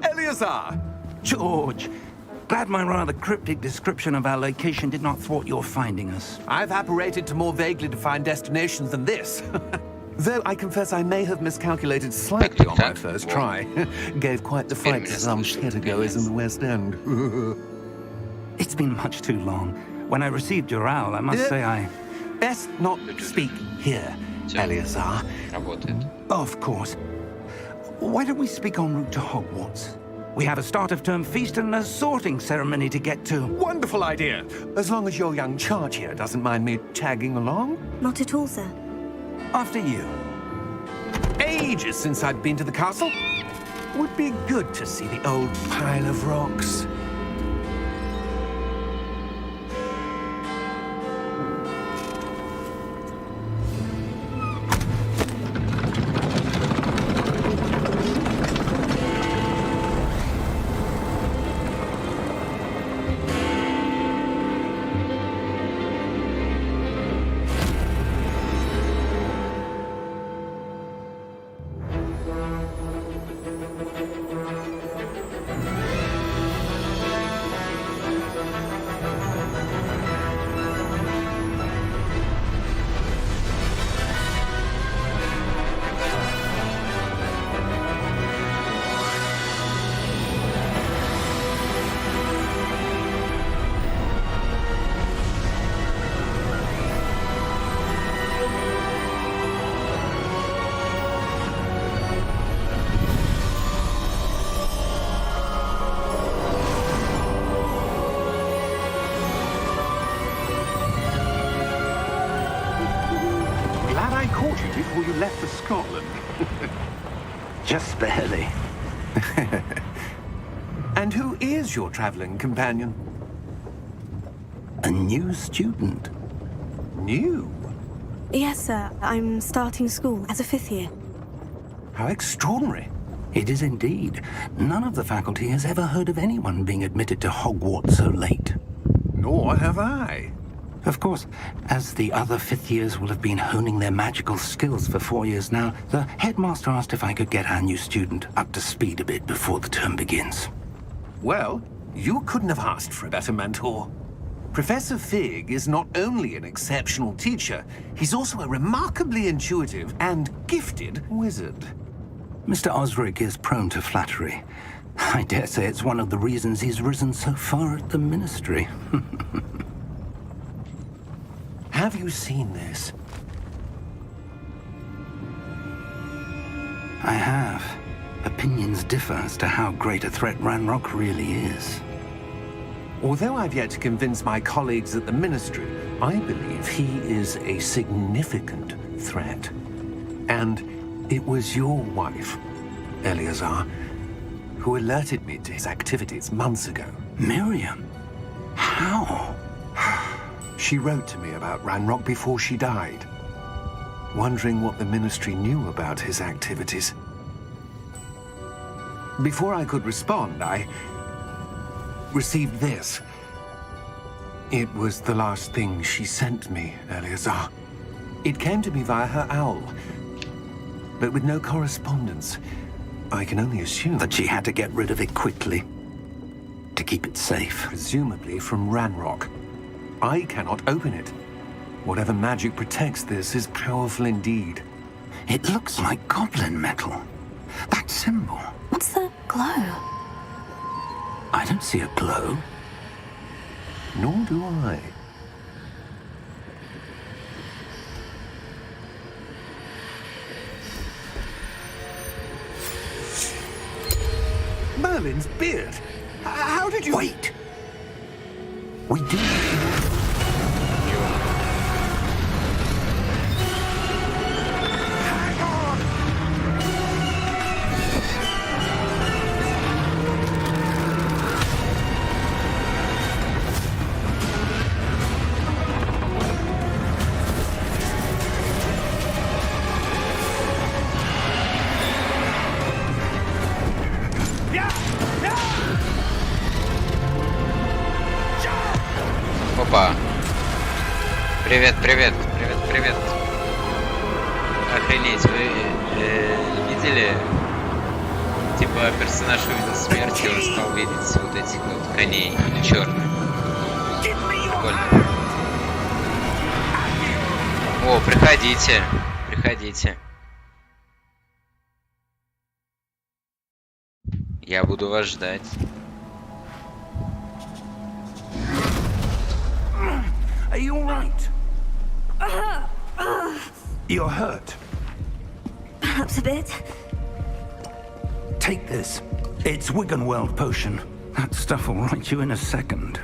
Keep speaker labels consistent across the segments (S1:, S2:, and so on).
S1: Eleazar!
S2: George, glad my rather cryptic description of our location did not thwart your finding us.
S1: I've apparated to more vaguely defined destinations than this. Though I confess I may have miscalculated slightly on my first try. Gave quite the fight to some theatergoers in the West End.
S2: It's been much too long. When I received your owl, I must say I...
S1: Best not speak here, Eleazar.
S2: Of course. Why don't we speak en route to Hogwarts? We have a start-of-term feast and a sorting ceremony to get to.
S1: Wonderful idea! As long as your young charge here doesn't mind me tagging along.
S3: Not at all, sir.
S2: After you.
S1: Ages since I'd been to the castle. Would be good to see the old pile of rocks.
S4: Before you left for Scotland.
S2: Just barely.
S1: And who is your traveling companion?
S2: A new student.
S1: New?
S3: Yes, sir. I'm starting school as a 5th year.
S1: How extraordinary.
S2: It is indeed. None of the faculty has ever heard of anyone being admitted to Hogwarts so late.
S1: Nor have I.
S2: Of course, as the other 5th years will have been honing their magical skills for 4 years now, the headmaster asked if I could get our new student up to speed a bit before the term begins.
S1: Well, you couldn't have asked for a better mentor. Professor Fig is not only an exceptional teacher, he's also a remarkably intuitive and gifted wizard.
S2: Mr. Osric is prone to flattery. I dare say it's one of the reasons he's risen so far at the ministry.
S1: Have you seen this?
S2: I have. Opinions differ as to how great a threat Ranrock really is.
S1: Although I've yet to convince my colleagues at the ministry, I believe he is a significant threat. And it was your wife, Eleazar, who alerted me to his activities months ago.
S2: Miriam? How?
S1: She wrote to me about Ranrock before she died, wondering what the ministry knew about his activities. Before I could respond, I received this. It was the last thing she sent me, Eleazar. It came to me via her owl, but with no correspondence. I can only assume
S2: that she had to get rid of it quickly, to keep it safe.
S1: Presumably from Ranrock. I cannot open it. Whatever magic protects this is powerful indeed.
S2: It looks like goblin metal. That symbol.
S3: What's the glow?
S2: I don't see a glow.
S1: Nor do I. Merlin's beard. How did you...
S2: Wait! We do...
S5: Опа. Привет, привет, привет, привет. Охренеть, вы видели? Типа персонаж увидел смерть, и он стал видеть вот этих вот коней черных. Прикольно. О, приходите, приходите. Я буду вас ждать.
S2: Are you all right? You're hurt.
S3: Perhaps a bit.
S2: Take this. It's Wiggenweld potion. That stuff will right you in a second.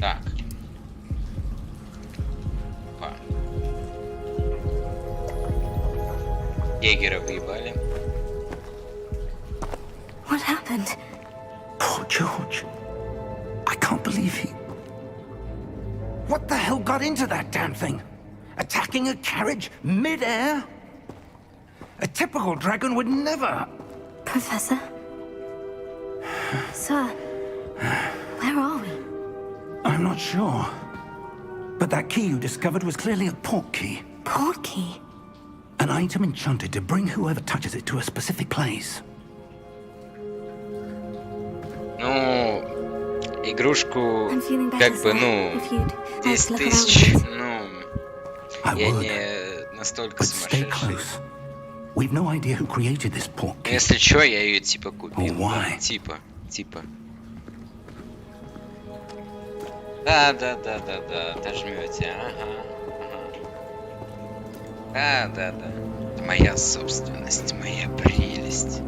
S5: Так. Опа. Егера выебали.
S3: What happened?
S2: Poor George. I can't believe he... What the hell got into that damn thing? Attacking a carriage mid-air? A typical dragon would never...
S3: Professor? Sir, where are we?
S2: I'm not sure. But that key you discovered was clearly a port key.
S3: Port key?
S2: An item enchanted to bring whoever touches it to a specific place.
S5: Ну, игрушку,
S3: I'm feeling better,
S5: как бы,
S3: sir.
S5: ну,
S3: If you'd
S5: 10
S3: like to look
S5: тысяч,
S3: around,
S5: ну, я не настолько
S2: But stay
S5: сумасшедший.
S2: close. We've no idea who created this port
S5: Но
S2: key.
S5: если чё, я ее типа купил.
S2: Oh, why?
S5: Да, типа. Да, дожмете, ага. Да. Это моя собственность, моя прелесть.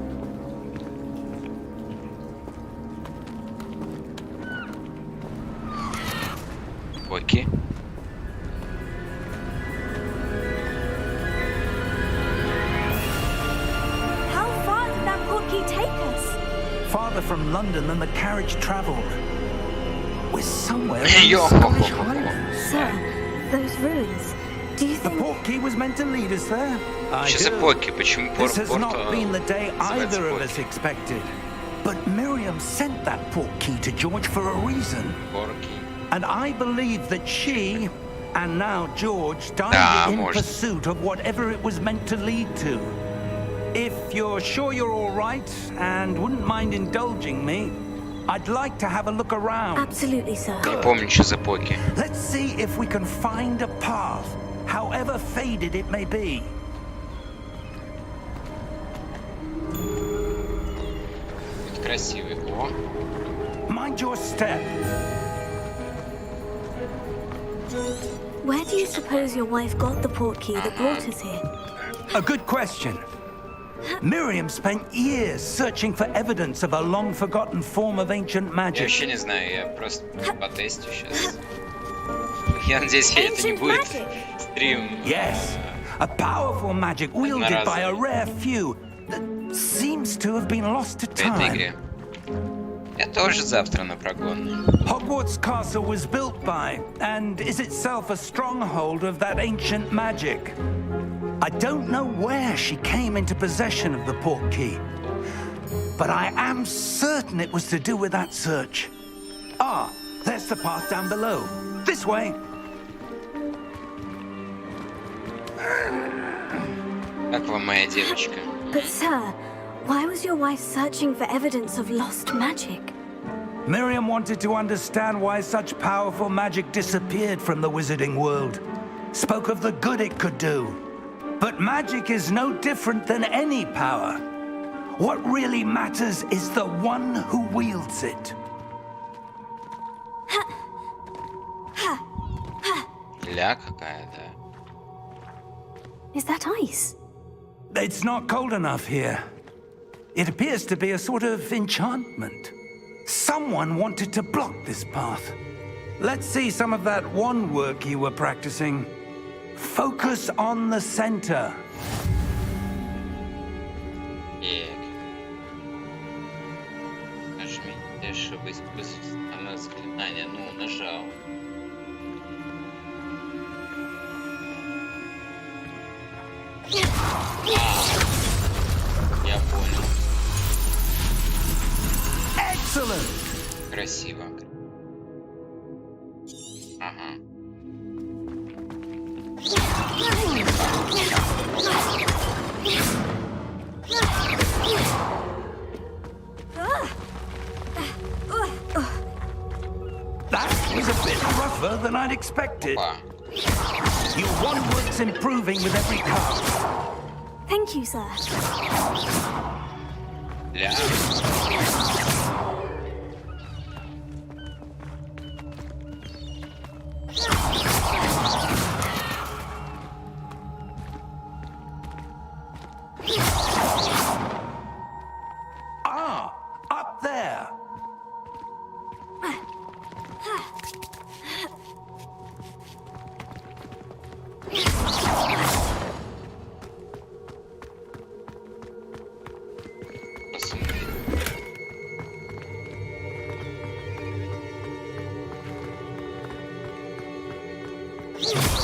S5: Окей.
S3: How far did that port key take us?
S2: Farther from London than the carriage travelled. We're somewhere on
S5: Yo.
S2: the Scottish Highlands.
S3: Sir, those ruins. Do you
S2: The
S3: think...
S2: port key was meant to lead us there. I
S5: Что за
S2: do.
S5: Поки? Почему
S2: This has
S5: Порто
S2: not been the day
S5: называется
S2: either of us
S5: Поки?
S2: expected. But Miriam sent that port key to George for a reason.
S5: Порки.
S2: And I believe that she, and now George,
S5: Да,
S2: died in
S5: может.
S2: pursuit of whatever it was meant to lead to. If you're sure you're all right and wouldn't mind indulging me, I'd like to have a look around.
S3: Absolutely, sir.
S5: Не помню, что за Поки.
S2: Let's see if we can find a path, however faded it may be.
S5: Будет красивый. О,
S2: Mind your step.
S3: Where do you suppose your wife got the port key that brought us here?
S2: A good question. Miriam spent years searching for evidence of a long-forgotten form of ancient
S5: я
S2: magic.
S5: вообще не знаю, я просто потестю сейчас. Я надеюсь, это не
S3: Ancient
S5: будет
S3: magic.
S5: стрим.
S2: Yes, a powerful magic wielded by a rare few that seems to have been lost to
S5: В этой
S2: time.
S5: игре. Я тоже завтра на прогонной.
S2: Hogwarts Castle was built by, and is itself a stronghold of that ancient magic. I don't know where she came into possession of the port key, but I am certain it was to do with that search. Ah, there's the path down below. This way.
S5: Как вам моя девочка?
S3: But, sir, why was your wife searching for evidence of lost magic?
S2: Miriam wanted to understand why such powerful magic disappeared from the wizarding world. Spoke of the good it could do. But magic is no different than any power. What really matters is the one who wields it.
S5: Ля какая, да.
S3: Is that ice?
S2: It's not cold enough here. It appears to be a sort of enchantment. Someone wanted to block this path. Let's see some of that wand work you were practicing. Focus on the center.
S5: Так. Нажми, чтобы использовать заклинание. Ну, нажал. Я понял.
S2: Excellent!
S5: Красиво. Ага.
S2: weren't expected.
S5: Опа.
S2: Your one work's improving with every card.
S3: Thank you, sir.
S5: Ля.
S2: Ah, up there.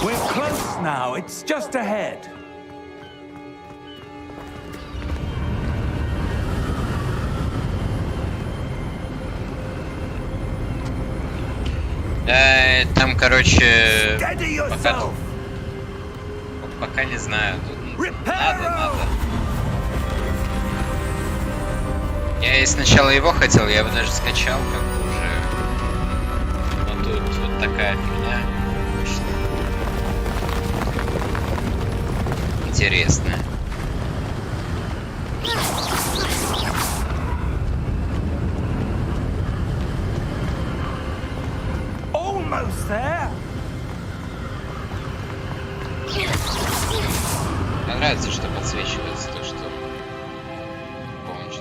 S2: We're close now. It's just ahead.
S5: Там, короче,
S2: Steady yourself.
S5: пока не знаю. Тут
S2: Reparo.
S5: надо. Я и сначала его хотел, я его даже скачал, как бы уже. Но тут вот такая фигня вышла. Интересная.
S2: Almost there.
S5: Мне нравится, что подсвечивается то, что полночь.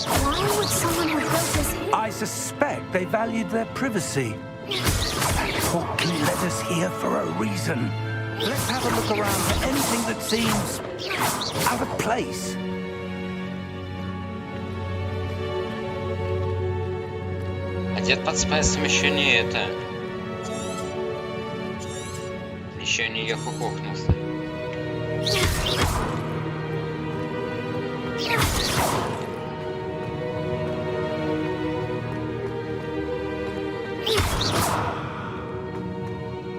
S3: Why would someone have built this here?
S2: I suspect they valued their privacy. That portkey led us here for a reason. Let's have a look around for anything that seems out of place.
S5: А дед под спайсом еще не это. Еще не ехухохнулся.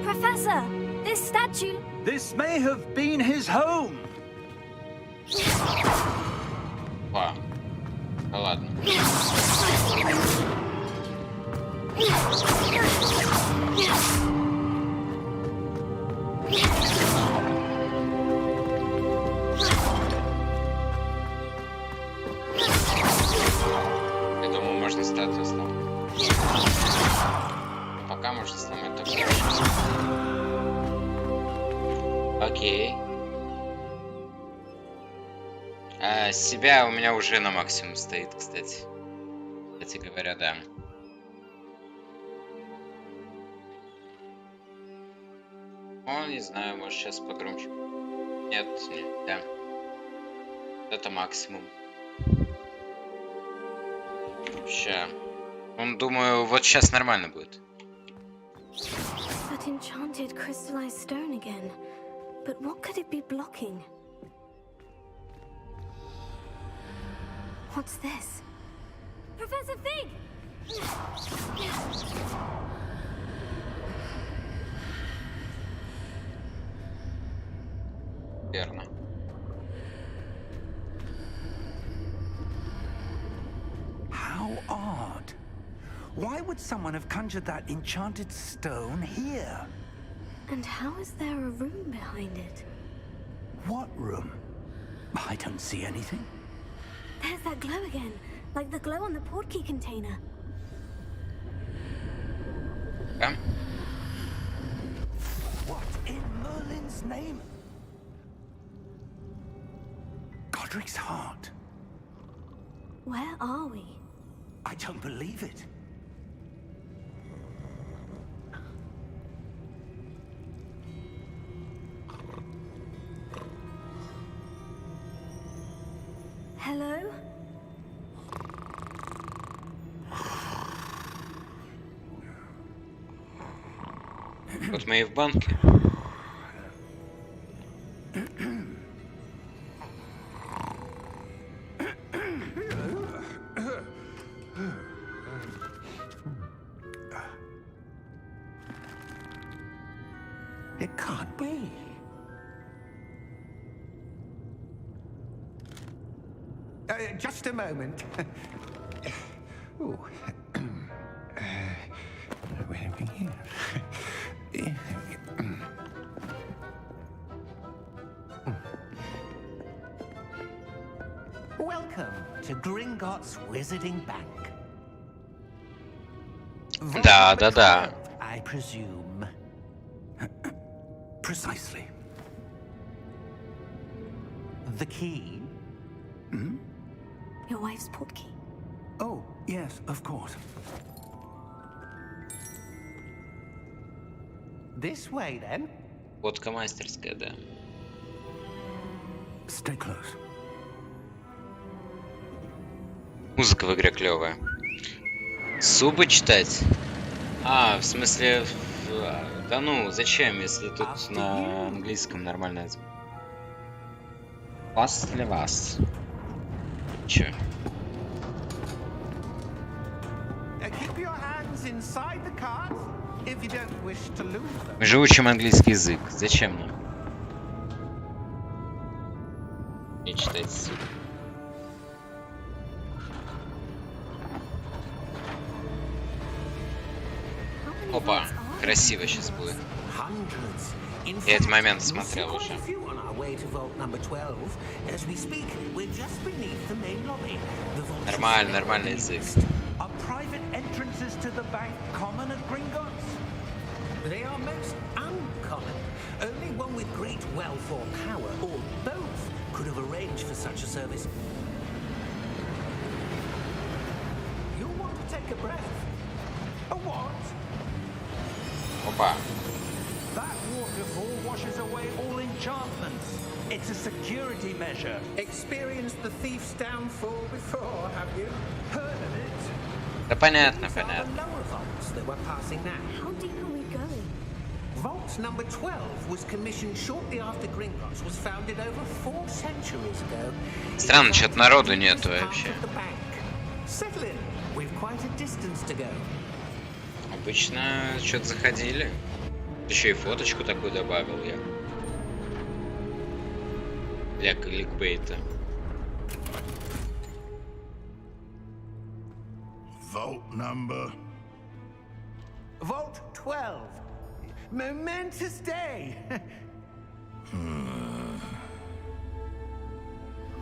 S3: Professor, this statue.
S2: This may have been his home.
S5: Па. Ну ладно. Я думаю, можно статую сломать. Пока можно сломать такую. Окей. Себя у меня уже на максимум стоит, кстати. Кстати говоря, да. О, не знаю, может сейчас погромче. Нет, нет, да. Это максимум. Ща. Думаю, вот сейчас нормально будет.
S3: That enchanted crystallized stone again. But what could it be blocking? What's this? Professor Fig!
S5: Верно.
S2: How odd. Why would someone have conjured that enchanted stone here?
S3: And how is there a room behind it?
S2: What room? I don't see anything.
S3: There's that glow again, like the glow on the portkey container.
S5: Да?
S2: What in Merlin's name? Godric's heart.
S3: Where are we?
S2: I don't believe it.
S3: Hello?
S5: Вот мы и в банке.
S2: It can't be.
S1: just a moment. Ooh. Where are we here? Welcome to Gringotts Wizarding Bank.
S5: Да, да, да.
S1: I presume.
S2: Precisely.
S1: The key?
S3: Your wife's portkey.
S2: Oh, yes, of course.
S1: This way, then.
S5: Водка мастерская, да.
S2: Stay close.
S5: Музыка в игре клевая. Субы читать? А, в смысле... Да ну, зачем, если тут на английском нормально. После вас. Чё? Мы же учим английский язык. Зачем нам? Не читать суб. Опа, красиво сейчас будет. Я этот момент смотрел уже. Нормально, нормальный язык.
S2: Are private entrances to the bank common at Gringotts?
S1: They are most uncommon. Only one with great wealth or power, or both, could have arranged for such a service. You'll want to take a breath.
S2: A what?
S5: Опа.
S2: That waterfall washes away all enchantments. It's a security measure.
S1: Experienced the thief's downfall before, have you?
S2: Heard of it?
S5: Да понятно,
S1: These are the
S5: понятно.
S1: lower vaults that we're passing now.
S3: How deep are we going?
S1: Vault number 12 was commissioned shortly after Gringotts was founded over 4 centuries ago.
S5: Странно, что-то народу нету вообще.
S1: Settle in. We've quite a distance to go.
S5: Обычно что-то заходили. Еще и фоточку такую добавил я. Для кликбейта.
S4: Vault number.
S1: Vault 12. Momentous day.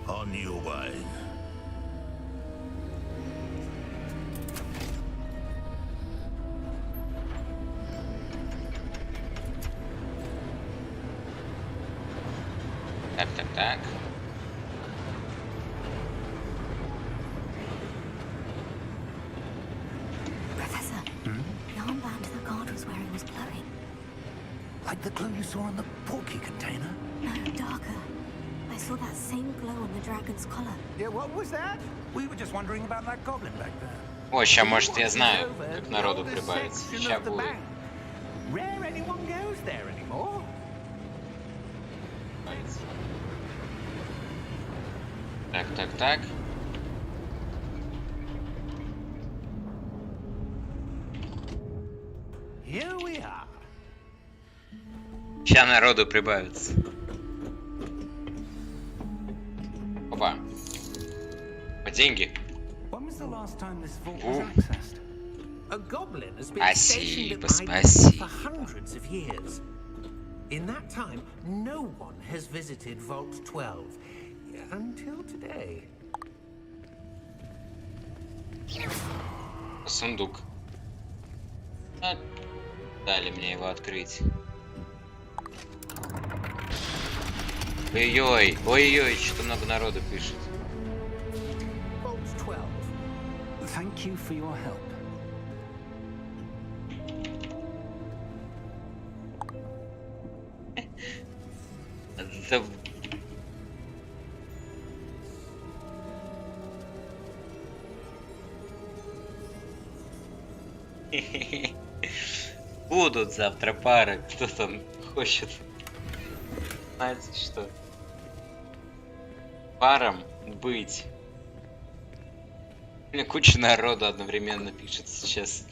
S4: On your way.
S5: Так, так, так.
S3: Professor, the armband the guard was wearing was glowing.
S2: Like the glow you saw on the portkey container?
S3: No, darker. I saw that same glow on the dragon's collar.
S2: Yeah, what was that? We were just wondering about that goblin back there.
S5: О, ща, может, я знаю, как народу прибавить. Ща будет.
S1: Rare anyone goes there anymore.
S5: Так, так, так.
S1: Here we are.
S5: Ща народу прибавится. Опа. По деньги.
S2: When was the last time this vault was accessed?
S1: A goblin has been
S5: Спасибо,
S1: stationed at my
S5: спасибо.
S1: for hundreds of years. In that time, no one has visited Vault 12 until today.
S5: Сундук. А, дали мне его открыть. Ой-ой, ой-ой, что-то много народу пишет.
S1: Vault 12.
S2: Thank you for your help.
S5: Да... Будут завтра пары, кто там хочет. Знаете что? Парам быть. Мне куча народу одновременно пишет сейчас.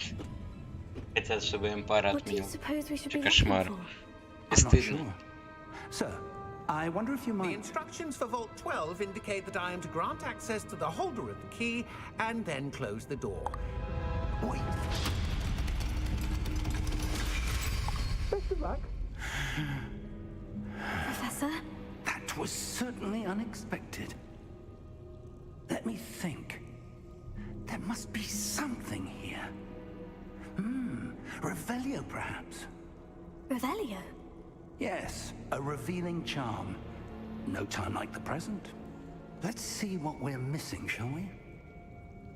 S5: Хотят, чтобы им пара
S3: What do you
S5: отменил.
S3: suppose we should be
S5: Кошмар.
S3: looking for?
S5: Не стыдно.
S2: Sir, I wonder if you
S1: The
S2: might...
S1: instructions for Vault 12 indicate that I am to grant access to the holder of the key and then close the door. Wait. Best of luck.
S3: Professor?
S2: That was certainly unexpected. Let me think. There must be something here. Revelio, perhaps?
S3: Revelio?
S2: Yes, a revealing charm. No time like the present. Let's see what we're missing, shall we?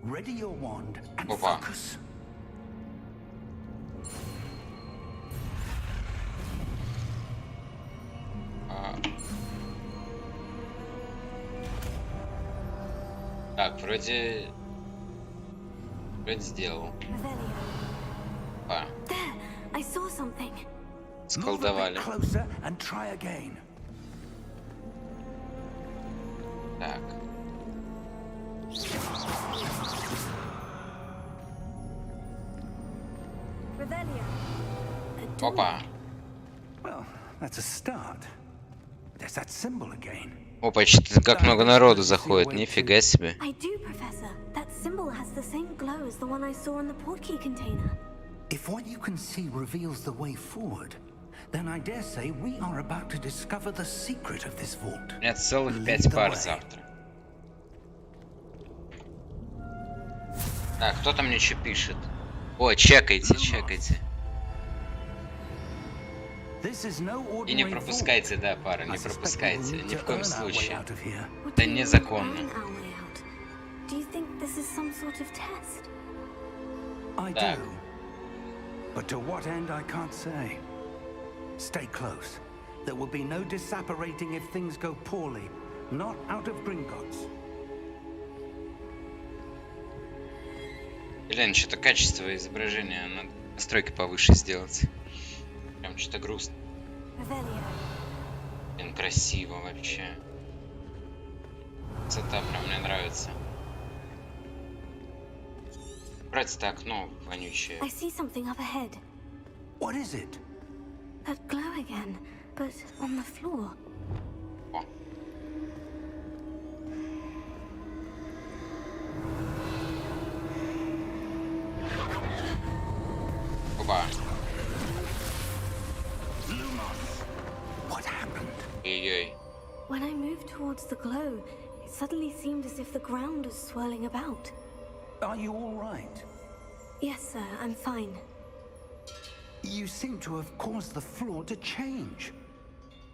S2: Ready your wand and
S5: Опа.
S2: focus.
S5: Так, вроде сделал.
S3: Revelio.
S5: А,
S3: There! I saw something.
S2: Move a
S5: сколдовали.
S2: bit closer and try again.
S5: Так.
S3: Revelio. A door.
S5: Опа.
S2: Well, that's a start. There's that symbol again.
S5: Опа, что-то как много народу заходит, нифига себе.
S3: I do, Professor. That symbol has the same glow as the one I saw in the portkey container.
S2: If what you can see reveals the way forward, then I dare say we are about to discover the secret of this vault.
S5: У меня целых
S2: Lead
S5: 5
S2: the
S5: пар
S2: way.
S5: завтра. Так, кто там мне что пишет? О, чекайте, чекайте.
S2: This is no
S5: И не
S2: ordinary
S5: пропускайте,
S2: vault.
S5: да, пара,
S2: I
S5: не
S2: suspect
S5: пропускайте,
S2: we'll need
S5: ни
S2: to
S5: в коем
S2: earn our way
S5: случае.
S2: out of here.
S3: What
S5: Это
S3: do you mean,
S5: незаконно.
S3: earn our way out? Do you think this is some sort of test?
S2: I
S5: Так.
S2: do. But to what end, I can't say. Stay close. There will be no disapparating if things go poorly. Not out of Gringotts.
S5: Блин, что-то качество изображения надо настройки повыше сделать. Прям что-то грустно.
S3: Revelio.
S5: Блин, красиво вообще. Красота прям мне нравится. Брать это окно вонючее.
S3: I see something up ahead.
S2: What is it?
S3: That glow again, but on the floor.
S5: О. Опа.
S2: What happened?
S5: Ой-ой.
S3: When I moved towards the glow, it suddenly seemed as if the ground was swirling about.
S2: Are you all right?
S3: Yes, sir, I'm fine.
S2: You seem to have caused the floor to change.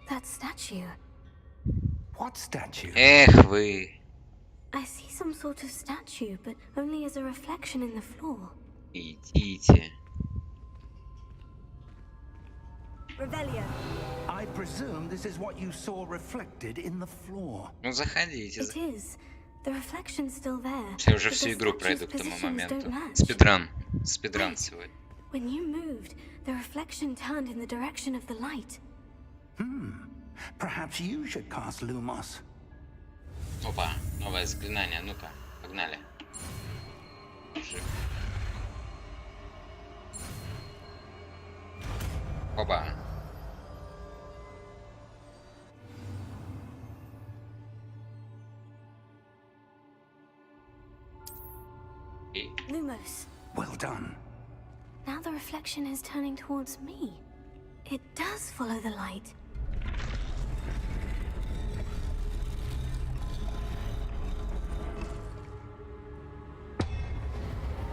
S3: That statue.
S2: What statue?
S5: Эх вы.
S3: I see some sort of statue, but only as a reflection in the floor.
S5: Идите.
S3: Revelio.
S2: I presume this is what you saw reflected in the floor.
S5: Ну заходите.
S3: It is. The reflection's still there.
S5: Я уже
S3: but
S5: всю
S3: the
S5: игру
S3: statue's
S5: пройду к тому
S3: positions
S5: моменту.
S3: don't match.
S5: Спидран. Спидран сегодня.
S3: When you moved, the reflection turned in the direction of the light.
S2: Perhaps you should cast Lumos.
S5: Опа, новое заклинание. Ну-ка, погнали. Жив. Опа. И
S3: Lumos.
S2: Well done.
S3: Now the reflection is turning towards me. It does follow the light.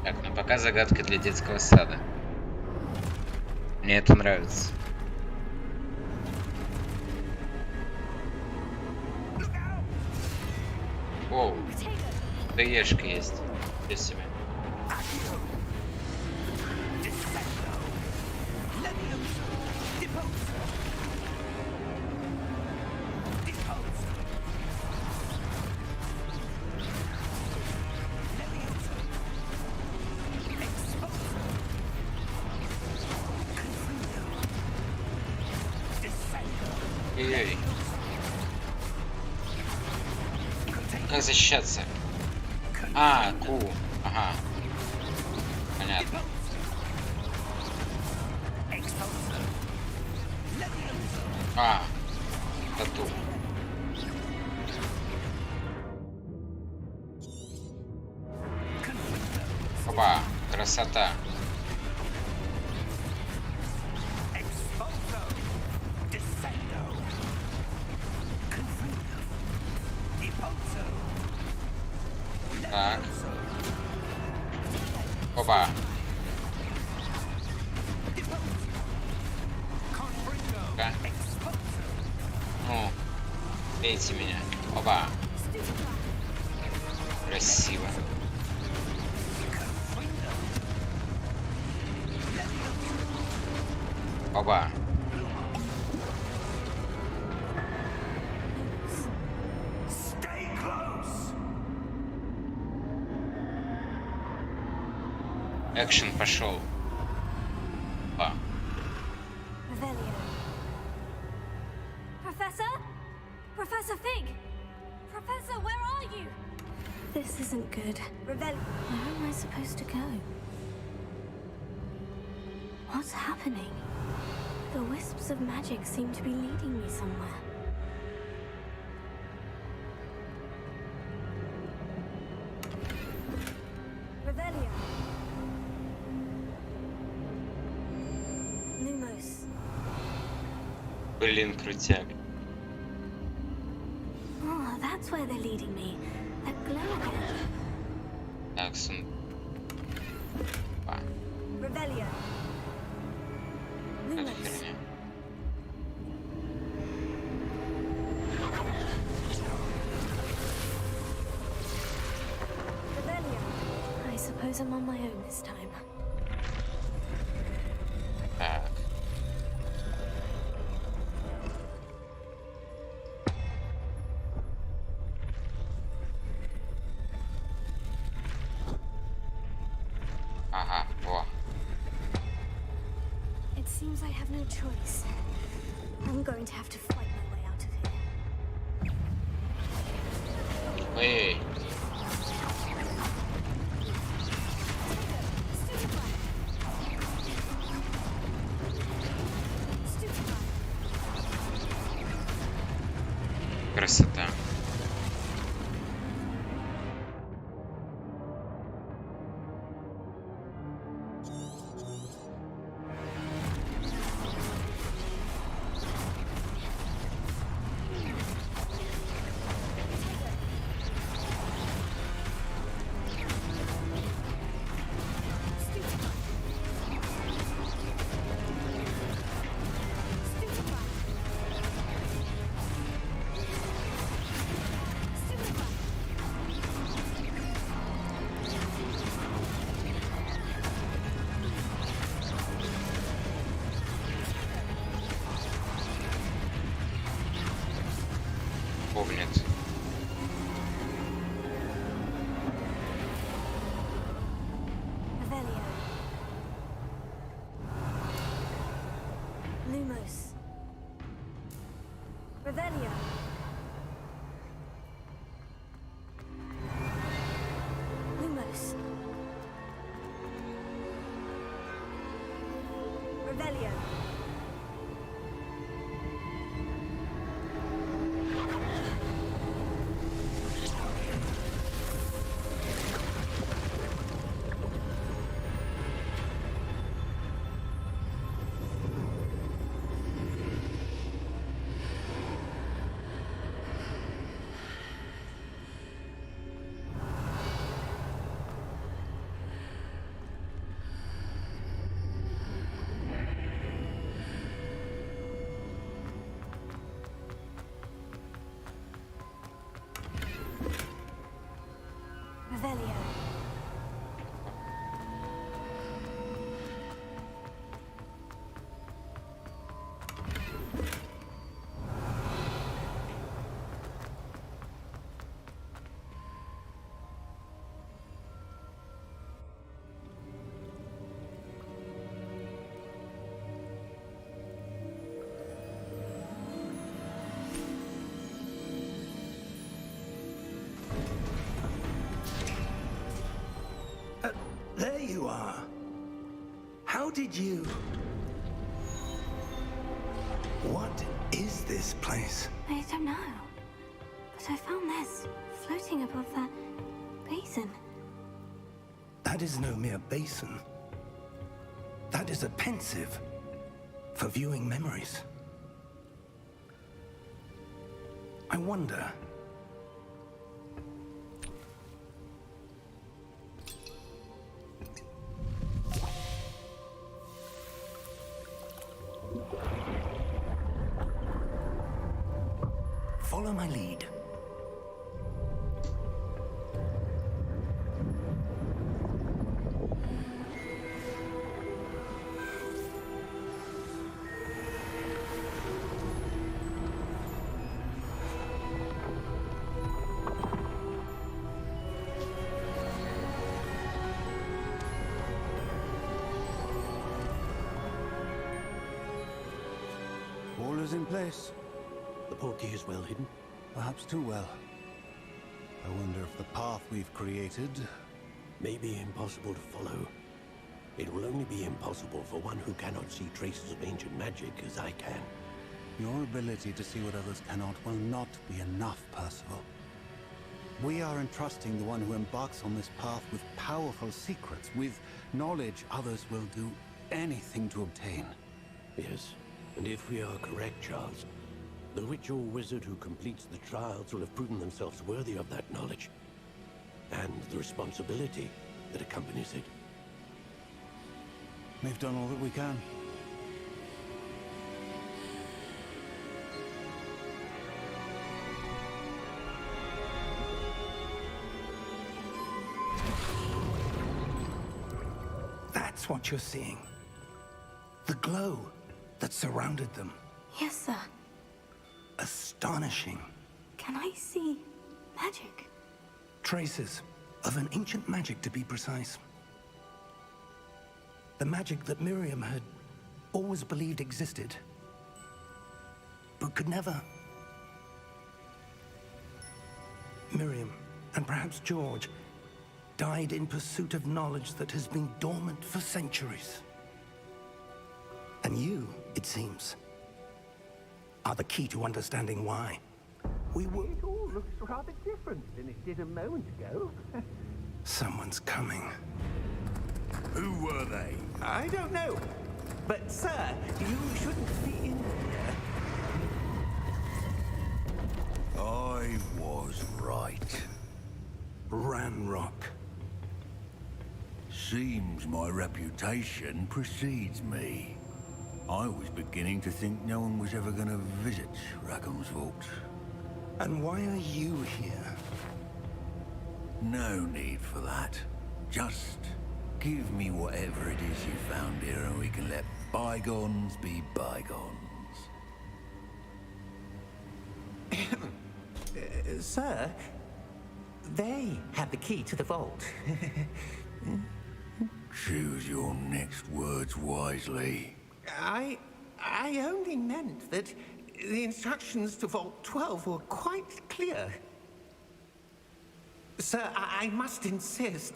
S5: так, ну пока загадка для детского сада. Мне это нравится. Оу, дэешка есть. Без себя. Ой-ой. Как защищаться? А, Q. Ага. Понятно. А, тату. Опа, красота. Так. Опа. Да. Ну, бейте меня. Опа. Красиво. Опа. Экшен пошел. А.
S3: Revelio. Professor? Professor Fig? Professor, where are you? This isn't good. Revelio. Where am I supposed to go? What's happening? The wisps of magic seem to be leading me somewhere. Revelio. Lumos.
S5: Блин, крутяк.
S3: Oh, that's where they're leading me. That glow again.
S5: Так, Опа.
S3: Revelio.
S5: Это
S3: Lumos.
S5: херня.
S3: Revelio. I suppose I'm on my own this time.
S5: Так. Ага, во.
S3: It seems I have no choice. I'm going to have to fight my way out of here.
S5: Эй, красота. Помнит.
S3: Revelio. Lumos. Revelio. Lumos. Revelio. Revelio.
S2: There you are. How did you... What is this place?
S3: I don't know. But I found this floating above that basin.
S2: That is no mere basin. That is a pensive for viewing memories. I wonder. Follow my lead.
S6: All is in place.
S7: The portkey is well hidden.
S6: Perhaps too well. I wonder if the path we've created...
S7: May be impossible to follow. It will only be impossible for one who cannot see traces of ancient magic as I can.
S6: Your ability to see what others cannot will not be enough, Percival. We are entrusting the one who embarks on this path with powerful secrets, with knowledge others will do anything to obtain.
S7: Yes, and if we are correct, Charles, the witch or wizard who completes the trials will have proven themselves worthy of that knowledge, and the responsibility that accompanies it.
S6: We've done all that we can.
S2: That's what you're seeing. The glow that surrounded them.
S3: Yes, sir.
S2: Astonishing.
S3: Can I see magic?
S2: Traces of an ancient magic, to be precise. The magic that Miriam had always believed existed, but could never. Miriam, and perhaps George, died in pursuit of knowledge that has been dormant for centuries. And you, it seems, are the key to understanding why. We were...
S8: It all looks rather different than it did a moment ago.
S2: Someone's coming.
S4: Who were they?
S8: I don't know. But, sir, you shouldn't be in here.
S4: I was right.
S2: Ranrock.
S4: Seems my reputation precedes me. I was beginning to think no one was ever going to visit Rackham's vault.
S2: And why are you here?
S4: No need for that. Just give me whatever it is you found here and we can let bygones be bygones.
S8: Sir, they have the key to the vault.
S4: Choose your next words wisely.
S8: I only meant that the instructions to Vault 12 were quite clear. Sir, I must insist.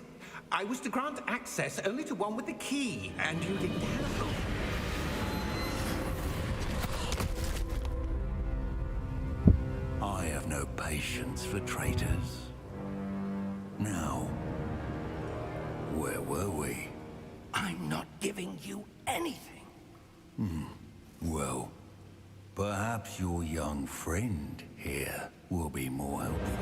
S8: I was to grant access only to one with the key, and you didn't have them.
S4: I have no patience for traitors. Now, where were we?
S2: I'm not giving you anything.
S4: Well, perhaps your young friend here will be more helpful.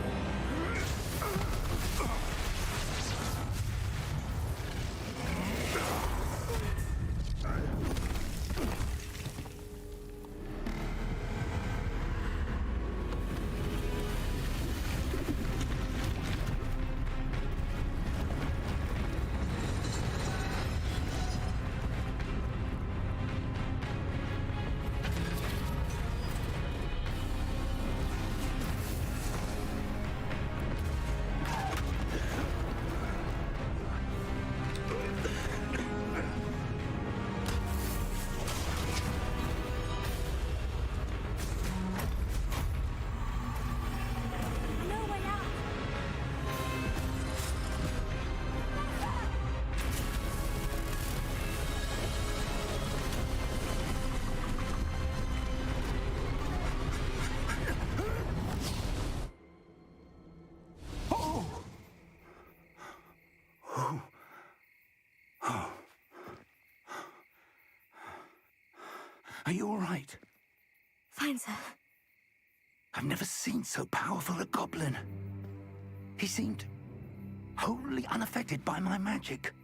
S2: Are you all right?
S3: Fine, sir.
S2: I've never seen so powerful a goblin. He seemed wholly unaffected by my magic.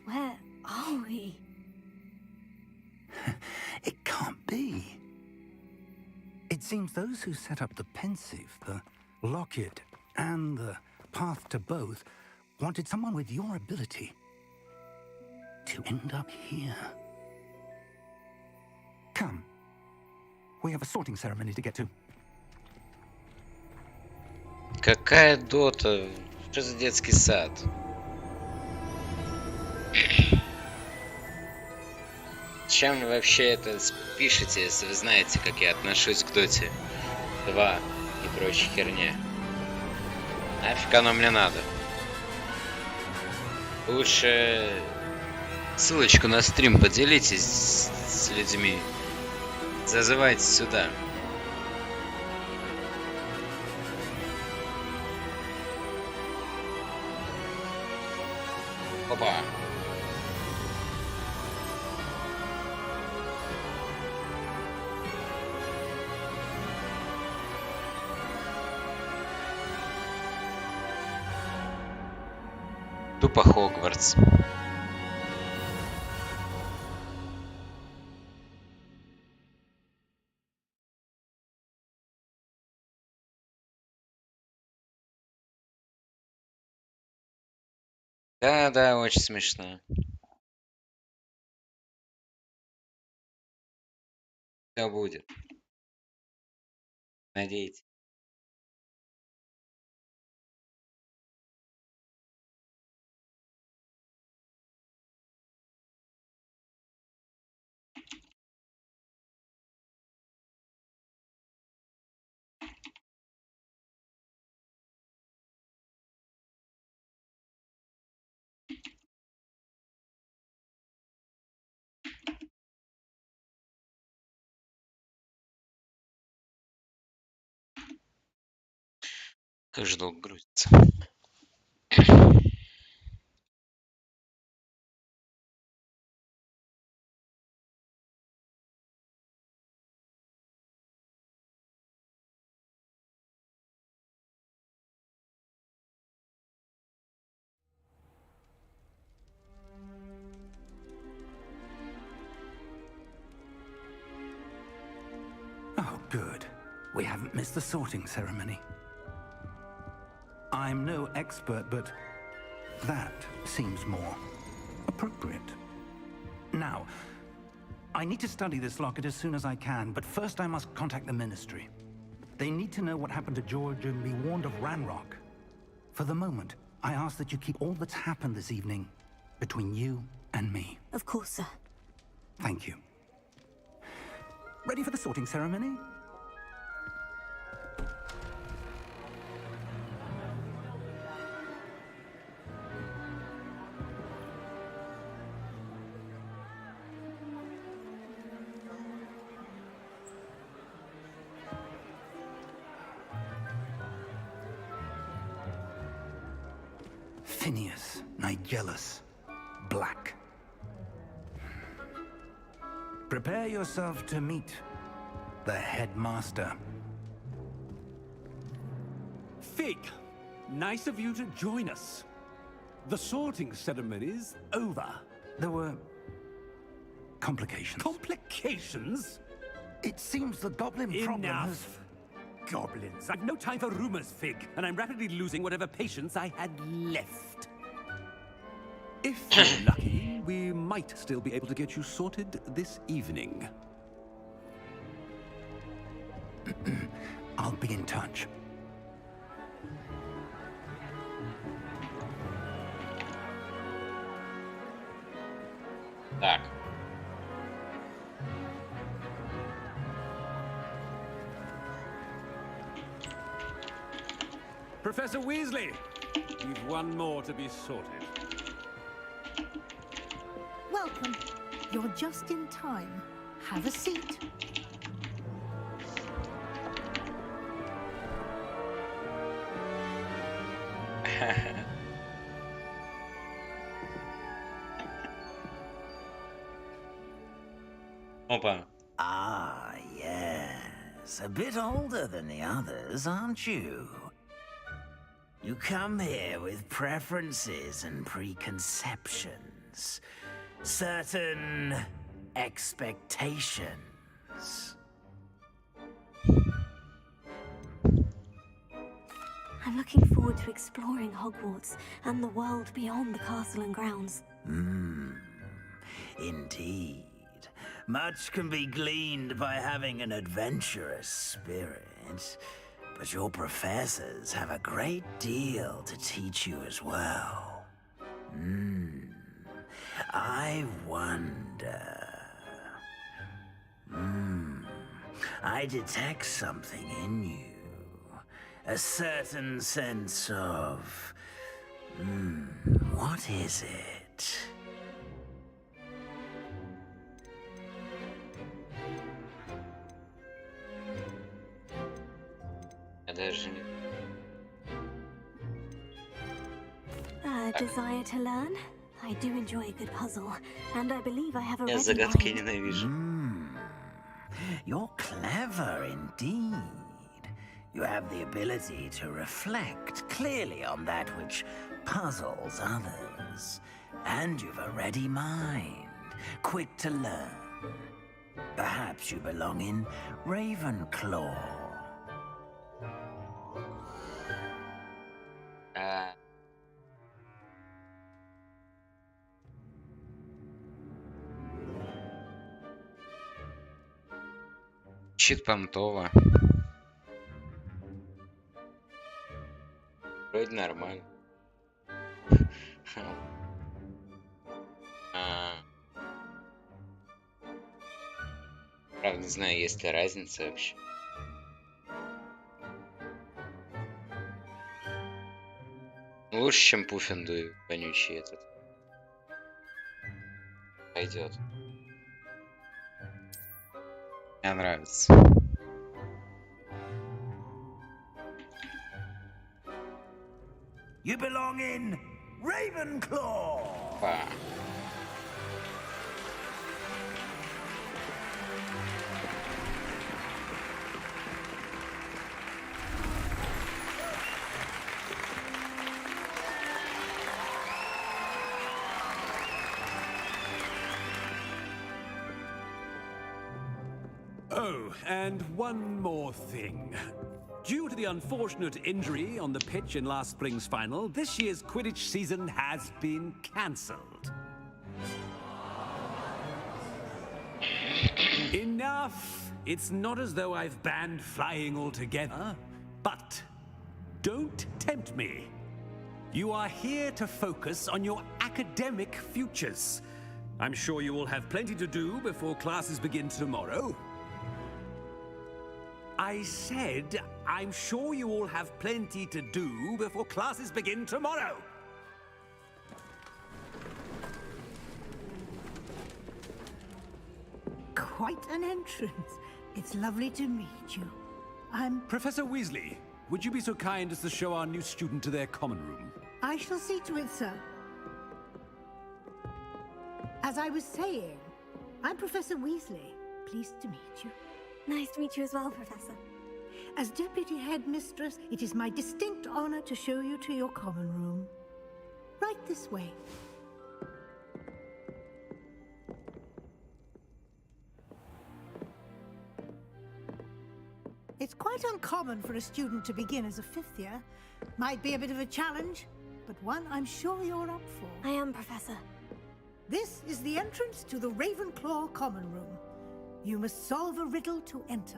S3: Where are we?
S2: It can't be. It seems those who set up the pensive, the locket, and the path to both wanted someone with your ability to end up here. Come. We have a sorting ceremony to get to.
S5: Какая дота? Что за детский сад? Чем вы вообще это пишете, если вы знаете, как я отношусь к доте 2 и прочей херне? Нафиг оно мне надо? Лучше ссылочку на стрим поделитесь с людьми. Зазывайте сюда. Опа. Тупо Хогвартс. Да, очень смешно. Все будет. Надейтесь. Как же долго грузится.
S2: Oh, good. We haven't missed the sorting ceremony. I'm no expert, but that seems more appropriate. Now, I need to study this locket as soon as I can, but first I must contact the Ministry. They need to know what happened to George and be warned of Ranrock. For the moment, I ask that you keep all that's happened this evening between you and me.
S3: Of course, sir.
S2: Thank you. Ready for the sorting ceremony? Phineas, Nigellus, Black. Prepare yourself to meet the headmaster.
S9: Fig, nice of you to join us. The sorting ceremony's over.
S2: There were complications.
S9: Complications?
S2: It seems the goblin problem has...
S9: Enough. Goblins. I've no time for rumors, Fig, and I'm rapidly losing whatever patience I had left. If you're lucky, we might still be able to get you sorted this evening.
S2: I'll be in touch.
S5: Так.
S9: Professor Weasley, you've one more to be sorted.
S10: Welcome. You're just in time. Have a seat.
S5: Опа.
S4: Ah, yes. A bit older than the others, aren't you? You come here with preferences and preconceptions. Certain expectations.
S3: I'm looking forward to exploring Hogwarts and the world beyond the castle and grounds.
S4: Indeed. Much can be gleaned by having an adventurous spirit, but your professors have a great deal to teach you as well. I wonder... I detect something in you. A certain sense of... what is it?
S5: Я даже не...
S3: A desire to learn? I do enjoy a good puzzle, and I believe I have a
S5: Я
S3: ready
S5: загадки
S3: mind.
S5: ненавижу.
S4: You're clever indeed. You have the ability to reflect clearly on that which puzzles others. And you've a ready mind, quick to learn. Perhaps you belong in Ravenclaw.
S5: Щит понтова. Вроде нормально. Правда, не знаю, есть ли разница вообще. Лучше, чем Пуффендуй вонючий этот. Пойдет. Мне нравится.
S4: You belong in Ravenclaw.
S5: Па.
S9: Oh, and one more thing. Due to the unfortunate injury on the pitch in last spring's final, this year's Quidditch season has been cancelled. Enough! It's not as though I've banned flying altogether, but don't tempt me. You are here to focus on your academic futures. I'm sure you will have plenty to do before classes begin tomorrow. I said, I'm sure you all have plenty to do before classes begin tomorrow.
S10: Quite an entrance. It's lovely to meet you. I'm...
S9: Professor Weasley, would you be so kind as to show our new student to their common room?
S10: I shall see to it, sir. As I was saying, I'm Professor Weasley. Pleased to meet you.
S3: Nice to meet you as well, Professor.
S10: As Deputy Headmistress, it is my distinct honor to show you to your common room. Right this way. It's quite uncommon for a student to begin as a fifth year. Might be a bit of a challenge, but one I'm sure you're up for.
S3: I am, Professor.
S10: This is the entrance to the Ravenclaw common room. You must solve a riddle to enter.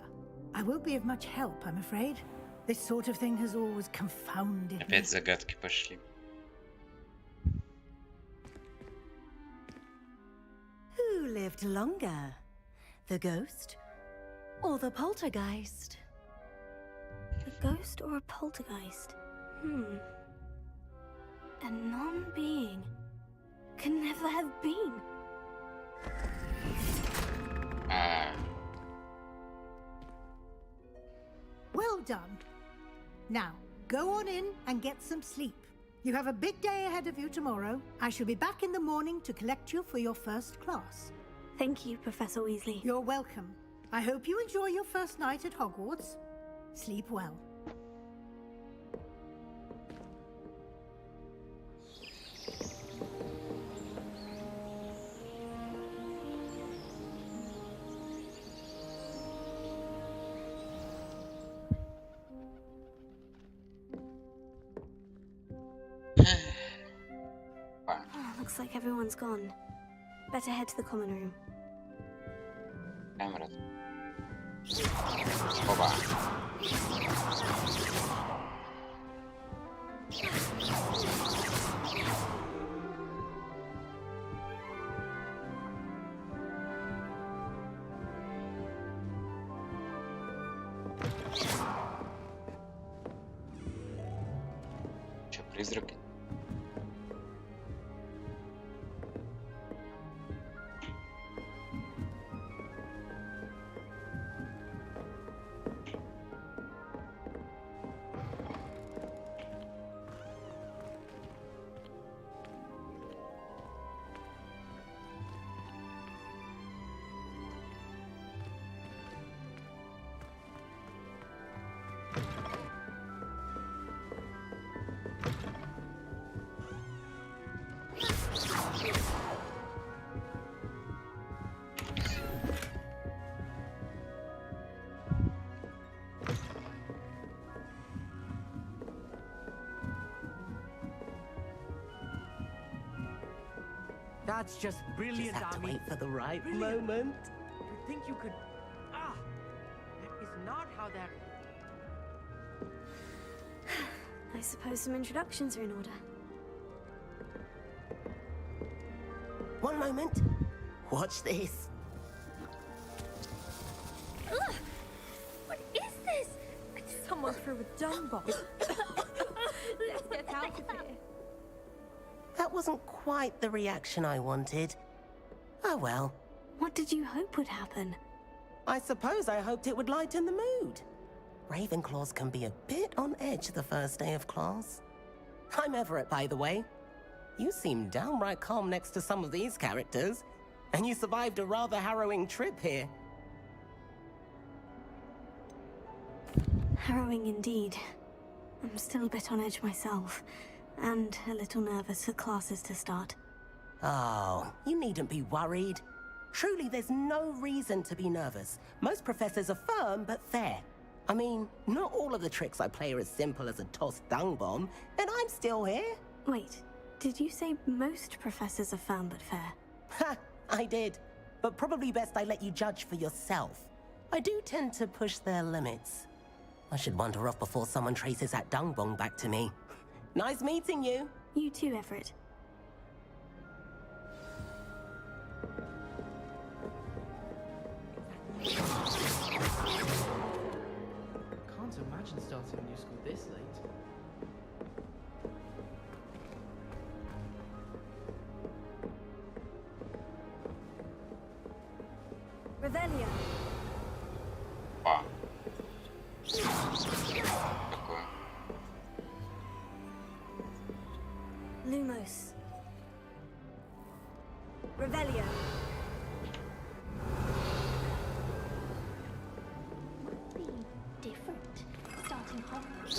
S10: I won't be of much help, I'm afraid. This sort of thing has always confounded me.
S5: Опять загадки пошли.
S11: Who lived longer? The ghost or the poltergeist?
S3: A ghost or a poltergeist? A non-being can never have been.
S10: Well done. Now, go on in and get some sleep. You have a big day ahead of you tomorrow. I shall be back in the morning to collect you for your first class.
S3: Thank you, Professor Weasley.
S10: You're welcome. I hope you enjoy your first night at Hogwarts. Sleep well.
S3: Looks like everyone's gone. Better head to the common room.
S5: Камера. Опа. Че, призрак?
S12: That's just brilliant,
S13: Just have to
S12: Ami.
S13: wait for the right
S12: Brilliant.
S13: moment.
S12: You think you could... Ah! That is not how that...
S3: I suppose some introductions are in order.
S13: One moment. Watch this.
S3: Ugh! What is this? Someone threw a dung bomb. Let's get out of here.
S13: That wasn't quite the reaction I wanted. Oh well.
S3: What did you hope would happen?
S13: I suppose I hoped it would lighten the mood. Ravenclaws can be a bit on edge the first day of class. I'm Everett, by the way. You seem downright calm next to some of these characters, and you survived a rather harrowing trip here.
S3: Harrowing indeed. I'm still a bit on edge myself, and a little nervous for classes to start.
S13: Oh, you needn't be worried. Truly, there's no reason to be nervous. Most professors are firm but fair. I mean, not all of the tricks I play are as simple as a tossed dung bomb, and I'm still here.
S3: Wait, did you say most professors are firm but fair?
S13: Ha, I did. But probably best I let you judge for yourself. I do tend to push their limits. I should wander off before someone traces that dung bomb back to me. Nice meeting you.
S3: You too, Everett.
S12: Can't imagine starting a new school this late.
S3: Revelio.
S5: Опа. Такое.
S3: Lumos. Revelio. Must be different. Starting Hogwarts.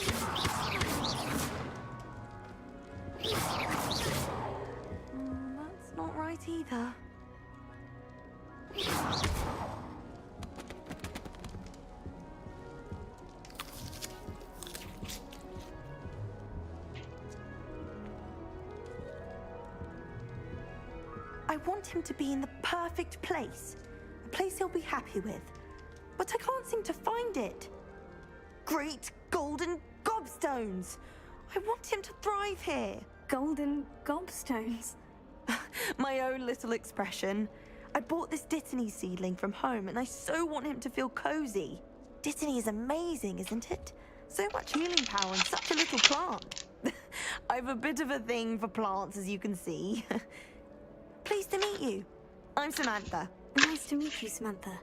S3: That's not right either.
S14: I want him to be in the perfect place. A place he'll be happy with. But I can't seem to find it. Great golden gobstones! I want him to thrive here.
S3: Golden gobstones?
S14: My own little expression. I bought this Dittany seedling from home and I so want him to feel cozy. Dittany is amazing, isn't it? So much healing power in such a little plant. I have a bit of a thing for plants, as you can see. Pleased to meet you. I'm Samantha.
S3: Nice to meet you, Samantha.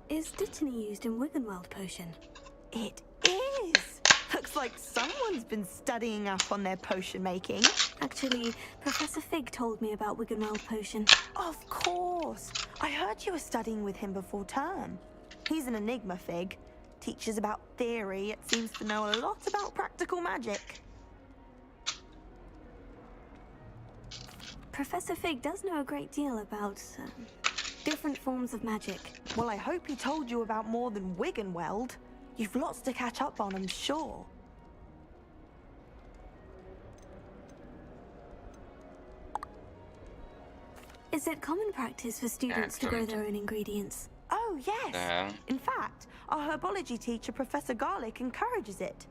S3: Is Dittany used in Wiggenweld potion?
S14: It is! Looks like someone's been studying up on their potion making.
S3: Actually, Professor Fig told me about Wiggenweld potion.
S14: Of course. I heard you were studying with him before term. He's an enigma, Fig. Teaches about theory, yet seems to know a lot about practical magic.
S3: Professor Fig does know a great deal about different forms of magic.
S14: Well, I hope he told you about more than Wiggenweld. You've lots to catch up on, I'm sure.
S3: Is it common practice for students to grow their own ingredients?
S14: Oh, yes. In fact, our herbology teacher, Professor Garlic, encourages it.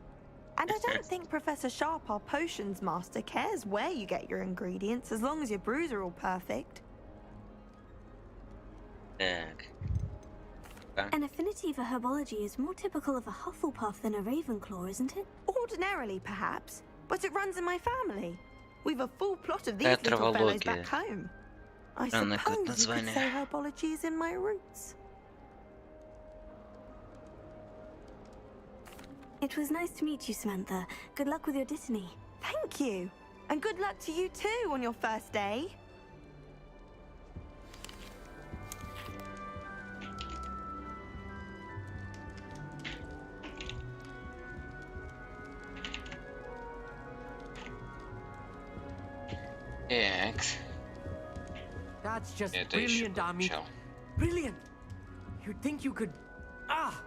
S14: And I don't think Professor Sharp, our potions master, cares where you get your ingredients, as long as your brews are all perfect.
S3: An affinity for herbology is more typical of a Hufflepuff than a Ravenclaw, isn't it?
S14: Ordinarily, perhaps, but it runs in my family. We've a full plot of these little fellows back home. I suppose you could say herbology is in my roots.
S3: It was nice to meet you, Samantha. Good luck with your Dittany.
S14: Thank you. And good luck to you too on your first day.
S12: That's just brilliant, Amit. Brilliant! You'd think you could... Ah!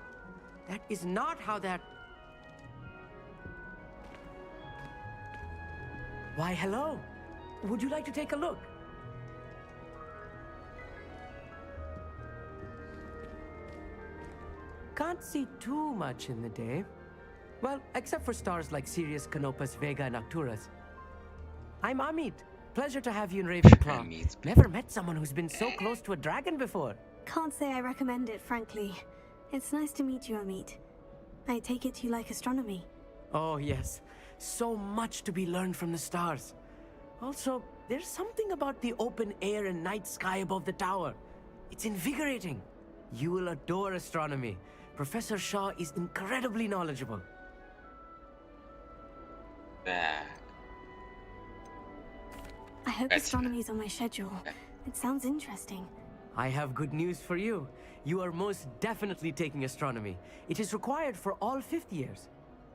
S12: That is not how that... Why, hello. Would you like to take a look? Can't see too much in the day. Well, except for stars like Sirius, Canopus, Vega, and Arcturus. I'm Amit. Pleasure to have you in Ravenclaw. Never met someone who's been so close to a dragon before.
S3: Can't say I recommend it, frankly. It's nice to meet you, Amit. I take it you like astronomy.
S12: Oh, yes. So much to be learned from the stars. Also, there's something about the open air and night sky above the tower. It's invigorating. You will adore astronomy. Professor Shaw is incredibly knowledgeable.
S3: I hope astronomy's on my schedule. It sounds interesting.
S12: I have good news for you. You are most definitely taking astronomy. It is required for all 5th years.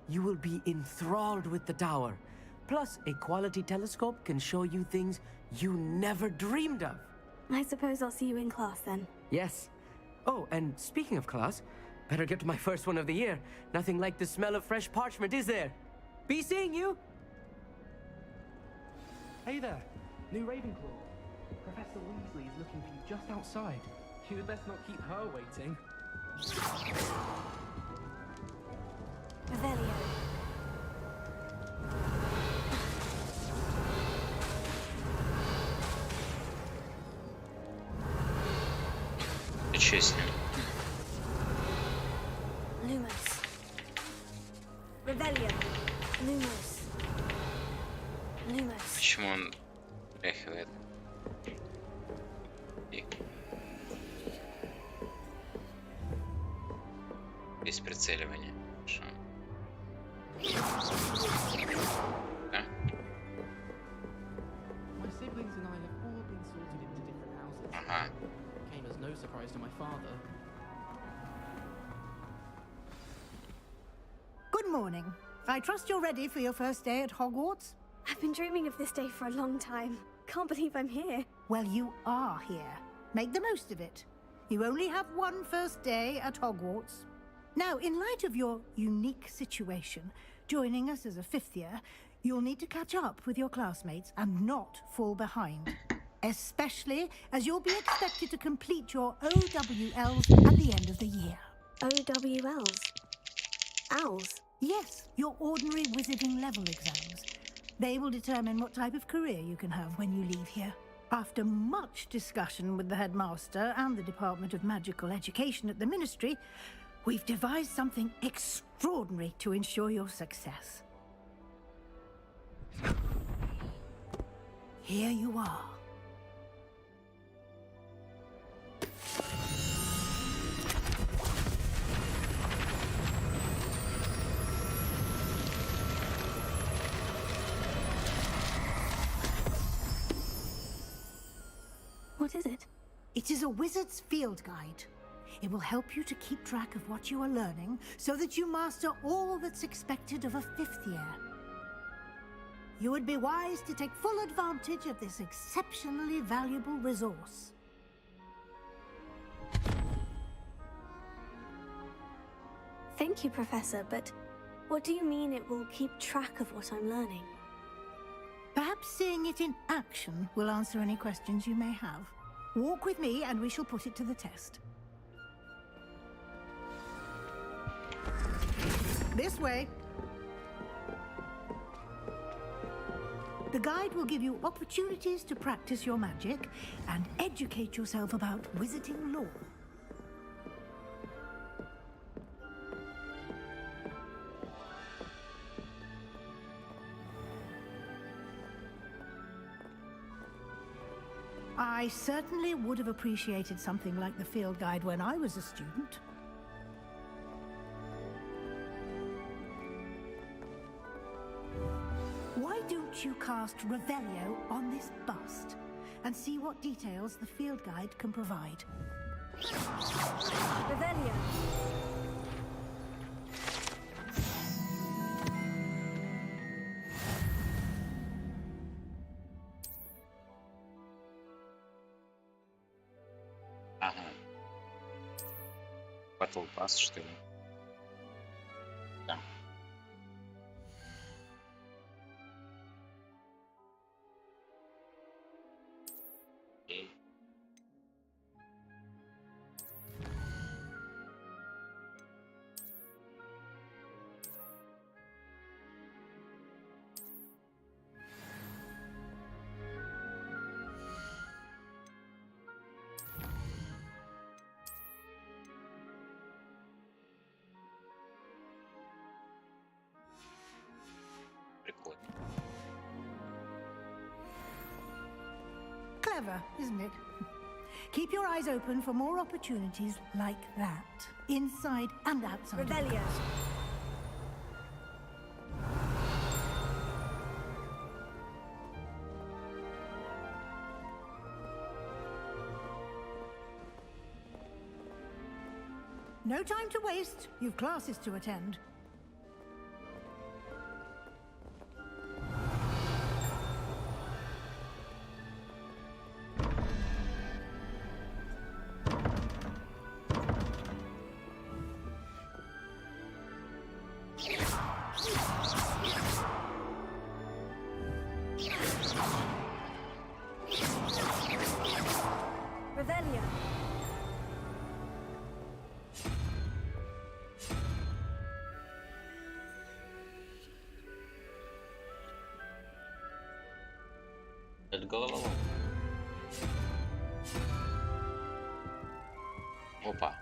S12: You will be enthralled with the tower. Plus, a quality telescope can show you things you never dreamed of.
S3: I suppose I'll see you in class then.
S12: Yes. Oh, and speaking of class, better get to my first one of the year. Nothing like the smell of fresh parchment, is there? Be seeing you!
S15: Hey there, new Ravenclaw. Professor Weasley is looking for you just outside. You'd best not keep her waiting.
S3: Revelio.
S5: Что с ним?
S3: Lumos. Revelio. Lumos. Lumos.
S5: Почему он тряхивает? Есть прицеливание. Хорошо. Да?
S15: My siblings and I have all been sorted into different houses.
S5: Ага.
S15: Came as no surprise to my father.
S10: Good morning. I trust you're ready for your first day at Hogwarts?
S3: I've been dreaming of this day for a long time. Can't believe I'm here.
S10: Well, you are here. Make the most of it. You only have one first day at Hogwarts. Now, in light of your unique situation, joining us as a 5th year, you'll need to catch up with your classmates and not fall behind. Especially as you'll be expected to complete your OWLs at the end of the year.
S3: OWLs? Owls?
S10: Yes, your ordinary wizarding level exams. They will determine what type of career you can have when you leave here. After much discussion with the headmaster and the Department of Magical Education at the Ministry, we've devised something extraordinary to ensure your success. Here you are.
S3: What is it?
S10: It is a wizard's field guide. It will help you to keep track of what you are learning so that you master all that's expected of a 5th year. You would be wise to take full advantage of this exceptionally valuable resource.
S3: Thank you, Professor, but what do you mean it will keep track of what I'm learning?
S10: Perhaps seeing it in action will answer any questions you may have. Walk with me and we shall put it to the test. This way. The guide will give you opportunities to practice your magic and educate yourself about wizarding lore. I certainly would have appreciated something like the field guide when I was a student. Why don't you cast Revelio on this bust and see what details the field guide can provide?
S3: Revelio.
S5: Ага. Battle Pass, что ли? Да. Окей. Прикольно.
S10: Clever, isn't it? Keep your eyes open for more opportunities like that, inside and outside.
S3: Revelio.
S10: No time to waste. You've classes to attend.
S3: Revelio.
S5: Это головолом. Опа.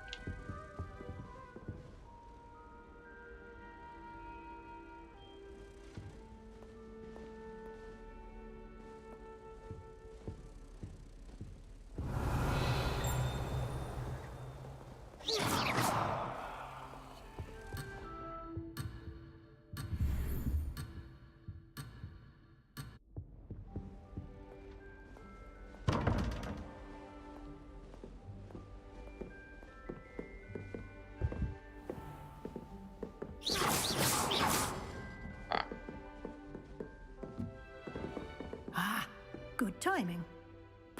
S10: Ah, good timing.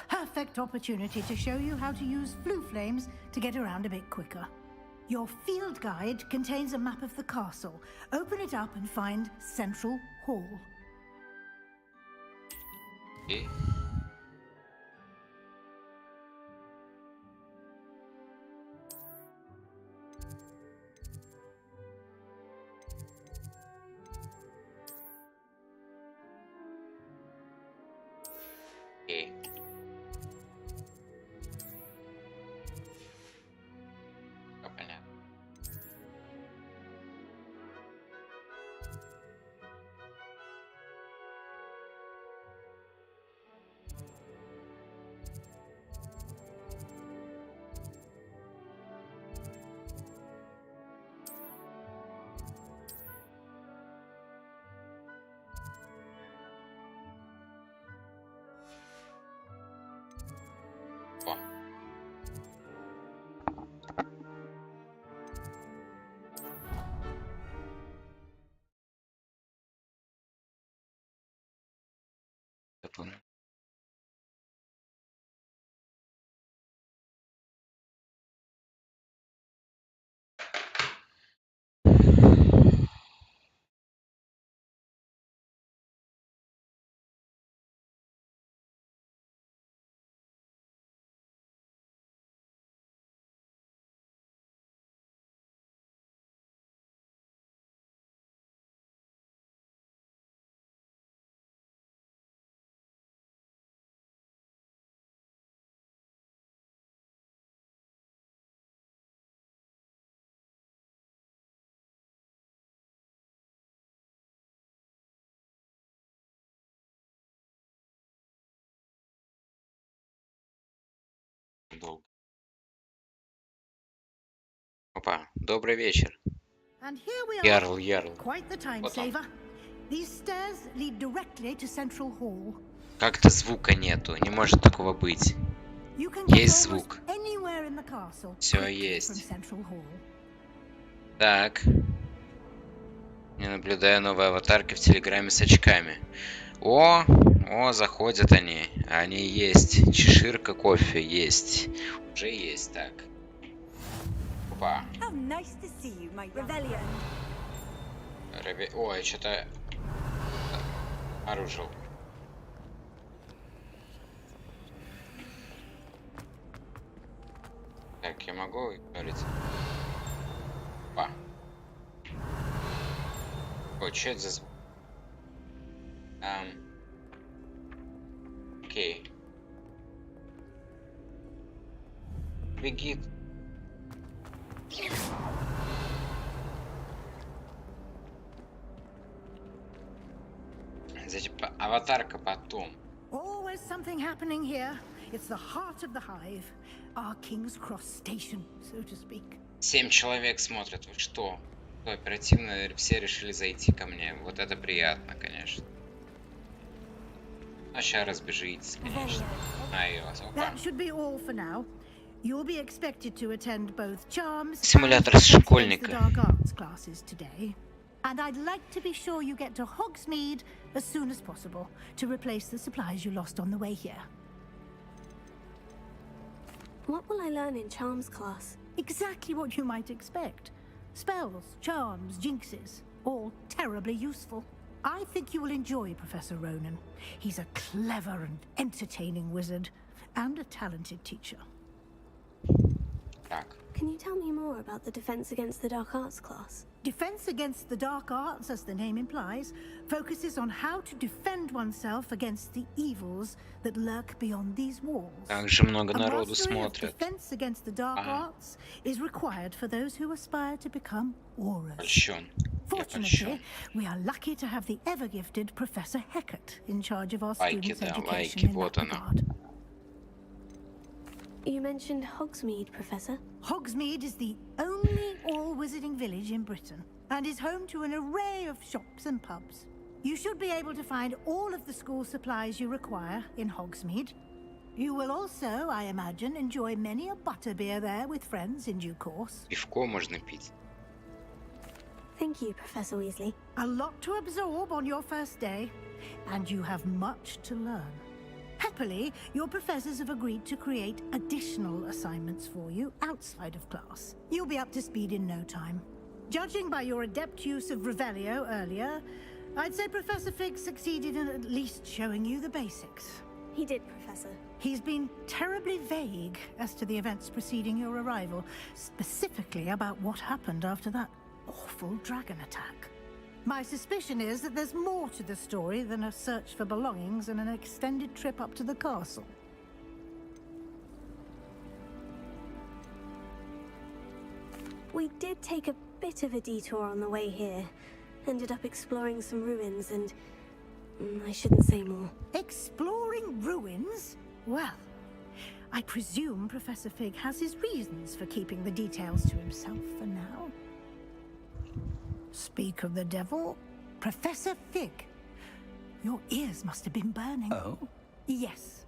S10: Perfect opportunity to show you how to use flue flames to get around a bit quicker. Your field guide contains a map of the castle. Open it up and find Central Hall.
S5: Окей. Окей. Всё понятно. понял. Долго. Опа, добрый вечер.
S10: And here we
S5: Ярл,
S10: are.
S5: Ярл.
S10: Quite the time
S5: Вот он.
S10: saver. These stairs lead directly to Central Hall.
S5: Как-то звука нету, не может такого быть.
S10: You can get
S5: Есть
S10: almost
S5: звук.
S10: anywhere in the castle
S5: Все
S10: quickly
S5: есть.
S10: from Central Hall.
S5: Так. Я наблюдаю новые аватарки в Телеграме с очками. О, заходят они. Они есть. Чеширка кофе есть. Уже есть, так. Опа.
S3: How nice to see you, my Rebellion.
S5: Ой, что-то оружил. Так, я могу игнорить? Опа. Ой, что это за звук? Окей. Бегит. Значит, аватарка потом.
S10: Always something happening here. It's the heart of the hive, our King's Cross station, so to speak.
S5: 7 человек смотрят. Вы что? Оперативно все решили зайти ко мне. Вот это приятно, конечно. А сейчас разбежитесь, конечно.
S10: That should be all for now. You'll be expected to attend both charms
S5: Симулятор
S10: and
S5: школьника.
S10: the dark arts classes today. And I'd like to be sure you get to Hogsmeade as soon as possible to replace the supplies you lost on the way here.
S3: What will I learn in charms class?
S10: Exactly what you might expect. Spells, charms, jinxes, all terribly useful. I think you will enjoy Professor Ronan. He's a clever and entertaining wizard, and a talented teacher.
S3: Can you tell me more about the Defense Against the Dark Arts class?
S10: Defense Against the Dark Arts, as the name implies, focuses on how to defend oneself against the evils that lurk beyond these walls.
S5: Также много
S10: A
S5: народу
S10: mastery of
S5: смотрят.
S10: Defense Against the Dark Arts is required for those who aspire to become aurors.
S5: Польщен.
S10: Fortunately, we are lucky to have the ever-gifted Professor Hecat in charge of our
S5: Лайки,
S10: students'
S5: да,
S10: education
S5: лайки,
S10: in
S5: вот
S10: that
S5: она.
S10: regard.
S3: You mentioned Hogsmeade, Professor.
S10: Hogsmeade is the only all-wizarding village in Britain and is home to an array of shops and pubs. You should be able to find all of the school supplies you require in Hogsmeade. You will also, I imagine, enjoy many a butterbeer there with friends in due course.
S5: Пивко можно пить.
S3: Thank you, Professor Weasley.
S10: A lot to absorb on your first day, and you have much to learn. Happily, your professors have agreed to create additional assignments for you outside of class. You'll be up to speed in no time. Judging by your adept use of Revelio earlier, I'd say Professor Fig succeeded in at least showing you the basics.
S3: He did, Professor.
S10: He's been terribly vague as to the events preceding your arrival, specifically about what happened after that awful dragon attack. My suspicion is that there's more to the story than a search for belongings and an extended trip up to the castle.
S3: We did take a bit of a detour on the way here. Ended up exploring some ruins and... I shouldn't say more.
S10: Exploring ruins? Well, I presume Professor Fig has his reasons for keeping the details to himself for now. Speak of the devil, Professor Fig. Your ears must have been burning.
S2: Oh?
S10: Yes.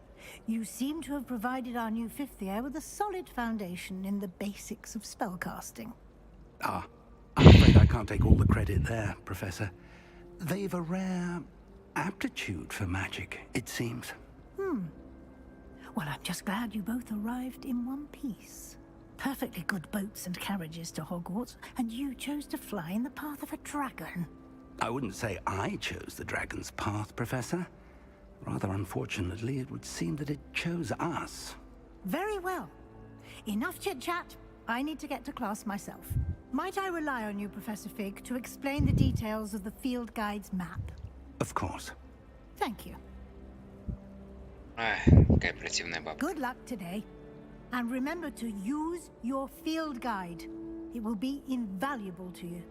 S10: You seem to have provided our new fifth year with a solid foundation in the basics of spellcasting.
S9: I'm afraid I can't take all the credit there, Professor. They've a rare aptitude for magic, it seems.
S10: Well, I'm just glad you both arrived in one piece. Perfectly good boats and carriages to Hogwarts, and you chose to fly in the path of a dragon.
S9: I wouldn't say I chose the dragon's path, Professor. Rather unfortunately, it would seem that it chose us.
S10: Very well. Enough chit-chat. I need to get to class myself. Might I rely on you, Professor Fig, to explain the details of the field guide's map?
S9: Of course.
S10: Thank you.
S5: Какая противная баба.
S10: Good luck today. And remember to use your field guide. It will be invaluable to you.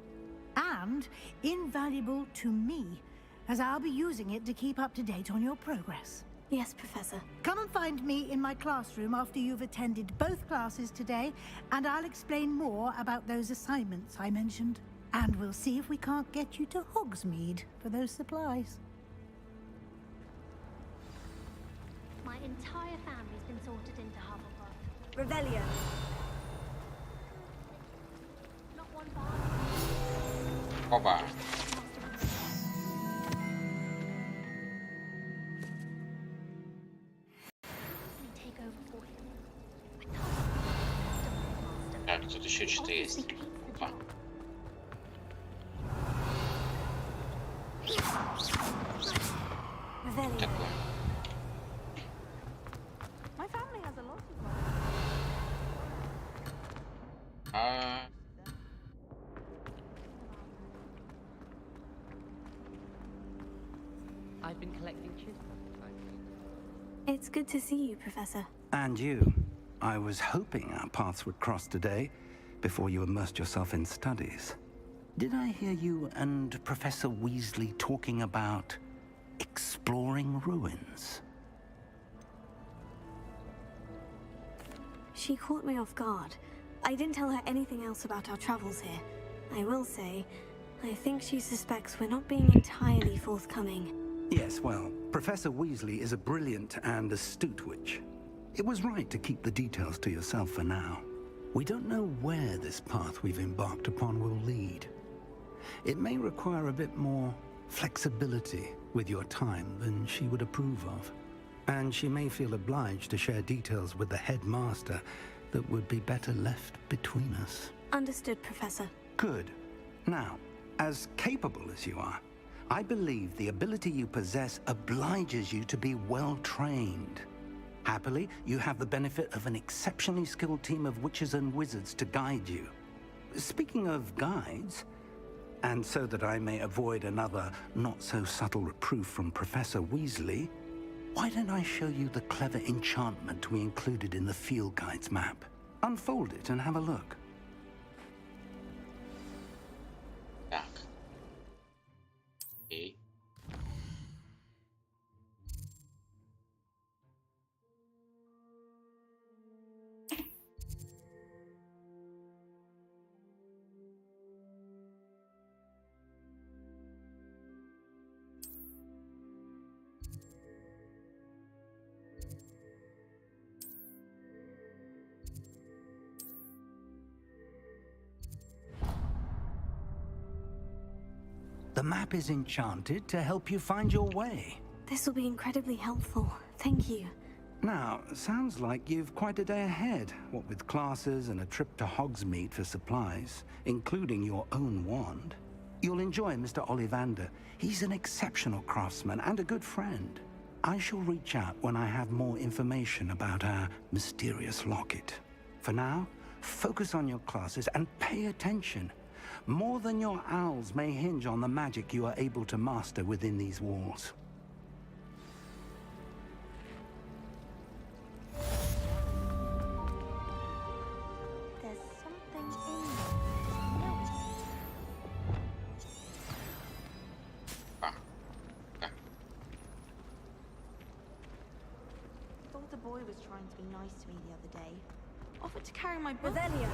S10: And invaluable to me, as I'll be using it to keep up to date on your progress.
S3: Yes, Professor.
S10: Come and find me in my classroom after you've attended both classes today, and I'll explain more about those assignments I mentioned. And we'll see if we can't get you to Hogsmeade for those supplies.
S16: My entire family's been sorted into Hufflepuff.
S3: Revelio.
S16: Not one bar.
S5: Опа.
S16: Take over for him.
S5: Так, тут еще что-то есть. Опа. Такое.
S14: My family has a lot of
S12: I've been collecting chisels.
S3: It's good to see you, Professor.
S9: And you. I was hoping our paths would cross today, before you immersed yourself in studies. Did I hear you and Professor Weasley talking about exploring ruins?
S3: She caught me off guard. I didn't tell her anything else about our travels here. I will say, I think she suspects we're not being entirely forthcoming.
S9: Yes, well, Professor Weasley is a brilliant and astute witch. It was right to keep the details to yourself for now. We don't know where this path we've embarked upon will lead. It may require a bit more flexibility with your time than she would approve of. And she may feel obliged to share details with the headmaster that would be better left between us.
S3: Understood, Professor.
S9: Good. Now, as capable as you are, I believe the ability you possess obliges you to be well trained. Happily, you have the benefit of an exceptionally skilled team of witches and wizards to guide you. Speaking of guides, and so that I may avoid another not-so-subtle reproof from Professor Weasley, why don't I show you the clever enchantment we included in the field guide's map? Unfold it and have a look.
S5: Так. Окей.
S9: The map is enchanted to help you find your way.
S3: This will be incredibly helpful. Thank you.
S9: Now, sounds like you've quite a day ahead, what with classes and a trip to Hogsmeade for supplies, including your own wand. You'll enjoy Mr. Ollivander. He's an exceptional craftsman and a good friend. I shall reach out when I have more information about our mysterious locket. For now, focus on your classes and pay attention. More than your owls may hinge on the magic you are able to master within these walls.
S14: There's something in there. Thought the boy was trying to be nice to me the other day. Offered to carry my book.
S3: Revelio.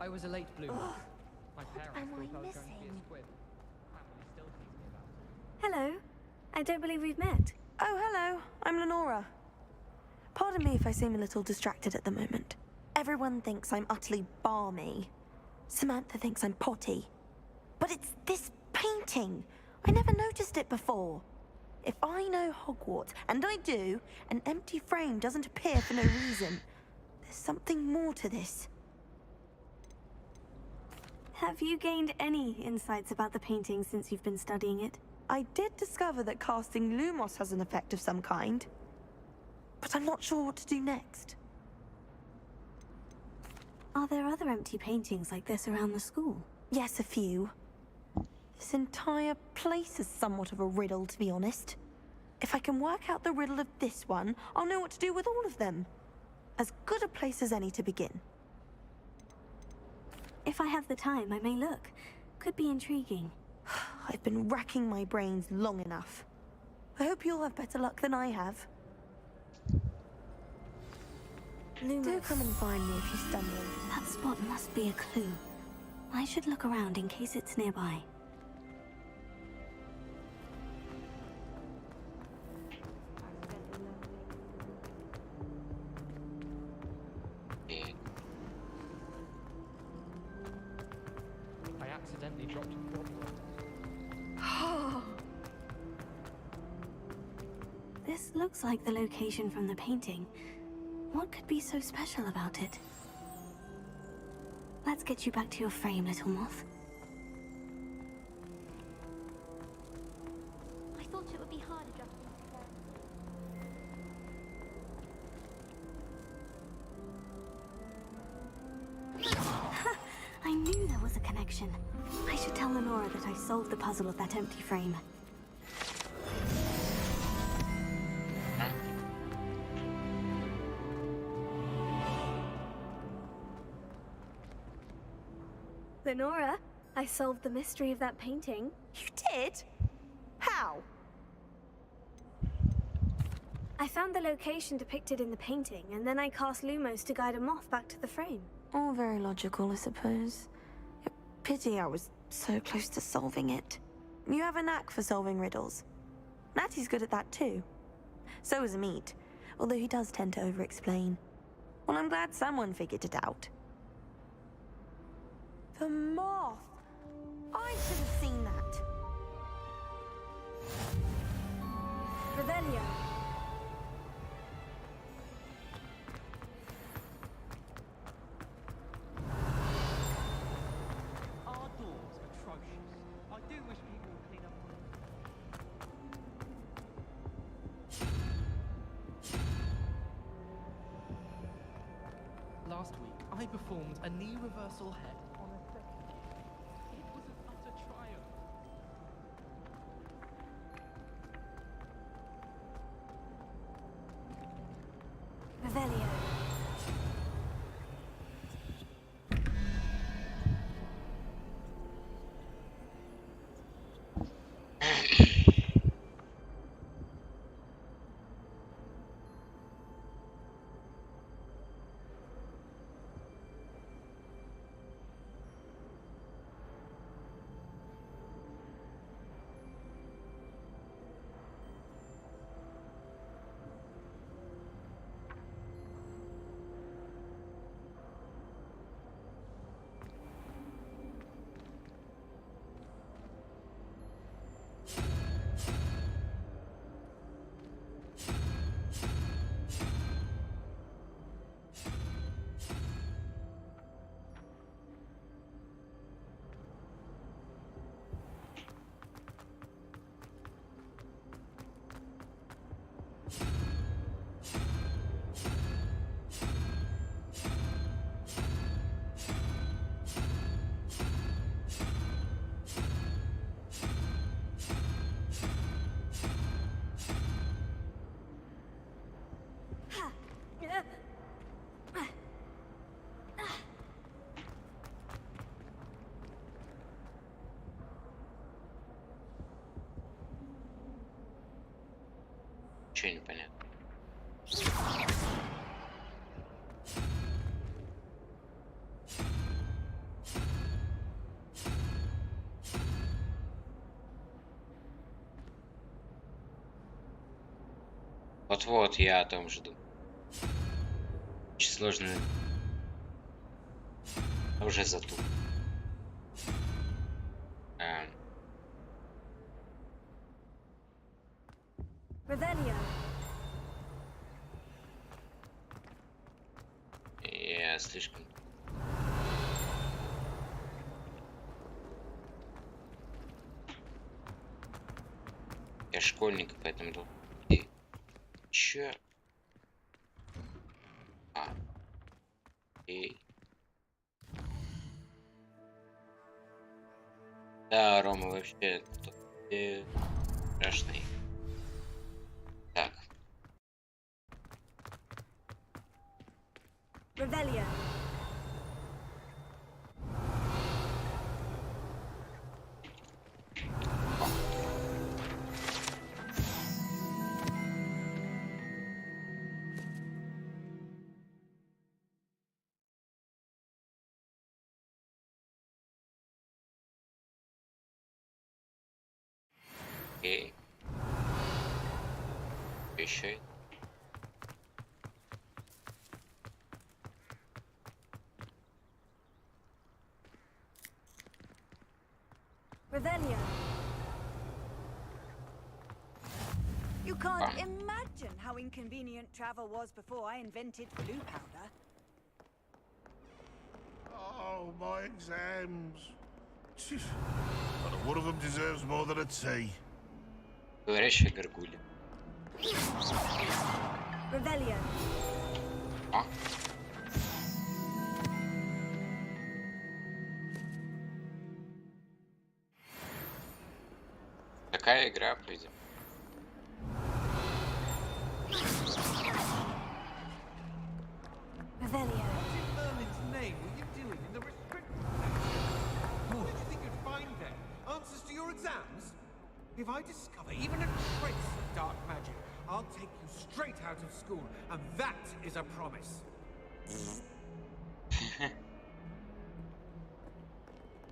S15: I was a late bloomer. My parents
S3: am
S15: thought
S3: I
S15: I was going to be a
S3: missing?
S15: squib. Family still tease me about it.
S3: Hello. I don't believe we've met.
S14: Oh, hello. I'm Lenora. Pardon me if I seem a little distracted at the moment. Everyone thinks I'm utterly balmy. Samantha thinks I'm potty. But it's this painting. I never noticed it before. If I know Hogwarts, and I do, an empty frame doesn't appear for no reason. There's something more to this.
S3: Have you gained any insights about the painting since you've been studying it?
S14: I did discover that casting Lumos has an effect of some kind. But I'm not sure what to do next.
S3: Are there other empty paintings like this around the school?
S14: Yes, a few. This entire place is somewhat of a riddle, to be honest. If I can work out the riddle of this one, I'll know what to do with all of them. As good a place as any to begin.
S3: If I have the time, I may look. Could be intriguing.
S14: I've been racking my brains long enough. I hope you'll have better luck than I have.
S3: Lumos.
S14: Do come and find me if you stumble.
S3: That spot must be a clue. I should look around in case it's nearby.
S15: I accidentally dropped a quad.
S3: This looks like the location from the painting. What could be so special about it? Let's get you back to your frame, little moth.
S16: I thought it would be harder dropping into
S3: I knew there was a connection. I should tell Lenora that I solved the puzzle of that empty frame. Lenora, I solved the mystery of that painting.
S14: You did? How?
S3: I found the location depicted in the painting, and then I cast Lumos to guide a moth back to the frame.
S14: All very logical, I suppose. Pity I was so close to solving it. You have a knack for solving riddles. Natty's good at that too. So is Amit, although he does tend to over-explain. Well, I'm glad someone figured it out. The moth! I should have seen that.
S3: Revelio.
S15: Our door's atrocious. I do wish people would clean up. Last week, I performed a knee reversal head on a second. It was an utter triumph.
S3: Revelio.
S5: Ничего не понятно. Вот-вот, я о том жду. Очень сложно. Уже затуп.
S3: Revelio.
S5: Я слишком... Я школьник, поэтому тут... Чё? Окей. Да, Рома вообще страшный. Так.
S3: Revelio.
S5: Окей. Еще.
S3: Revelio.
S17: You can't imagine how inconvenient travel was before I invented blue powder.
S18: Oh, my exams. Not one of them deserves more than a tea.
S5: Говорящая горгулья.
S3: Revelio.
S5: Такая игра пойдет.
S3: Revelio.
S19: Name were you doing in the restricted section? What did you think you'd find there? Answers to your exams? If I discover even a trace of dark magic, I'll take you straight out of school, and that is a promise.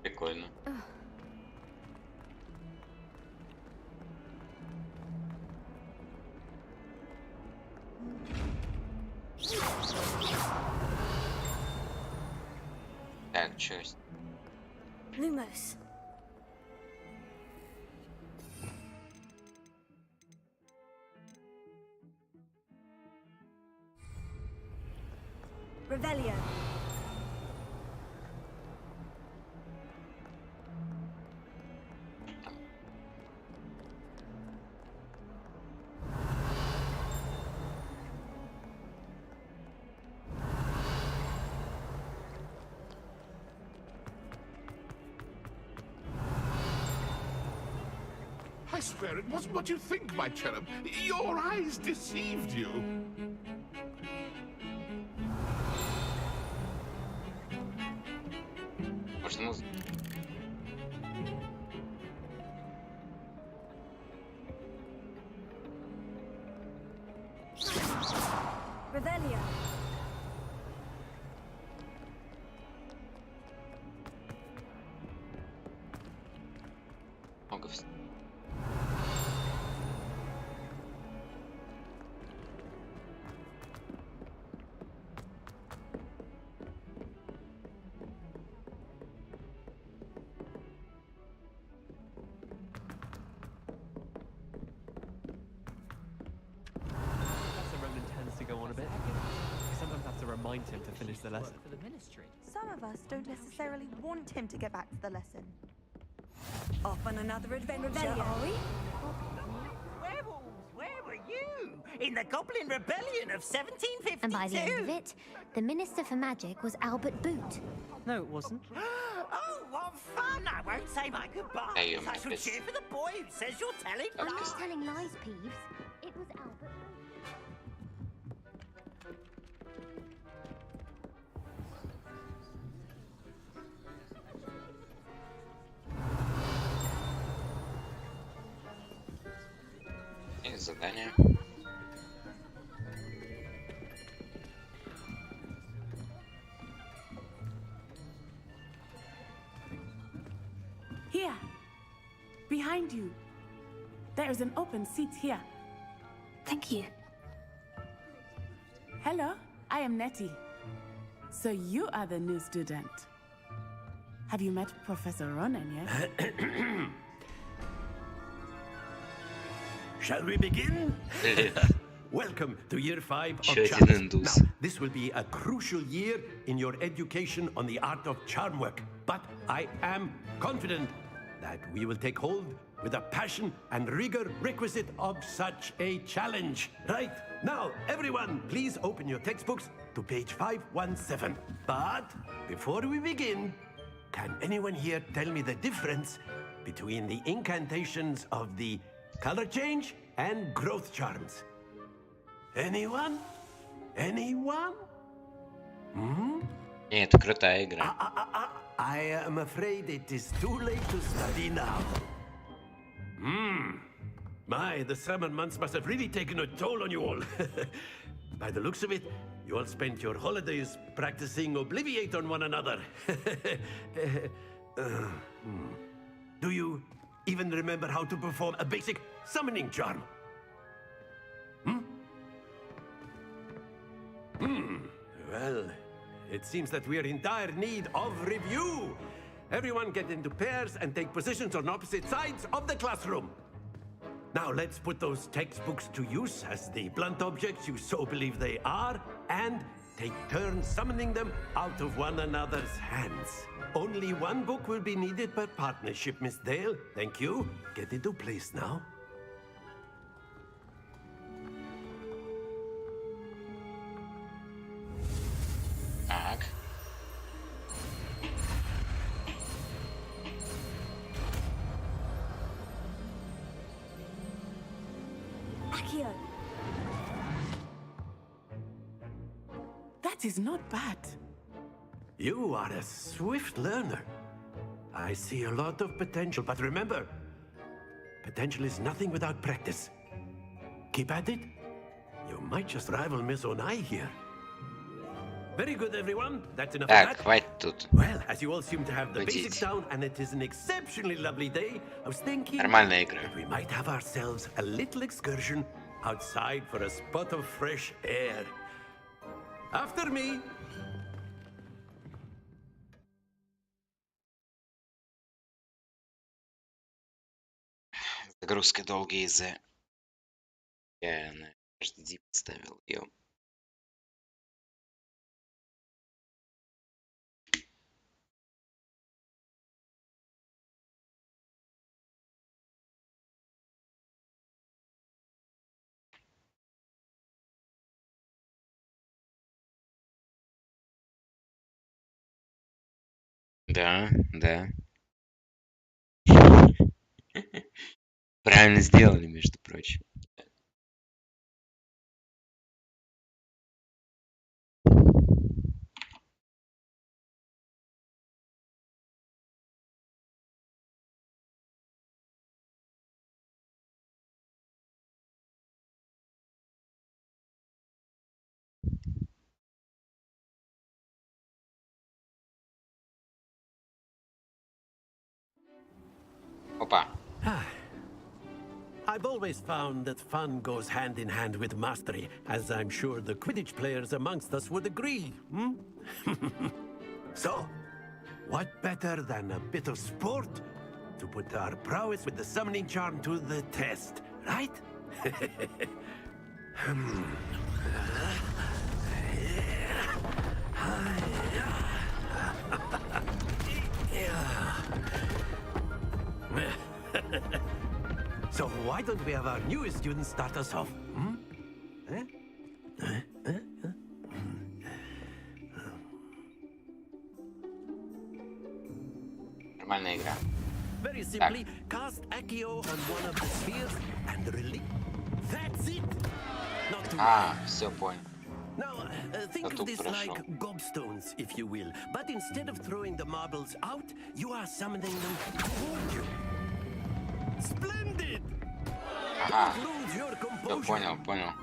S5: Прикольно. Так, чё?
S3: Lumos. Revelio.
S18: I swear it wasn't what you think, my cherub. Your eyes deceived you.
S5: Может, музыка?
S3: Revelio.
S5: Много всего.
S15: Remind him to finish the lesson.
S14: For the ministry. Some of us don't necessarily want him to get back to the lesson.
S17: Off on another adventure, are we?
S4: Werewolves, where were you? In the Goblin Rebellion of 1752?
S16: And by the end of it, the Minister for Magic was Albert Boot.
S12: No, it wasn't.
S4: Oh, what fun! I won't say my goodbyes.
S5: Hey,
S4: I shall cheer for the boy who says you're telling
S16: I'm
S4: lies.
S16: not telling lies, Peeves. It was Albert Boot.
S5: Задание.
S20: Here, behind you. There is an open seat here.
S3: Thank you.
S20: Hello, I am Nettie. So you are the new student. Have you met Professor Ronan yet?
S7: Shall we begin? Welcome to year 5 of
S5: Чё
S7: charms.
S5: один индус?
S7: Now, this will be a crucial year in your education on the art of charm work. But I am confident that we will take hold with the passion and rigor requisite of such a challenge. Right, now, everyone, please open your textbooks to page 517. But before we begin, can anyone here tell me the difference between the incantations of the color change and growth charms? Anyone? Anyone? Hmm?
S5: Это крутая игра.
S7: I am afraid it is too late to study now. My, the summer months must have really taken a toll on you all. By the looks of it, you all spent your holidays practicing Obliviate on one another. Do you even remember how to perform a basic summoning charm? Well, it seems that we are in dire need of review. Everyone get into pairs and take positions on opposite sides of the classroom. Now let's put those textbooks to use as the blunt objects you so believe they are, and take turns summoning them out of one another's hands. Only one book will be needed per partnership, Miss Dale. Thank you. Get into place now.
S5: Так.
S3: Accio.
S20: That is not bad.
S7: You are a swift learner. I see a lot of potential, but remember, potential is nothing without practice. Keep at it. You might just rival Miss Onai here. Very good, everyone. That's enough of
S5: Так,
S7: that.
S5: хватит тут.
S7: Well, as you all seem to have the
S5: Хватить.
S7: basics down, and it is an exceptionally lovely day, I was thinking
S5: Нормальная игра.
S7: that we might have ourselves a little excursion outside for a spot of fresh air. After me.
S5: Загрузка долгая из-за... Я на HDD поставил ее. Да, да. Правильно сделали, между прочим. Опа.
S7: I've always found that fun goes hand in hand with mastery, as I'm sure the Quidditch players amongst us would agree. So, what better than a bit of sport to put our prowess with the summoning charm to the test, right? So why don't we have our newest student start us off?
S5: Нормальная игра.
S7: Very simply, cast Accio on one of the spheres and release. That's it. Not too
S5: Все понял.
S7: Now, think of this like gobstones, if you will. But instead of throwing the marbles out, you are summoning them toward you. Splendid!
S5: Ага.
S7: Don't lose your
S5: Все
S7: composure.
S5: понял, понял.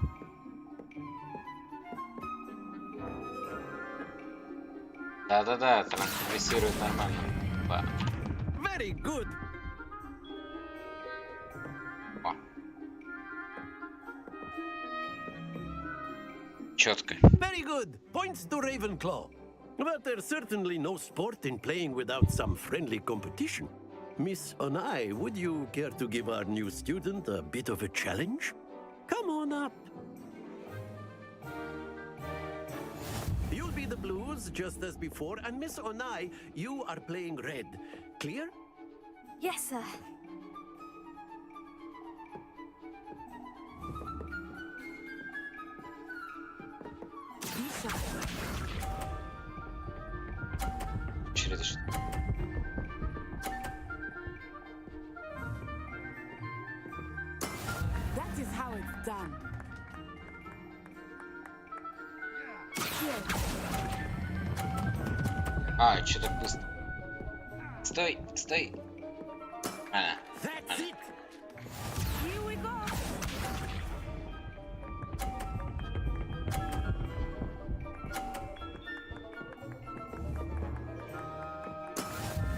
S5: Да-да-да, трансгрессирует нормально. Да.
S7: Very good.
S5: О. Четко.
S7: Very good. Points to Ravenclaw. But there's certainly no sport in playing without some friendly competition. Miss Onai, would you care to give our new student a bit of a challenge? Come on up. You'll be the blues just as before, and Miss Onai, you are playing red. Clear?
S3: Yes, sir.
S5: Через...
S20: That is how it's done.
S5: А, что так быстро? Стой, стой.
S7: That's it.
S20: Here we go.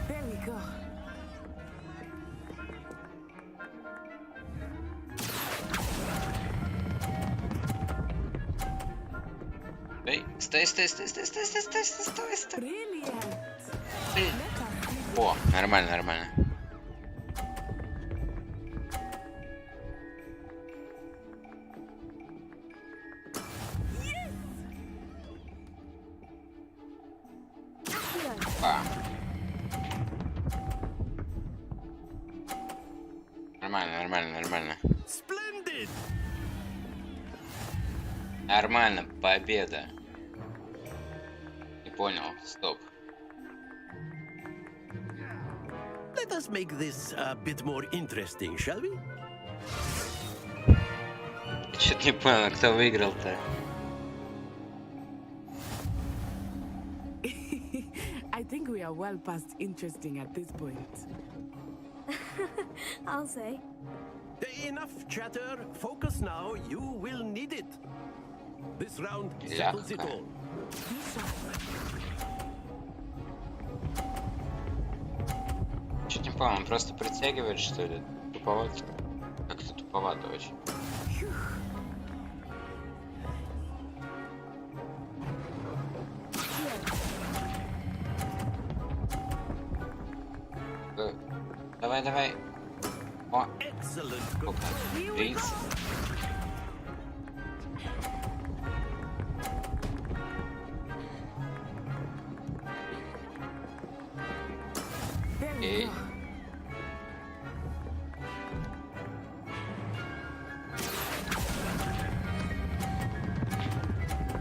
S20: There we go.
S5: Стой, стой, стой, стой, стой, стой, стой, стой, стой, стой.
S20: Brilliant.
S5: О, нормально, нормально. Нормально, нормально, нормально.
S7: Splendid.
S5: Нормально, победа. Не понял, стоп.
S7: Let us make this a bit more interesting, shall we?
S5: Что-то не понял, кто выиграл-то.
S20: I think we are well past interesting at this point.
S3: I'll say.
S7: Enough chatter. Focus now. You will need it. This round settles it all.
S5: Чуть не понял, он просто притягивает, что ли? Туповато. Как-то туповато очень. Давай, давай. О, сколько? 30. Окей.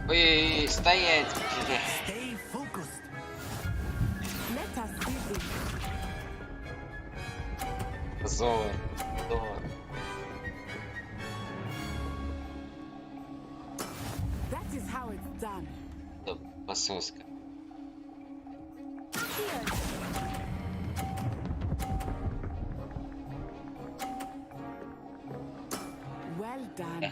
S5: Ой, стоять!
S7: Stay focused.
S20: Let us see this.
S5: Золо. Золо.
S20: That is how it's done.
S5: Это пососка.
S20: Well done.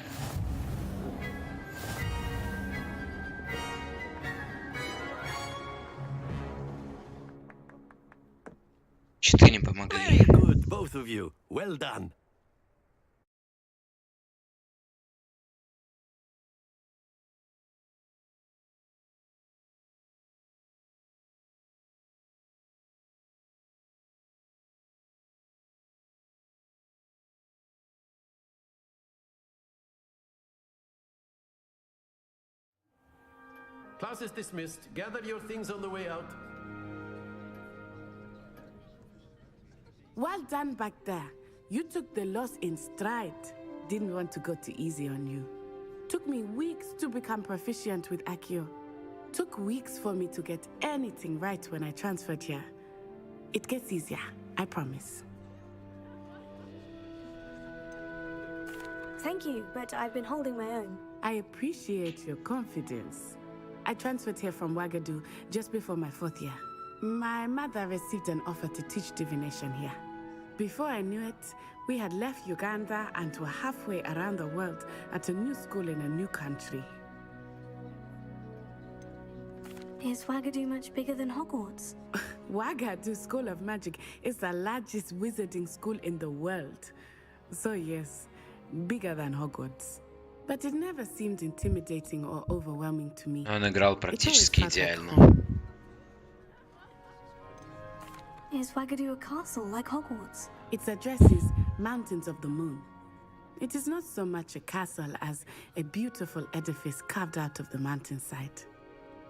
S5: Что-то не помогли.
S7: Very good, both of you. Well done. Class is dismissed. Gather your things on the way out.
S20: Well done back there. You took the loss in stride. Didn't want to go too easy on you. Took me weeks to become proficient with Accio. Took weeks for me to get anything right when I transferred here. It gets easier, I promise.
S3: Thank you, but I've been holding my own.
S20: I appreciate your confidence. I transferred here from Ouagadougou just before my 4th year. My mother received an offer to teach divination here. Before I knew it, we had left Uganda and were halfway around the world at a new school in a new country.
S3: Is Ouagadougou much bigger than Hogwarts?
S20: Ouagadougou School of Magic is the largest wizarding school in the world. So yes, bigger than Hogwarts. But it never seemed intimidating or overwhelming to me.
S5: Он играл практически идеально.
S3: Is Wagadu a castle like Hogwarts?
S20: Its address is Mountains of the Moon. It is not so much a castle as a beautiful edifice carved out of the mountainside.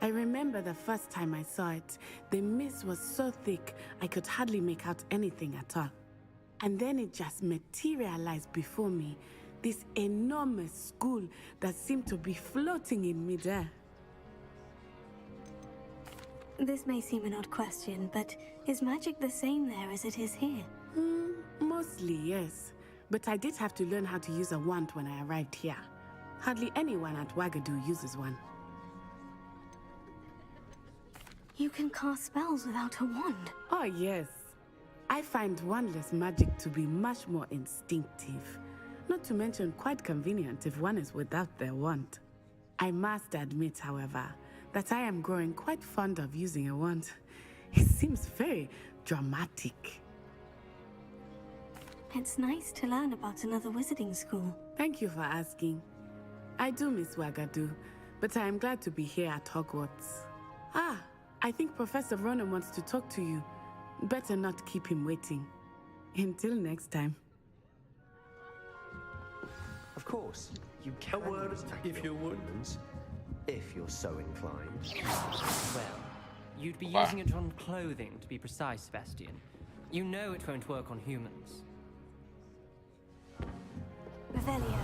S20: I remember the first time I saw it, the mist was so thick I could hardly make out anything at all. And then it just materialized before me, this enormous school that seemed to be floating in midair.
S3: This may seem an odd question, but is magic the same there as it is here?
S20: Mostly, yes. But I did have to learn how to use a wand when I arrived here. Hardly anyone at Wagadu uses one.
S3: You can cast spells without a wand?
S20: Oh, yes. I find wandless magic to be much more instinctive. Not to mention quite convenient if one is without their wand. I must admit, however, that I am growing quite fond of using a wand. It seems very dramatic.
S3: It's nice to learn about another wizarding school.
S20: Thank you for asking. I do miss Wagadu, but I am glad to be here at Hogwarts. Ah, I think Professor Ronan wants to talk to you. Better not keep him waiting. Until next time.
S21: Of course, you can
S7: A word, if you would.
S21: if you're so inclined.
S22: Well, you'd be using it on clothing, to be precise, Sebastian. You know it won't work on humans.
S3: Revelio.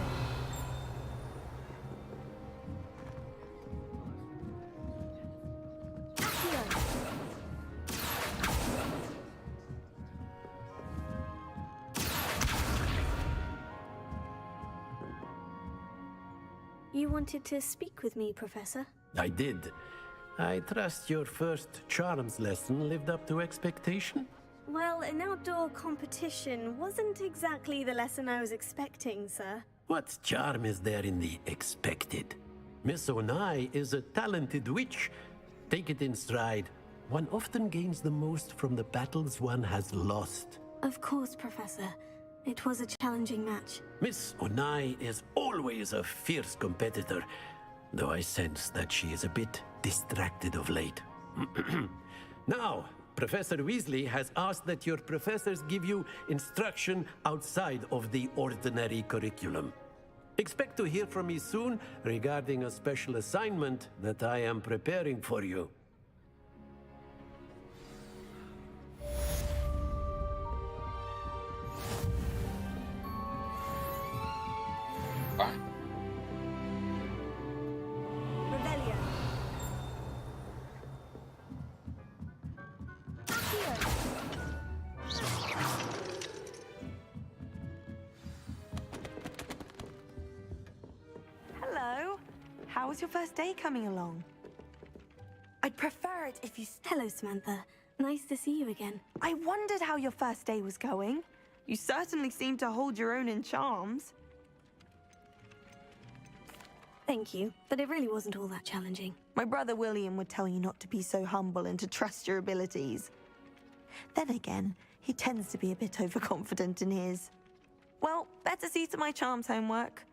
S3: You wanted to speak with me, Professor?
S7: I did. I trust your first charms lesson lived up to expectation?
S3: Well, an outdoor competition wasn't exactly the lesson I was expecting, sir.
S7: What charm is there in the expected? Miss Onai is a talented witch. Take it in stride. One often gains the most from the battles one has lost.
S3: Of course, Professor. It was a challenging match.
S7: Miss Onai is always a fierce competitor, though I sense that she is a bit distracted of late. Now, Professor Weasley has asked that your professors give you instruction outside of the ordinary curriculum. Expect to hear from me soon regarding a special assignment that I am preparing for you.
S3: Revelio.
S14: Hello. How was your first day coming along? I'd prefer it if you...
S3: Hello, Samantha. Nice to see you again.
S14: I wondered how your first day was going. You certainly seem to hold your own in charms.
S3: Thank you, but it really wasn't all that challenging.
S14: My brother William would tell you not to be so humble and to trust your abilities. Then again, he tends to be a bit overconfident in his. Well, better see to my charms homework.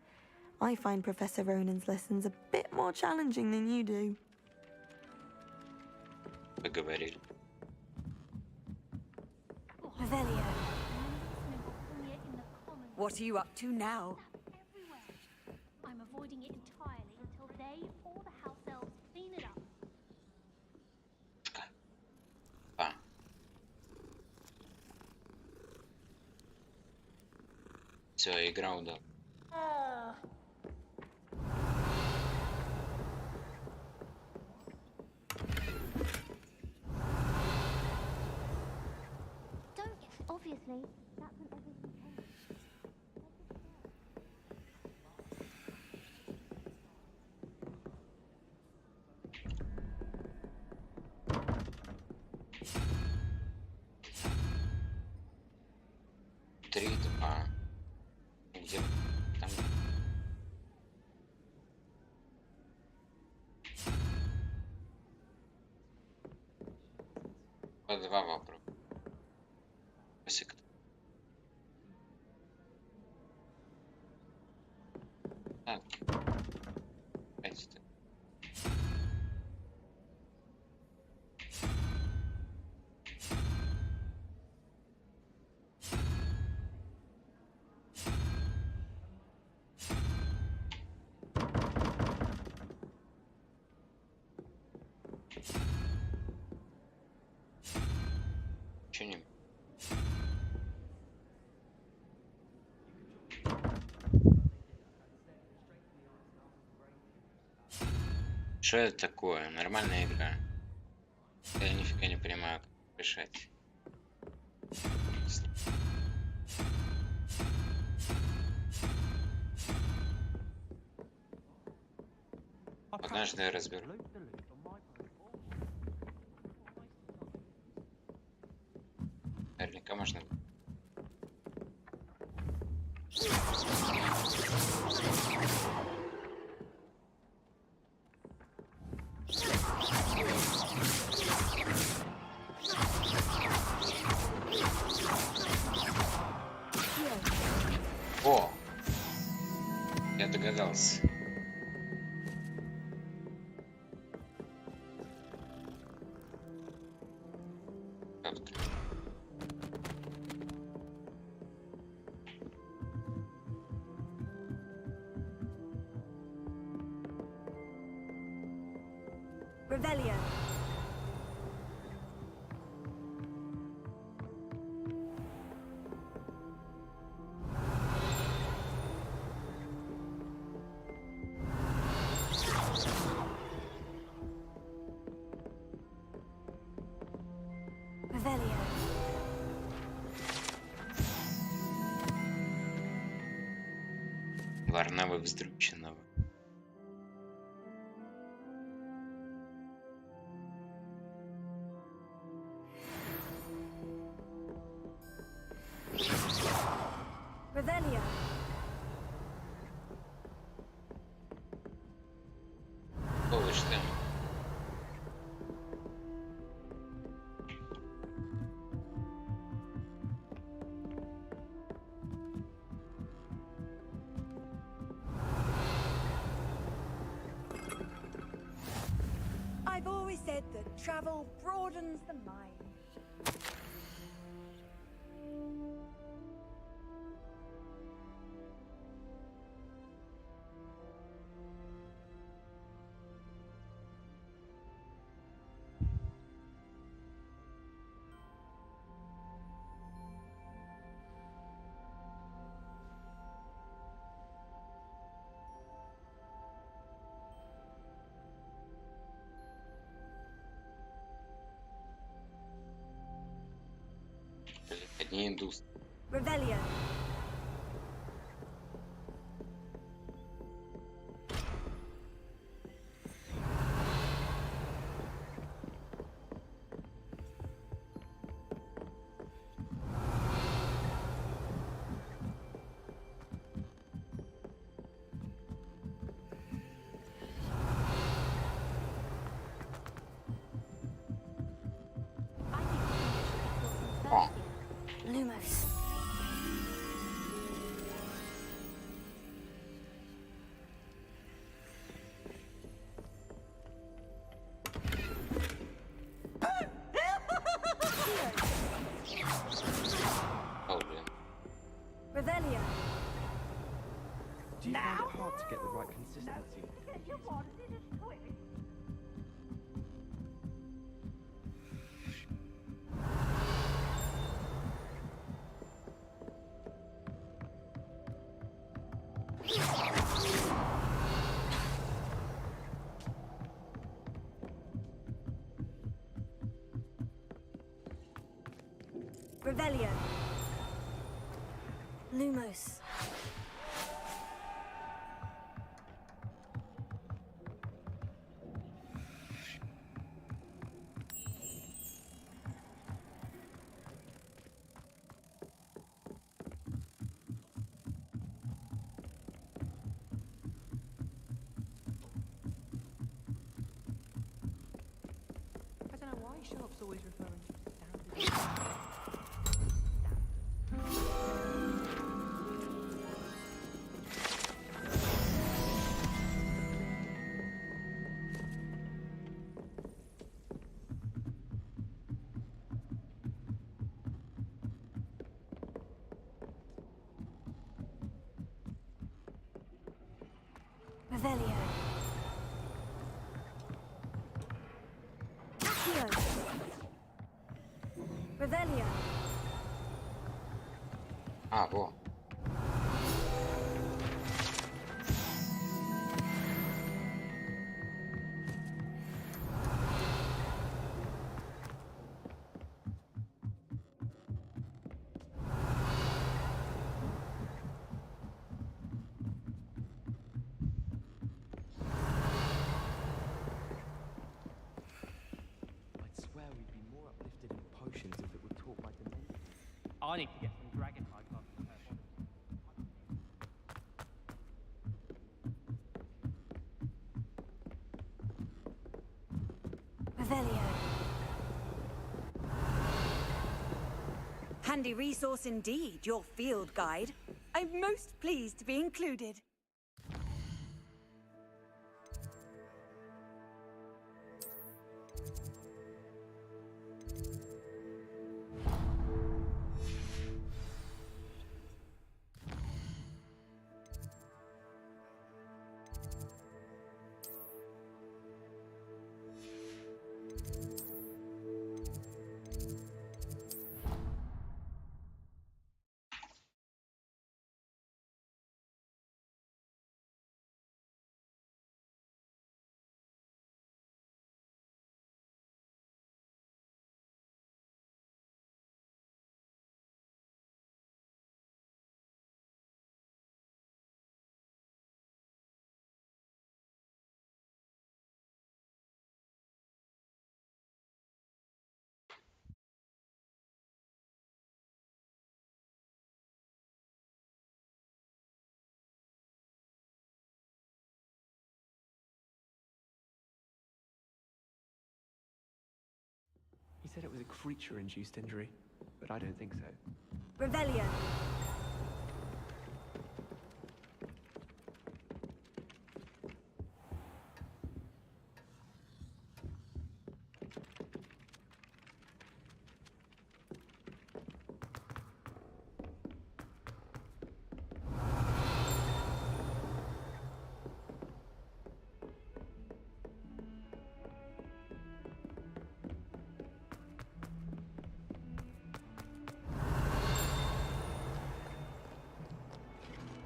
S14: I find Professor Ronan's lessons a bit more challenging than you do.
S5: Поговорили.
S3: Revelio.
S17: What are you up to now?
S16: I'm avoiding it entirely until they or the house elves clean it up.
S5: Все, игра удалась.
S16: Obviously, that's when everything ends.
S5: Три, два. Где там? По два вопроса. Так. Ничего не... Что это такое? Нормальная игра. Я нифига не понимаю, как решать. Однажды я разберу. Наверняка можно. О! Я догадался.
S3: Revelio. Revelio.
S5: Варнавы вздрученного.
S3: Revelio.
S5: Полочь там.
S17: I've always said that travel broadens the mind.
S5: Одни индус.
S3: Revelio.
S5: О,
S3: Lumos.
S5: oh, блин.
S3: Revelio.
S21: Do you find it hard to get the right consistency?
S3: Revelio. Lumos.
S15: I don't know why Sharp's always referring to standard.
S3: Revelio. Accio.
S17: Revelio.
S5: А, во.
S15: I need to get some dragon hide off her body.
S17: Revelio. Handy resource indeed, your field guide. I'm most pleased to be included.
S15: He said it was a creature-induced injury, but I don't think so.
S17: Revelio.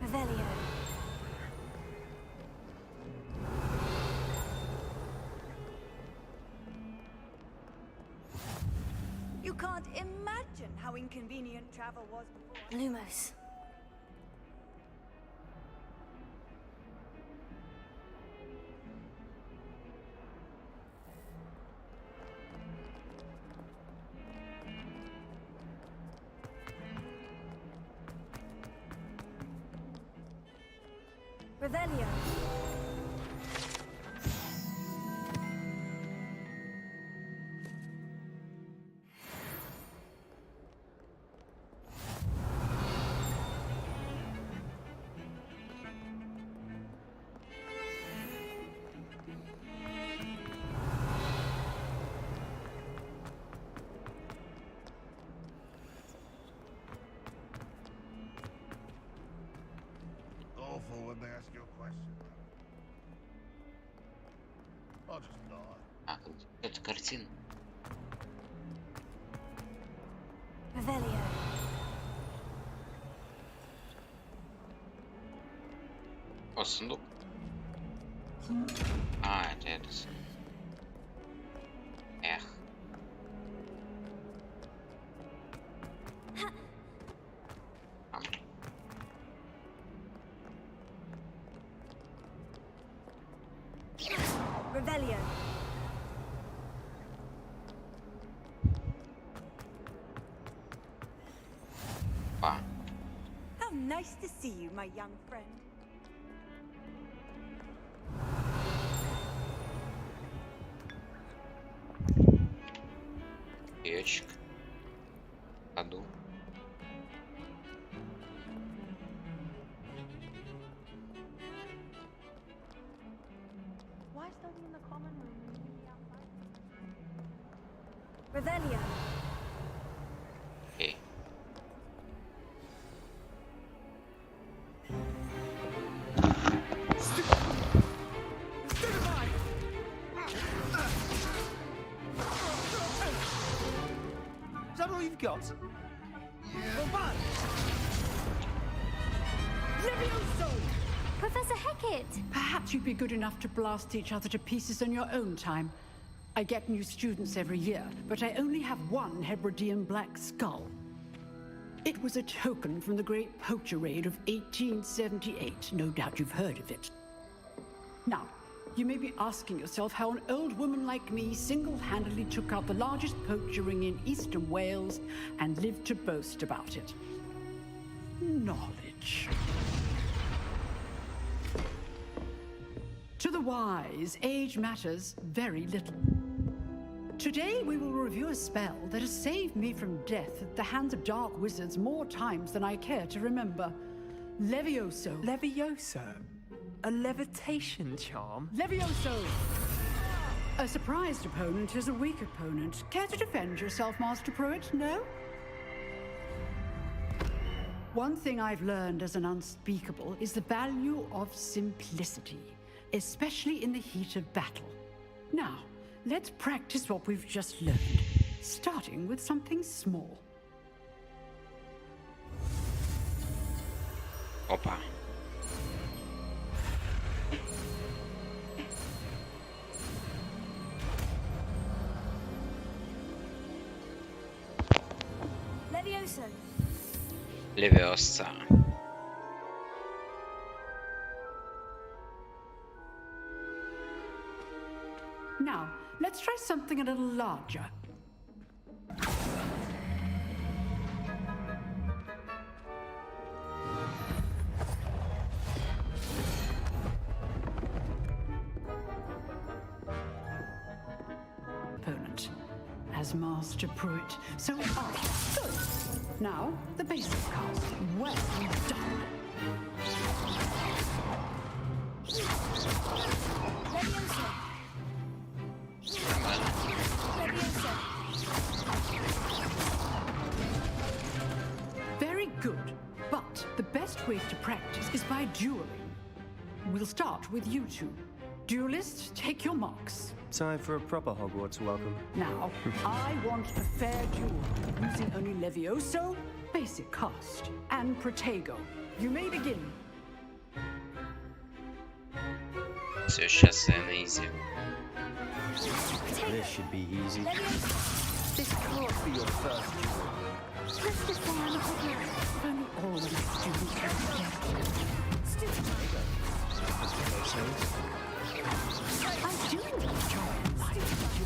S17: Revelio. You can't imagine how inconvenient travel was before.
S3: Lumos.
S17: Revelio.
S18: Awful when they ask you a question. I'll just die.
S5: А, это картина.
S3: Revelio.
S5: О, сундук. А, это. Эх.
S17: Revelio.
S5: А.
S17: How nice to see you, my young friend.
S5: Ящик. Аду.
S14: Why study in the common room when you can be outside?
S17: Revelio.
S5: Окей.
S8: That'll
S1: we've got?
S6: Levioso!
S16: Professor Hecat!
S6: Perhaps you'd be good enough to blast each other to pieces in your own time. I get new students every year, but I only have one Hebridean black skull. It was a token from the Great Poacher Raid of 1878. No doubt you've heard of it. Now, you may be asking yourself how an old woman like me single-handedly took out the largest poacher ring in eastern Wales and lived to boast about it. Knowledge. To the wise, age matters very little. Today we will review a spell that has saved me from death at the hands of dark wizards more times than I care to remember. Levioso.
S12: Levioso? A levitation charm?
S6: Levioso! A surprised opponent is a weak opponent. Care to defend yourself, Master Pruitt? No? One thing I've learned as an unspeakable is the value of simplicity, especially in the heat of battle. Now, let's practice what we've just learned, starting with something small.
S5: Опа.
S3: Levioso.
S5: Leviosa.
S6: Now, let's try something a little larger. Opponent as Master Pruitt. So we are good. Now, the basic cast. Well done.
S3: Levioso.
S6: Very good, but the best way to practice is by dueling. We'll start with you two. Duelists, take your marks.
S1: Time for a proper Hogwarts welcome.
S6: Now, I want a fair duel, using only Levioso, basic cast, and Protego. You may begin.
S5: Все, сейчас на изи.
S1: This should be easy. This can't be your first duel.
S6: Let's just say I'm a Hogwarts. Only all of my students have I do enjoy enlightening you.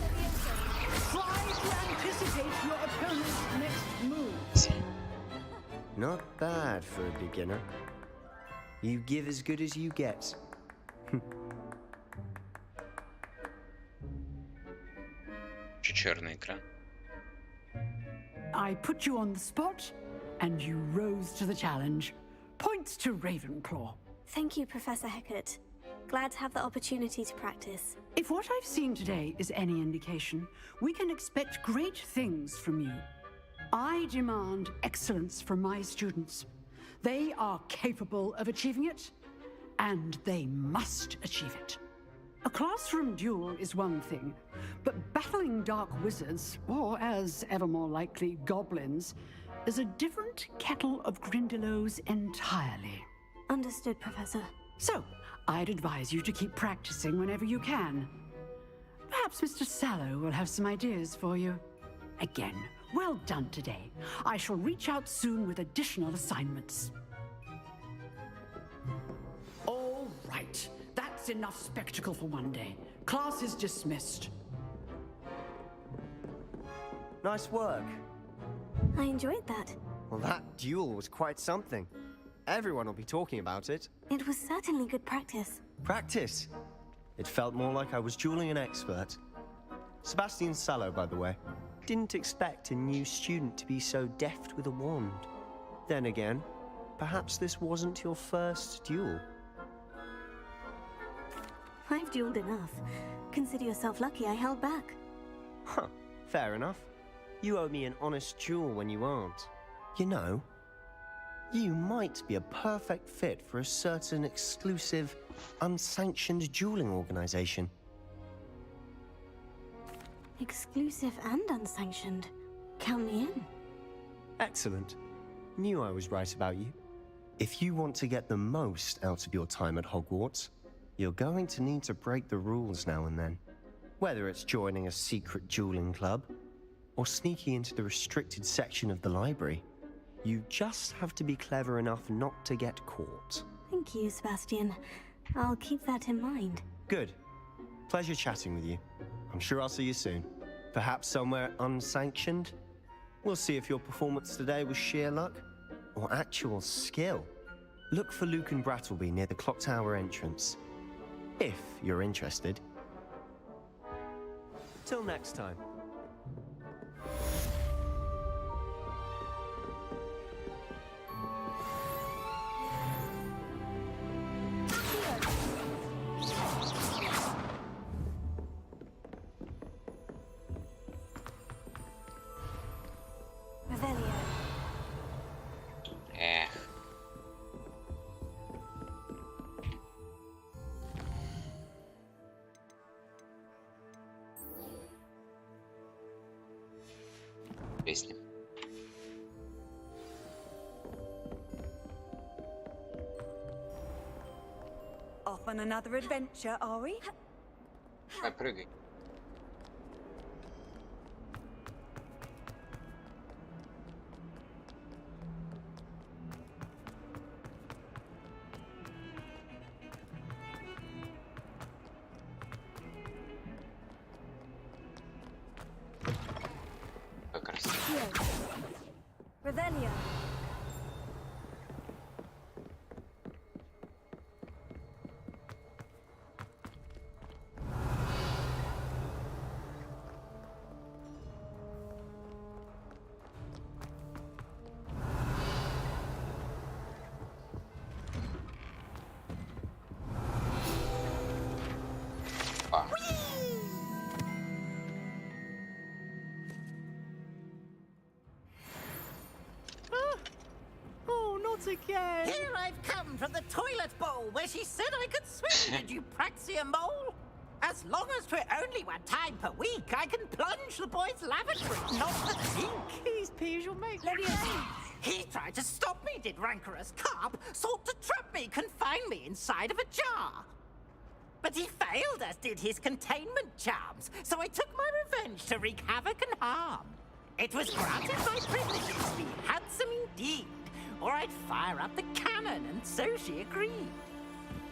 S6: Try to anticipate your opponent's next move.
S1: Not bad for a beginner. You give as good as you get.
S5: Черный экран.
S6: I put you on the spot, and you rose to the challenge. Points to Ravenclaw.
S3: Thank you, Professor Hecat. Glad to have the opportunity to practice.
S6: If what I've seen today is any indication, we can expect great things from you. I demand excellence from my students. They are capable of achieving it, and they must achieve it. A classroom duel is one thing, but battling dark wizards, or as ever more likely, goblins, is a different kettle of Grindylows entirely.
S3: Understood, Professor.
S6: So, I'd advise you to keep practicing whenever you can. Perhaps Mr. Sallow will have some ideas for you. Again, well done today. I shall reach out soon with additional assignments. All right. That's enough spectacle for one day. Class is dismissed.
S1: Nice work.
S3: I enjoyed that.
S1: Well, that duel was quite something. Everyone will be talking about it.
S3: It was certainly good practice.
S1: Practice? It felt more like I was dueling an expert. Sebastian Sallow, by the way. Didn't expect a new student to be so deft with a wand. Then again, perhaps this wasn't your first duel.
S3: I've dueled enough. Consider yourself lucky I held back.
S1: Huh, fair enough. You owe me an honest duel when you aren't. You know, you might be a perfect fit for a certain exclusive, unsanctioned dueling organization.
S3: Exclusive and unsanctioned. Count me in.
S1: Excellent. Knew I was right about you. If you want to get the most out of your time at Hogwarts, you're going to need to break the rules now and then. Whether it's joining a secret dueling club, or sneaking into the restricted section of the library, you just have to be clever enough not to get caught.
S3: Thank you, Sebastian. I'll keep that in mind.
S1: Good. Pleasure chatting with you. I'm sure I'll see you soon. Perhaps somewhere unsanctioned? We'll see if your performance today was sheer luck or actual skill. Look for Luke and Brattleby near the clock tower entrance, if you're interested. Till next time.
S5: Песни.
S17: Off on another adventure, are we?
S5: Прыгай. Как раз.
S17: Revelio.
S11: Again. Here I've come from the toilet bowl where she said I could swim. Did you praxia mole? As long as 'twere only one time per week, I can plunge the boy's lavatory, not the sink. He's peas your mate. He tried to stop me, did rancorous carp, sought to trap me, confine me inside of a jar. But he failed, as did his containment charms, so I took my revenge to wreak havoc and harm. It was granted my privileges to be handsome indeed, or I'd fire up the cannon, and so she agreed.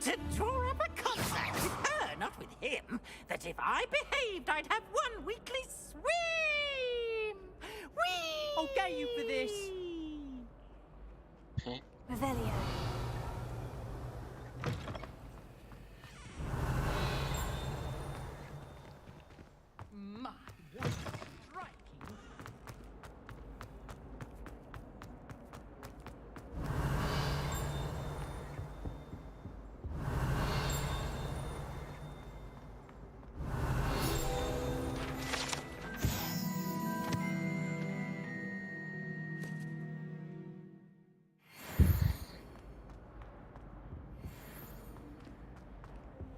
S11: To draw up a contract with her, not with him, that if I behaved, I'd have one weekly swim! Whee!
S22: I'll get you for this!
S3: Revelio.
S22: My, what striking!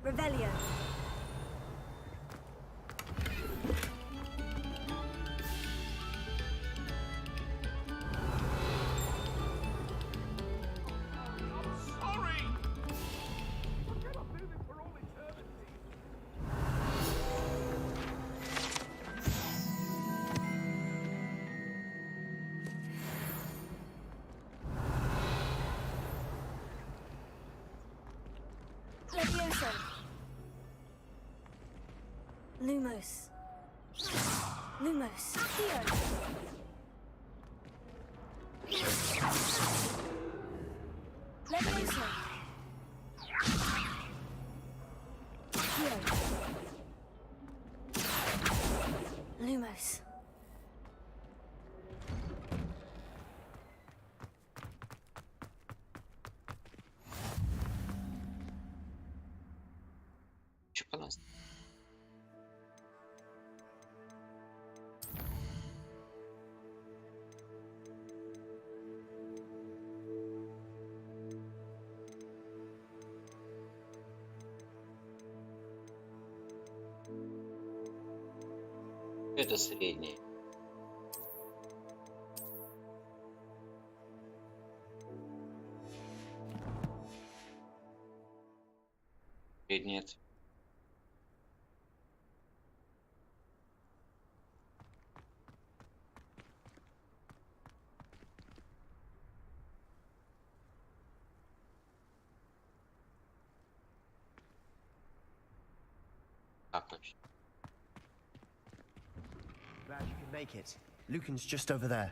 S17: Revelio. Levioso.
S3: Lumos. Lumos.
S17: Theo. Levioso. Theo.
S3: Lumos.
S5: Че по нас? Это средний. предмет. Как вообще?
S1: Glad you can make it. Lucan's just over there.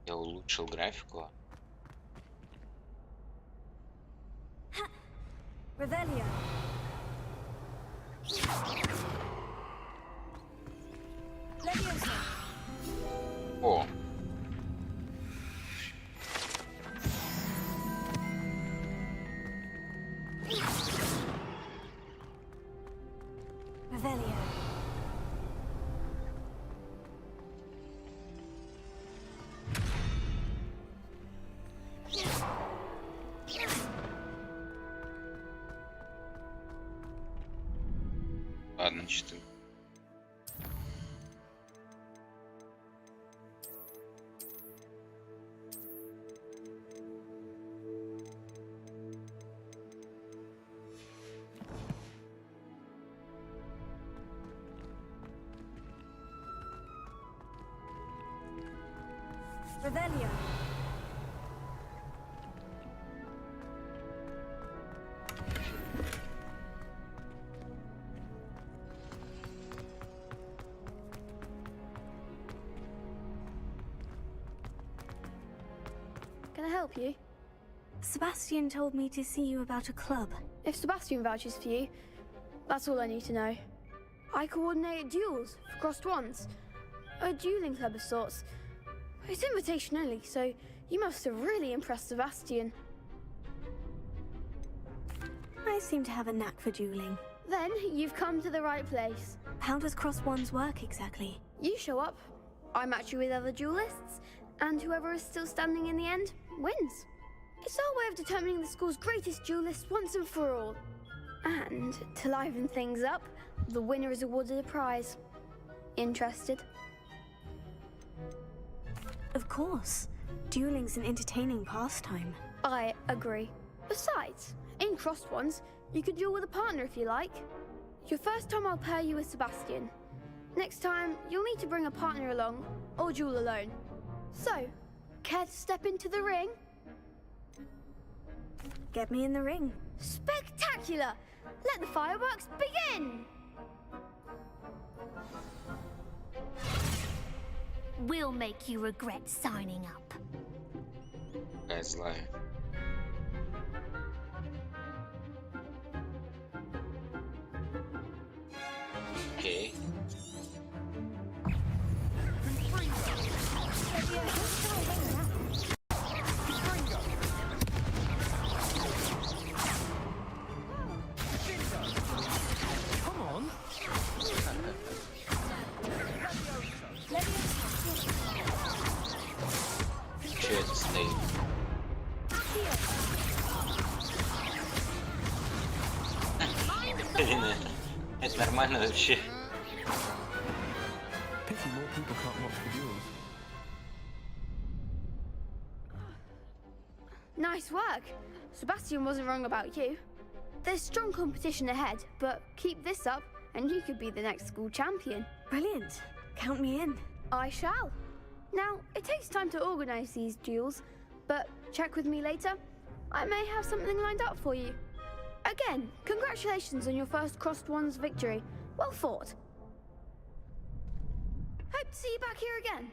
S5: Я улучшил графику.
S3: Revelio. Leviosa.
S5: О,
S3: Revelio.
S5: ладно, читаю.
S3: Revelio.
S2: Can I help you?
S3: Sebastian told me to see you about a club.
S2: If Sebastian vouches for you, that's all I need to know. I coordinate duels for crossed ones. A dueling club of sorts. It's invitation only, so you must have really impressed Sebastian.
S3: I seem to have a knack for dueling.
S2: Then you've come to the right place.
S3: How does cross ones work exactly?
S2: You show up, I match you with other duelists, and whoever is still standing in the end wins. It's our way of determining the school's greatest duelist once and for all. And to liven things up, the winner is awarded a prize. Interested?
S3: Of course. Dueling's an entertaining pastime.
S2: I agree. Besides, in crossed ones, you could duel with a partner if you like. Your first time I'll pair you with Sebastian. Next time, you'll need to bring a partner along, or duel alone. So, care to step into the ring?
S3: Get me in the ring.
S2: Spectacular! Let the fireworks begin!
S16: We'll make you regret signing up.
S5: Какая злая. Окей.
S19: Come on.
S5: Че это стоит? Блин, это нормально вообще.
S15: Pity more people can't watch the duels.
S2: Nice work. Sebastian wasn't wrong about you. There's strong competition ahead, but keep this up and you could be the next school champion.
S3: Brilliant. Count me in.
S2: I shall. Now, it takes time to organize these duels, but check with me later. I may have something lined up for you. Again, congratulations on your first crossed ones victory. Well fought. Hope to see you back here again.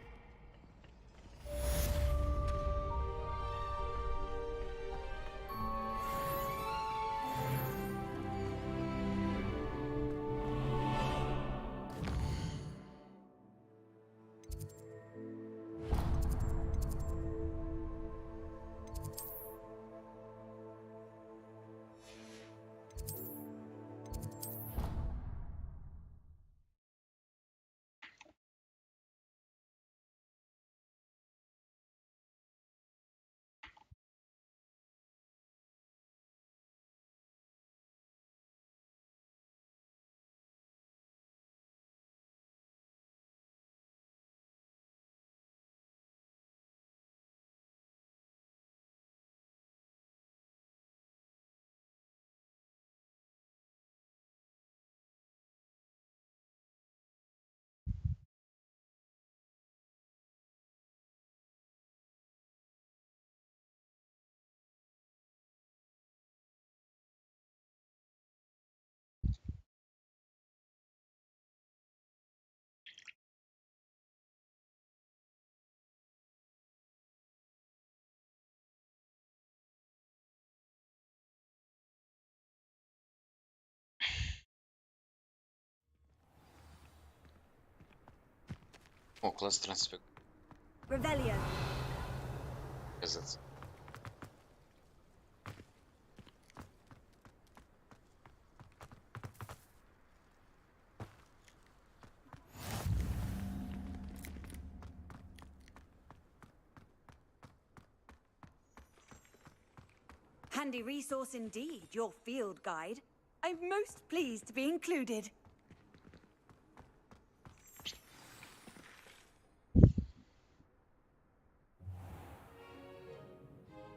S5: О, класс трансфер.
S17: Revelio.
S5: Казаться.
S17: Handy resource indeed, your field guide. I'm most pleased to be included.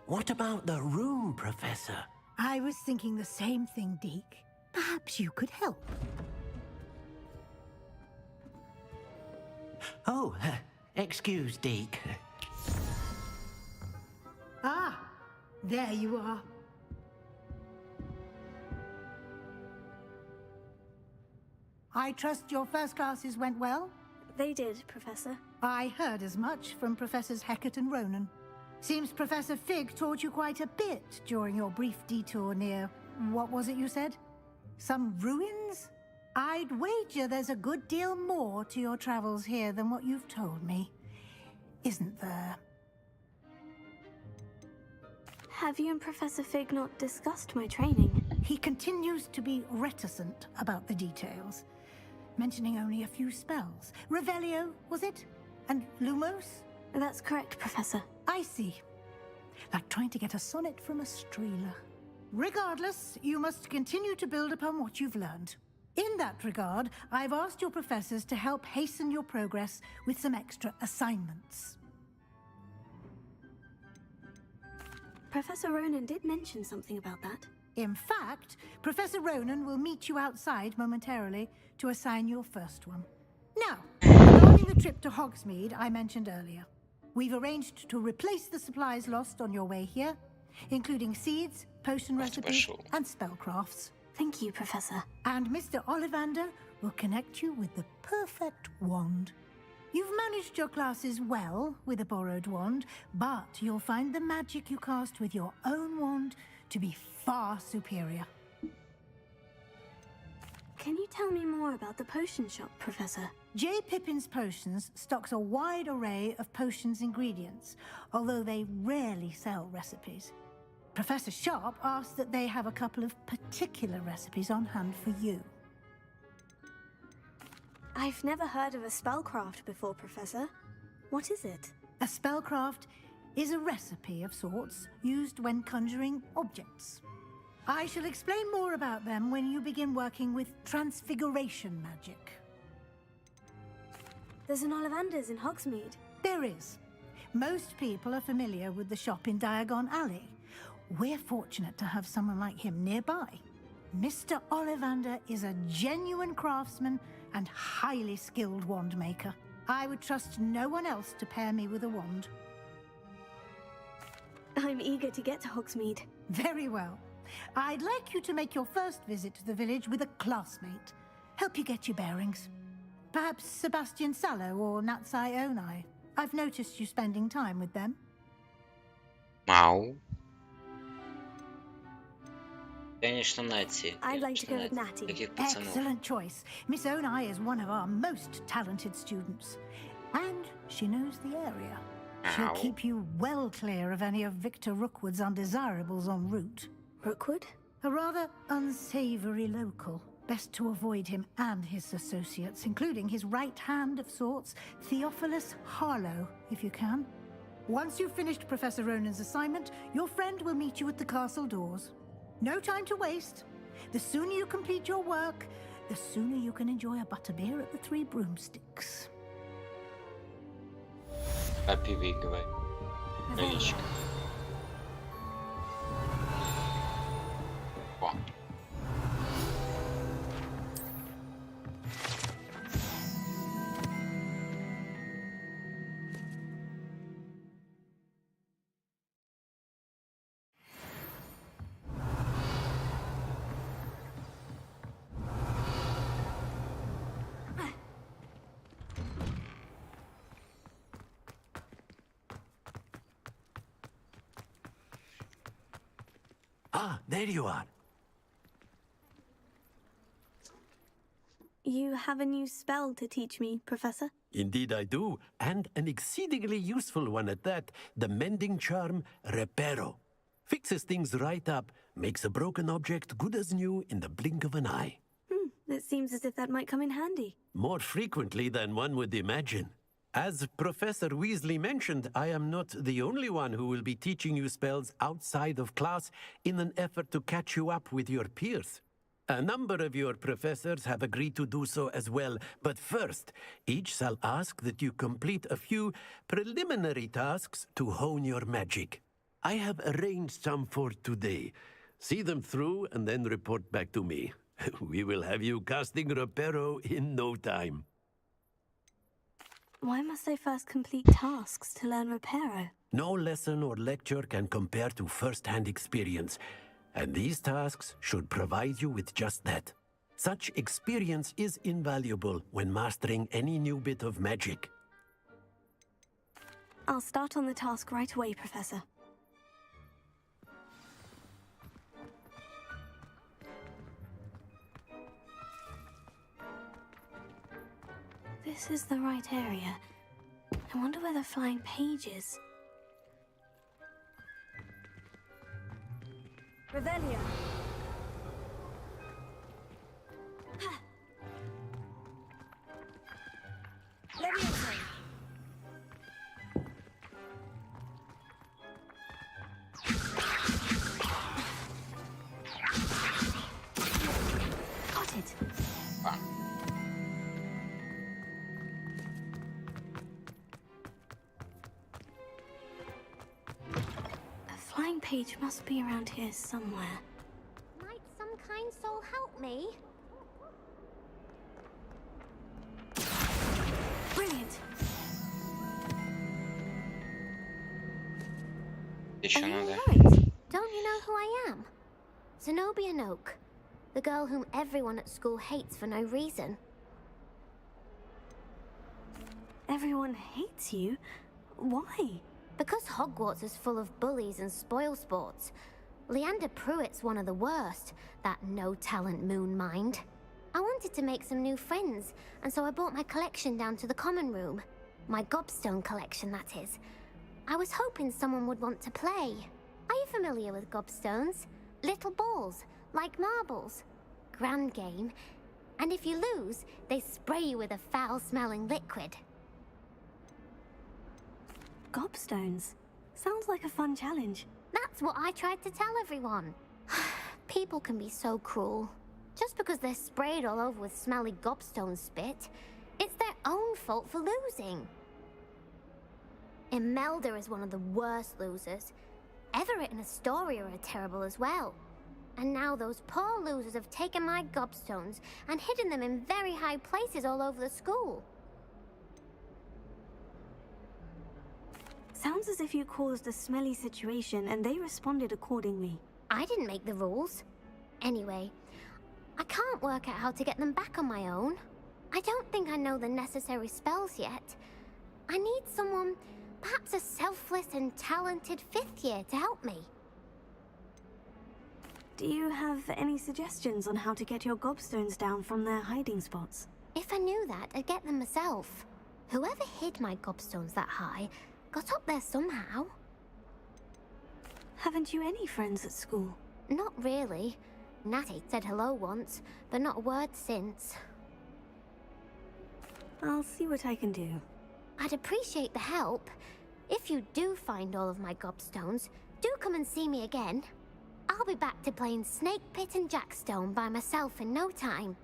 S7: What about the room, Professor?
S10: I was thinking the same thing, Deke. Perhaps you could help.
S7: Oh, excuse, Deke.
S10: Ah, there you are. I trust your first classes went well?
S3: They did, Professor.
S10: I heard as much from Professors Hecat and Ronan. Seems Professor Fig taught you quite a bit during your brief detour near... what was it you said? Some ruins? I'd wager there's a good deal more to your travels here than what you've told me. Isn't there?
S3: Have you and Professor Fig not discussed my training?
S10: He continues to be reticent about the details, mentioning only a few spells. Revelio, was it? And Lumos?
S3: That's correct, Professor.
S10: I see. Like trying to get a sonnet from a streeler. Regardless, you must continue to build upon what you've learned. In that regard, I've asked your professors to help hasten your progress with some extra assignments.
S3: Professor Ronan did mention something about that.
S10: In fact, Professor Ronan will meet you outside momentarily to assign your first one. Now, regarding the trip to Hogsmeade I mentioned earlier, we've arranged to replace the supplies lost on your way here, including seeds, potion recipes, and spellcrafts.
S3: Thank you, Professor.
S10: And Mr. Ollivander will connect you with the perfect wand. You've managed your classes well with a borrowed wand, but you'll find the magic you cast with your own wand to be far superior.
S3: Can you tell me more about the potion shop, Professor?
S10: J. Pippin's Potions stocks a wide array of potions ingredients, although they rarely sell recipes. Professor Sharp asked that they have a couple of particular recipes on hand for you.
S3: I've never heard of a spellcraft before, Professor. What is it?
S10: A spellcraft is a recipe of sorts used when conjuring objects. I shall explain more about them when you begin working with transfiguration magic.
S3: There's an Ollivander's in Hogsmeade.
S10: There is. Most people are familiar with the shop in Diagon Alley. We're fortunate to have someone like him nearby. Mr. Ollivander is a genuine craftsman and highly skilled wand maker. I would trust no one else to pair me with a wand.
S3: I'm eager to get to Hogsmeade.
S10: Very well. I'd like you to make your first visit to the village with a classmate. Help you get your bearings. Perhaps Sebastian Sallow or Natsai Onai. I've noticed you spending time with them.
S5: Мау. Конечно, Нати.
S3: I'd like to go with Natty.
S5: Таких пацанов.
S10: Excellent choice. Miss Onai is one of our most talented students. And she knows the area. She'll keep you well clear of any of Victor Rookwood's undesirables en route.
S3: Rookwood?
S10: A rather unsavory local. Best to avoid him and his associates, including his right hand of sorts, Theophilus Harlow, if you can. Once you've finished Professor Ronan's assignment, your friend will meet you at the castle doors. No time to waste. The sooner you complete your work, the sooner you can enjoy a butterbeer at the Three Broomsticks.
S5: Опивиговай. Наличка. О.
S7: Ah, there you are.
S3: You have a new spell to teach me, Professor?
S7: Indeed I do, and an exceedingly useful one at that. The mending charm, Reparo. Fixes things right up, makes a broken object good as new in the blink of an eye.
S3: It seems as if that might come in handy.
S7: More frequently than one would imagine. As Professor Weasley mentioned, I am not the only one who will be teaching you spells outside of class in an effort to catch you up with your peers. A number of your professors have agreed to do so as well, but first, each shall ask that you complete a few preliminary tasks to hone your magic. I have arranged some for today. See them through and then report back to me. We will have you casting Reparo in no time.
S3: Why must I first complete tasks to learn Reparo?
S7: No lesson or lecture can compare to first-hand experience, and these tasks should provide you with just that. Such experience is invaluable when mastering any new bit of magic.
S3: I'll start on the task right away, Professor. This is the right area. I wonder where the flying page is.
S17: Revelio. Leviosa.
S3: Got it. A flying page must be around here somewhere.
S2: Might some kind soul help me?
S3: Brilliant.
S5: Еще надо.
S2: Right. Don't you know who I am? Zenobia Noak, the girl whom everyone at school hates for no reason.
S3: Everyone hates you? Why?
S2: Because Hogwarts is full of bullies and spoilsports. Leander Pruitt's one of the worst, that no-talent moon mind. I wanted to make some new friends, and so I brought my collection down to the common room. My gobstone collection, that is. I was hoping someone would want to play. Are you familiar with gobstones? Little balls, like marbles. Grand game. And if you lose, they spray you with a foul-smelling liquid.
S3: Gobstones. Sounds like a fun challenge.
S2: That's what I tried to tell everyone. People can be so cruel. Just because they're sprayed all over with smelly gobstone spit, it's their own fault for losing. Imelda is one of the worst losers. Everett and Astoria are terrible as well. And now those poor losers have taken my gobstones and hidden them in very high places all over the school.
S3: Sounds as if you caused a smelly situation and they responded accordingly.
S2: I didn't make the rules. Anyway, I can't work out how to get them back on my own. I don't think I know the necessary spells yet. I need someone, perhaps a selfless and talented fifth year to help me.
S3: Do you have any suggestions on how to get your gobstones down from their hiding spots?
S2: If I knew that, I'd get them myself. Whoever hid my gobstones that high got up there somehow.
S3: Haven't you any friends at school?
S2: Not really. Natty said hello once, but not a word since.
S3: I'll see what I can do.
S2: I'd appreciate the help. If you do find all of my gobstones, do come and see me again. I'll be back to playing Snake Pit and Jackstone by myself in no time.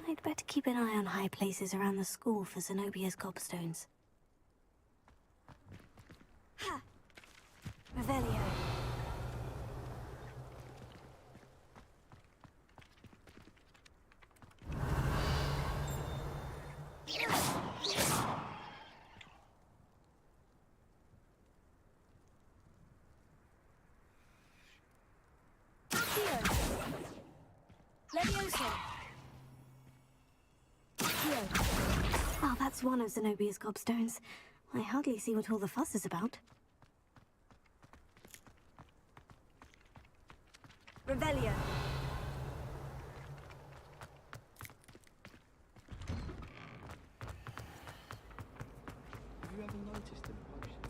S3: I'd better keep an eye on high places around the school for Zenobia's gobstones. Ha! Revelio. Oh, that's one of Zenobia's gobstones. I hardly see what all the fuss is about. Revelio.
S15: Have you ever noticed in the potion?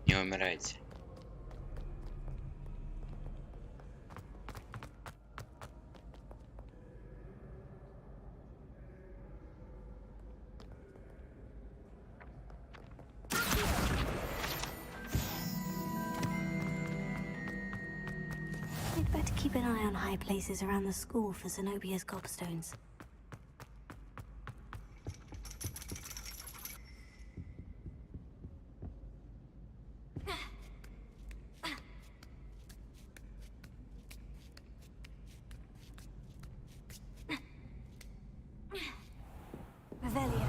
S5: Не умирайте.
S3: I'd better keep an eye on high places around the school for Zenobia's gobstones. Revelio.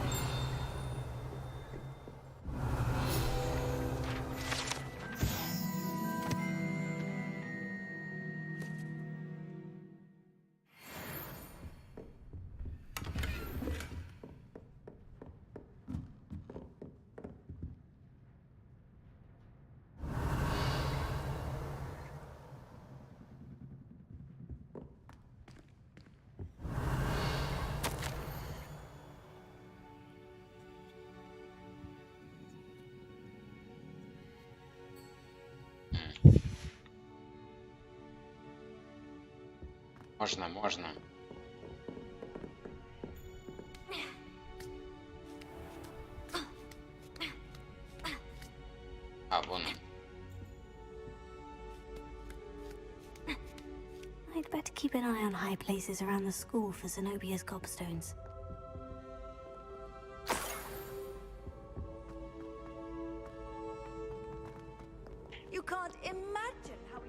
S5: Можно. А, вон он.
S3: I'd better keep an eye on high places around the school for Zenobia's gobstones.
S17: You can't imagine how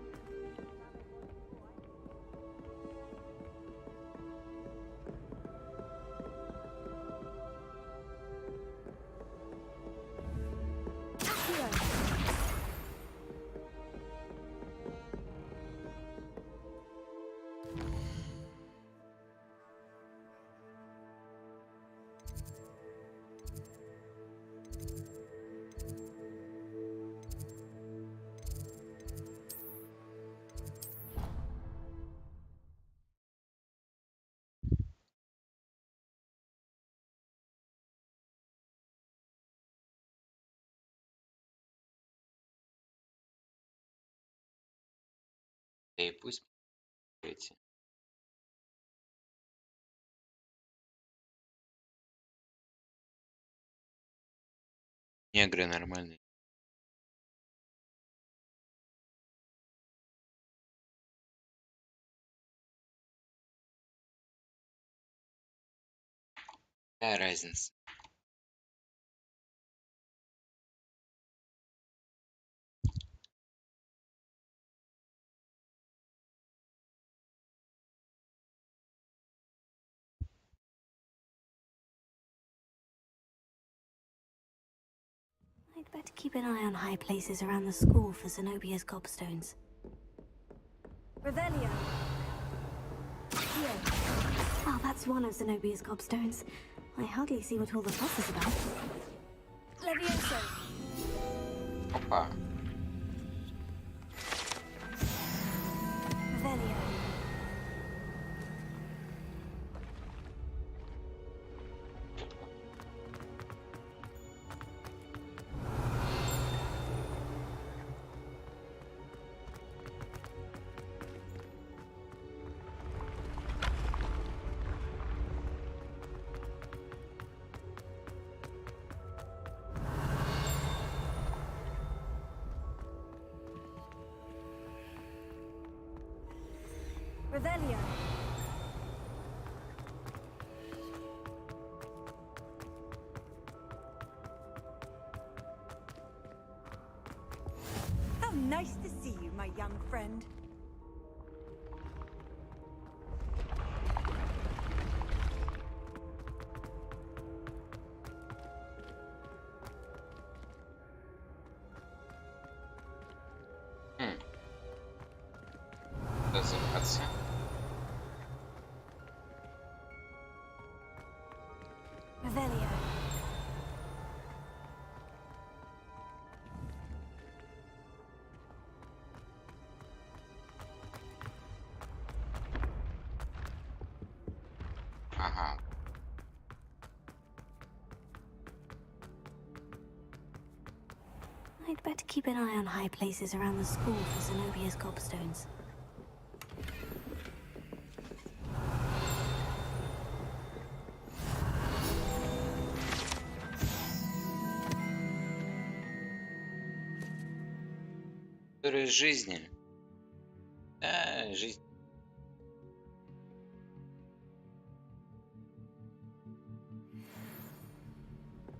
S5: И пусть эти. Негры нормальные. Какая разница?
S3: I'd better keep an eye on high places around the school for Zenobia's gobstones.
S17: Revelio.
S3: Here. Oh, that's one of Zenobia's gobstones. I hardly see what all the fuss is about.
S17: Levioso.
S5: Опа.
S3: Revelio.
S17: Revelio. How nice to see you, my young friend.
S5: забраться.
S3: Revelio.
S5: Ага.
S3: I'd better keep an eye on high places around the school for Zenobia's gobstones.
S5: История жизни. Да, жизнь.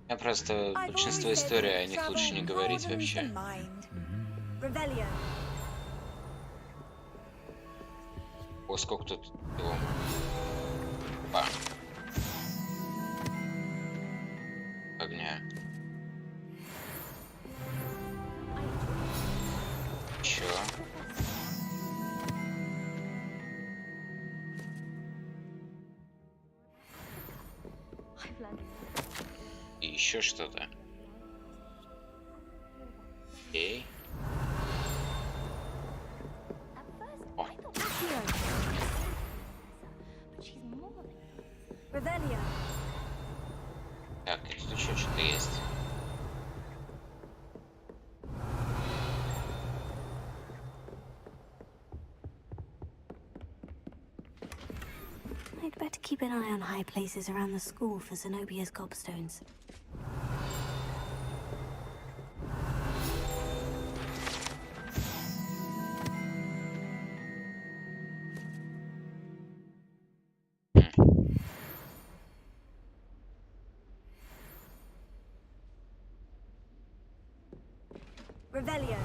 S5: Я просто большинство историй о них лучше не говорить вообще.
S17: Revelio.
S5: О, сколько тут его. Ба. Огня. Чё? И еще что-то. Окей. О.
S17: Revelio.
S5: Так, и тут еще что-то есть.
S3: I'd better keep an eye on high places around the school for Zenobia's gobstones.
S17: Revelio.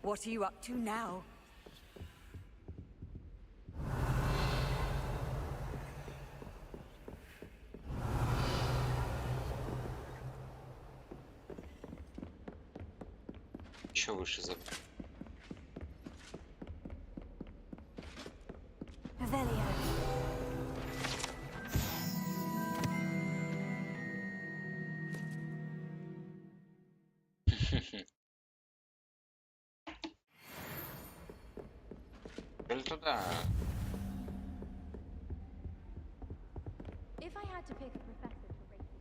S17: What are you up to now?
S5: Еще выше забыл.
S3: Revelio.
S5: Или туда.
S16: If I had to pick a professor to rate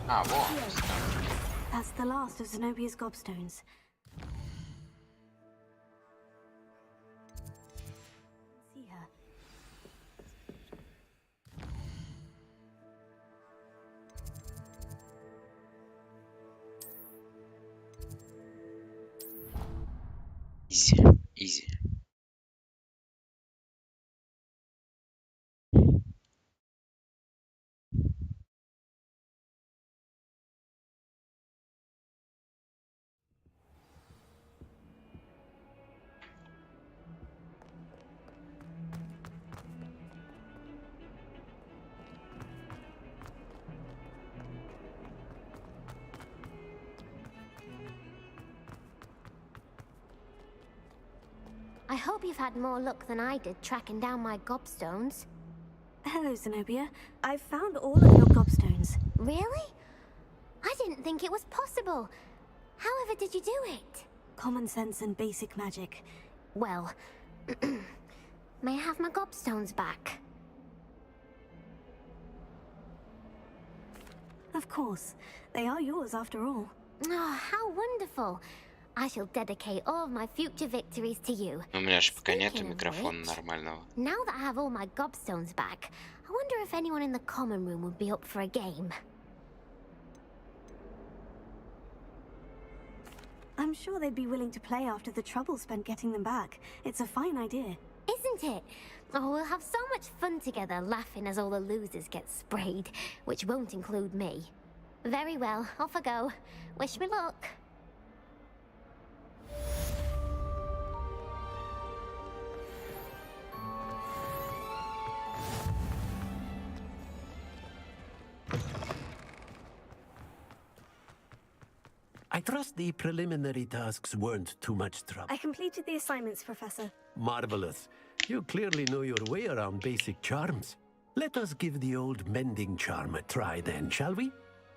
S5: А, вот.
S3: That's the last of Zenobia's gobstones. See her.
S5: Изи, изи.
S9: I hope you've had more luck than I did tracking down my gobstones.
S3: Hello, Zenobia. I found all of your gobstones.
S9: Really? I didn't think it was possible. However did you do it?
S3: Common sense and basic magic.
S9: Well, may I have my gobstones back?
S3: Of course. They are yours after all.
S9: Oh, how wonderful. I shall dedicate all of my future victories to you.
S5: У меня же пока нету
S9: Speaking of
S5: микрофона
S9: which,
S5: нормального.
S9: Now that I have all my gobstones back, I wonder if anyone in the common room would be up for a game.
S3: I'm sure they'd be willing to play after the trouble spent getting them back. It's a fine idea.
S9: Isn't it? Oh, we'll have so much fun together, laughing as all the losers get sprayed, which won't include me. Very well, off I go. Wish me luck.
S7: I trust the preliminary tasks weren't too much trouble.
S3: I completed the assignments, Professor.
S7: Marvelous. You clearly know your way around basic charms. Let us give the old mending charm a try then, shall we?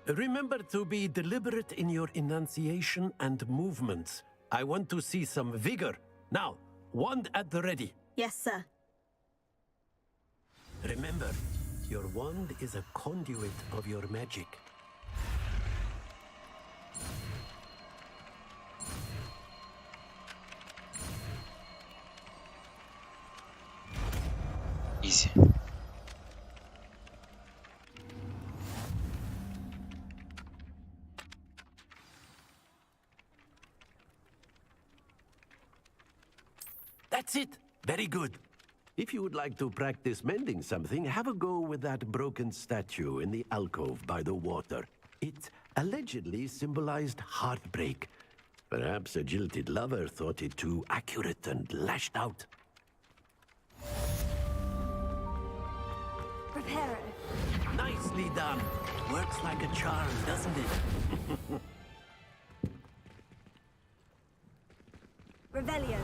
S7: Remember to be deliberate in your enunciation and movements. I want to see some vigor. Now, wand at the ready.
S3: Yes, sir.
S7: Remember, your wand is a conduit of your magic.
S5: Easy.
S7: That's it. Very good. If you would like to practice mending something, have a go with that broken statue in the alcove by the water. It allegedly symbolized heartbreak. Perhaps a jilted lover thought it too accurate and lashed out.
S3: Prepare it.
S7: Nicely done. Works like a charm, doesn't it?
S3: Revelio.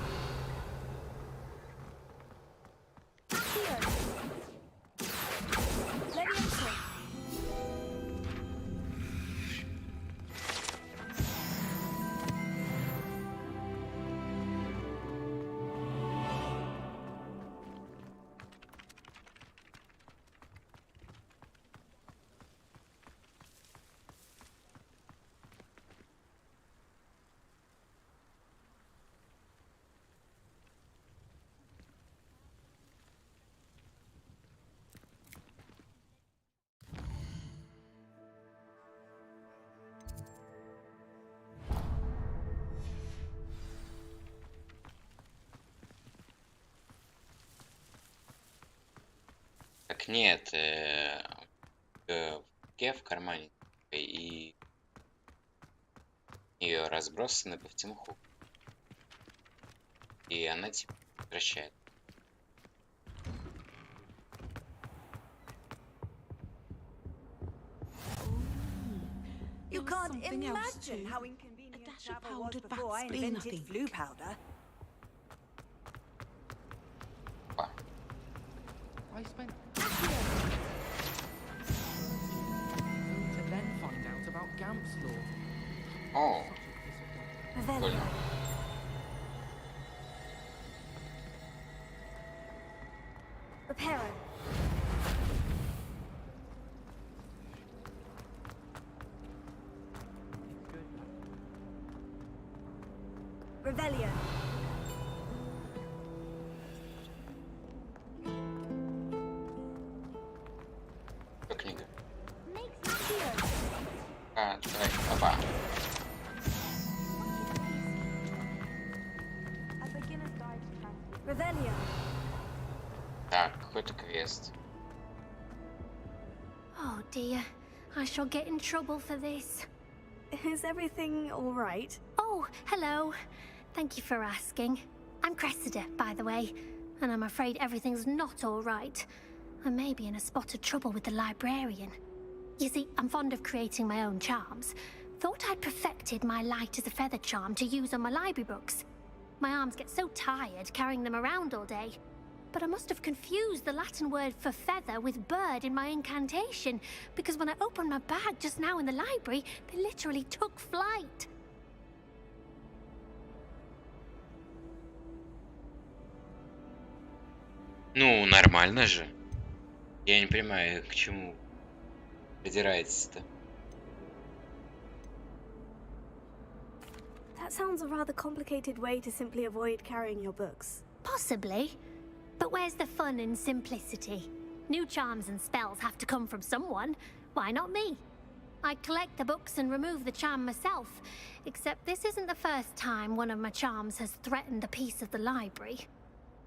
S3: Leviosa.
S5: Так нет, в кармане и ее разбросаны по всему хуку. И она типа возвращает.
S17: You can't imagine how inconvenient travel was before I invented flu powder.
S15: I spent to then find out about Gamp's law.
S5: Oh.
S3: Revelio. Reparo. Revelio.
S5: Книга. А, давай, опа.
S3: Revelio.
S5: Так, какой-то квест.
S9: Oh dear, I shall get in trouble for this.
S3: Is everything all right?
S9: Oh, hello. Thank you for asking. I'm Cressida, by the way, and I'm afraid everything's not all right. I may be in a spot of trouble with the librarian. You see, I'm fond of creating my own charms. Thought I'd perfected my light as a feather charm to use on my library books. My arms get so tired carrying them around all day. But I must have confused the Latin word for feather with bird in my incantation, because when I opened my bag just now in the library, they literally took flight.
S5: Ну, нормально же. Я не понимаю, к чему придираетесь-то.
S3: That sounds a rather complicated way to simply avoid carrying your books.
S9: Possibly. But where's the fun in simplicity? New charms and spells have to come from someone. Why not me? I collect the books and remove the charm myself. Except this isn't the first time one of my charms has threatened a piece of the library.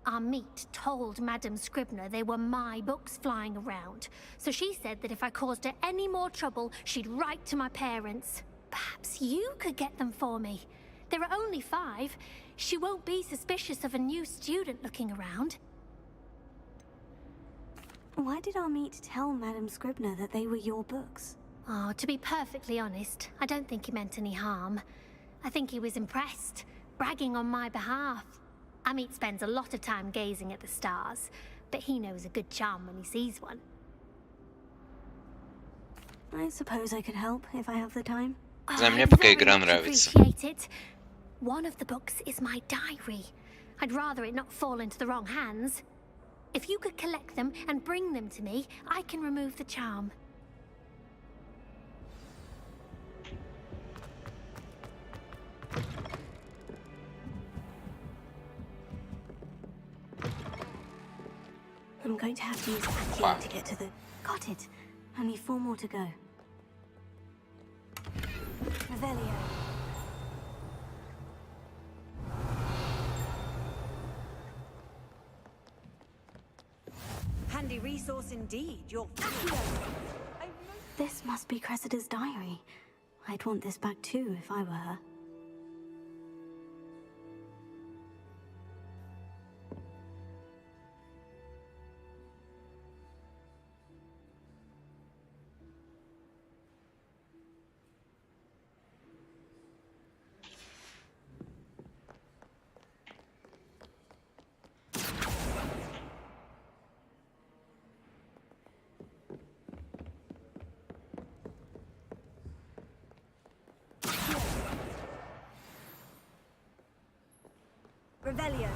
S9: Our meet told Madame Scribner they were my books flying around. So she said that if I caused her any more trouble, she'd write to my parents. Perhaps you could get them for me. There are only 5. She won't be suspicious of a new student looking around.
S3: Why did our meet tell Madame Scribner that they were your books?
S9: Oh, to be perfectly honest, I don't think he meant any harm. I think he was impressed, bragging on my behalf. Amit spends a lot of time gazing at the stars, but he knows a good charm when he sees one.
S3: I suppose I could help if I have the time.
S5: За мне пока игра нравится.
S9: Appreciate it. One of the books is my diary. I'd rather it not fall into the wrong hands. If you could collect them and bring them to me, I can remove the charm.
S3: I'm going to have to use Accio to get to the... Got it. Only 4 more to go. Revelio.
S17: Handy resource indeed. Your
S3: This must be Cressida's diary. I'd want this back too if I were her.
S17: Revelio.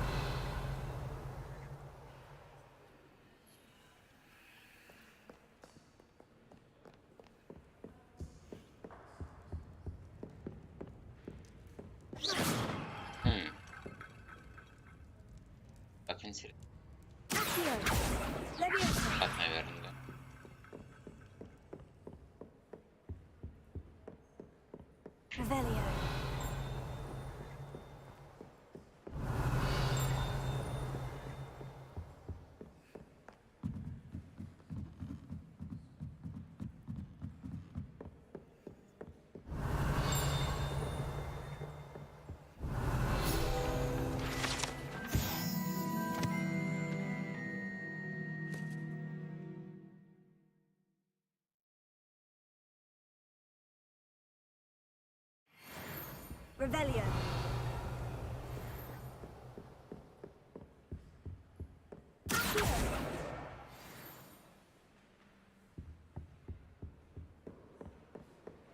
S5: Так интересно. Так, наверное, да.
S3: Revelio.
S17: Revelio.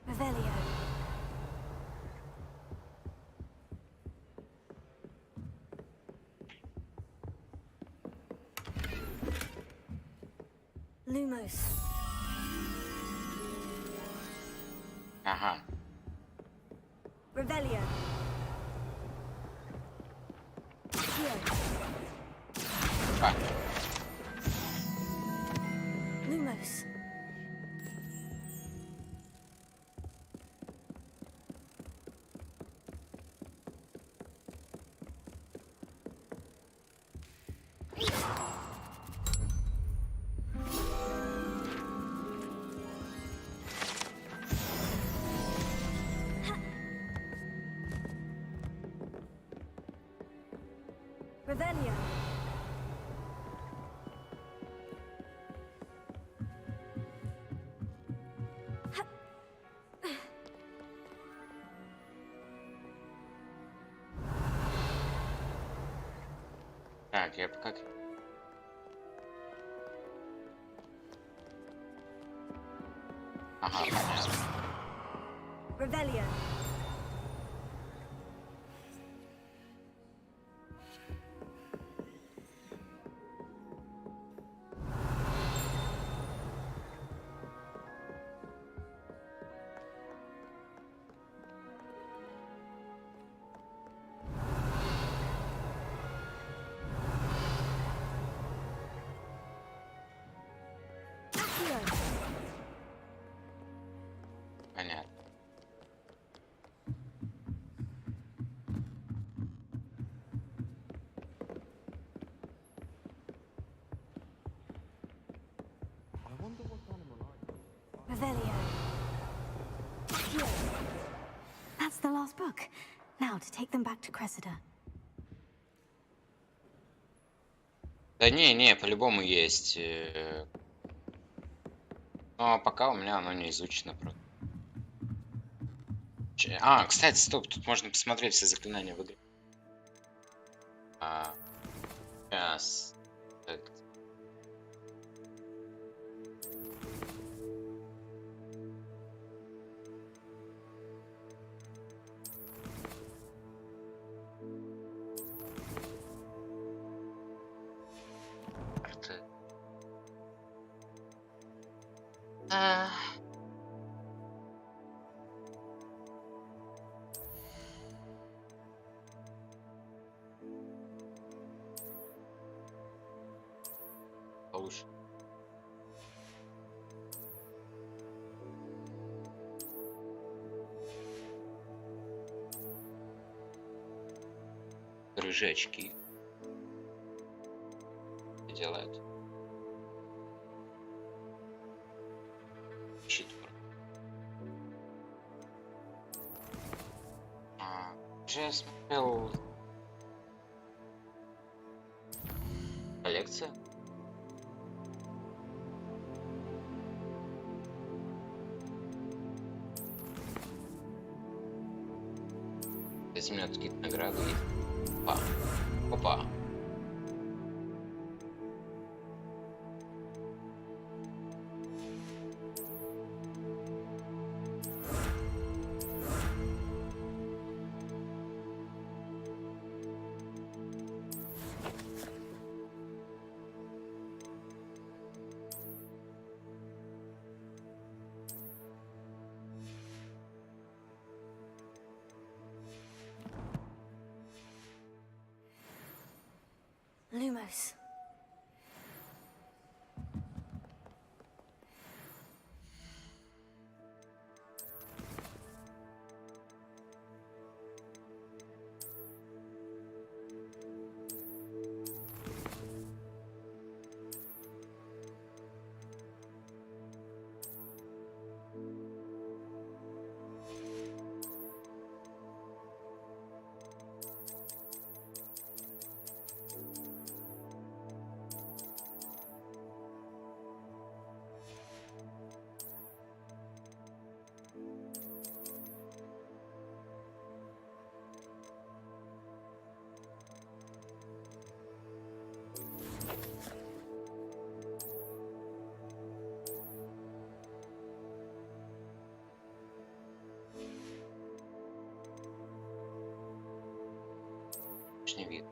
S3: Revelio. Lumos.
S5: Ага.
S17: Revelio.
S5: А.
S3: Lumos.
S17: Revelio.
S5: Так, я как... Ага, понятно.
S17: Revelio.
S5: Понятно.
S3: Revelio. That's the last book. Now to take them back to Cressida.
S5: Да не, по-любому есть. Но пока у меня оно не изучено просто. А, кстати, стоп, тут можно посмотреть все заклинания в игре. Сейчас. Так. Получше. Рыжие очки. Что делает? Щит. Уже я смотрел коллекция. Если у меня какие-то награды есть. Опа. Опа.
S3: Lumos.
S5: Не вид.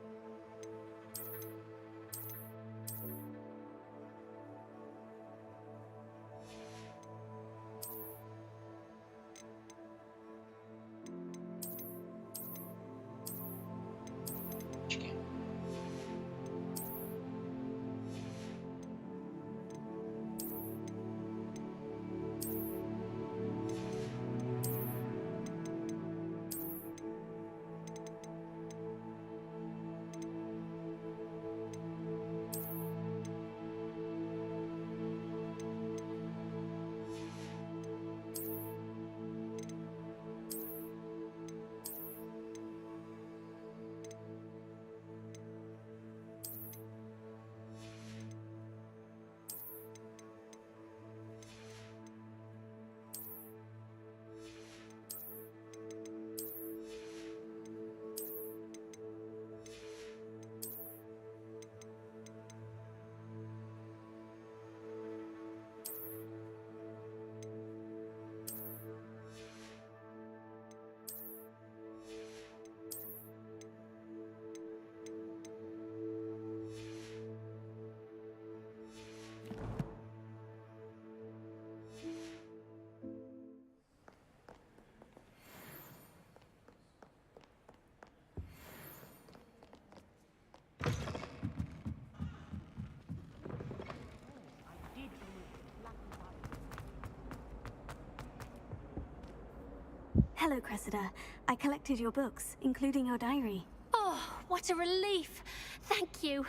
S3: Hello, Cressida. I collected your books, including your diary.
S9: Oh, what a relief. Thank you.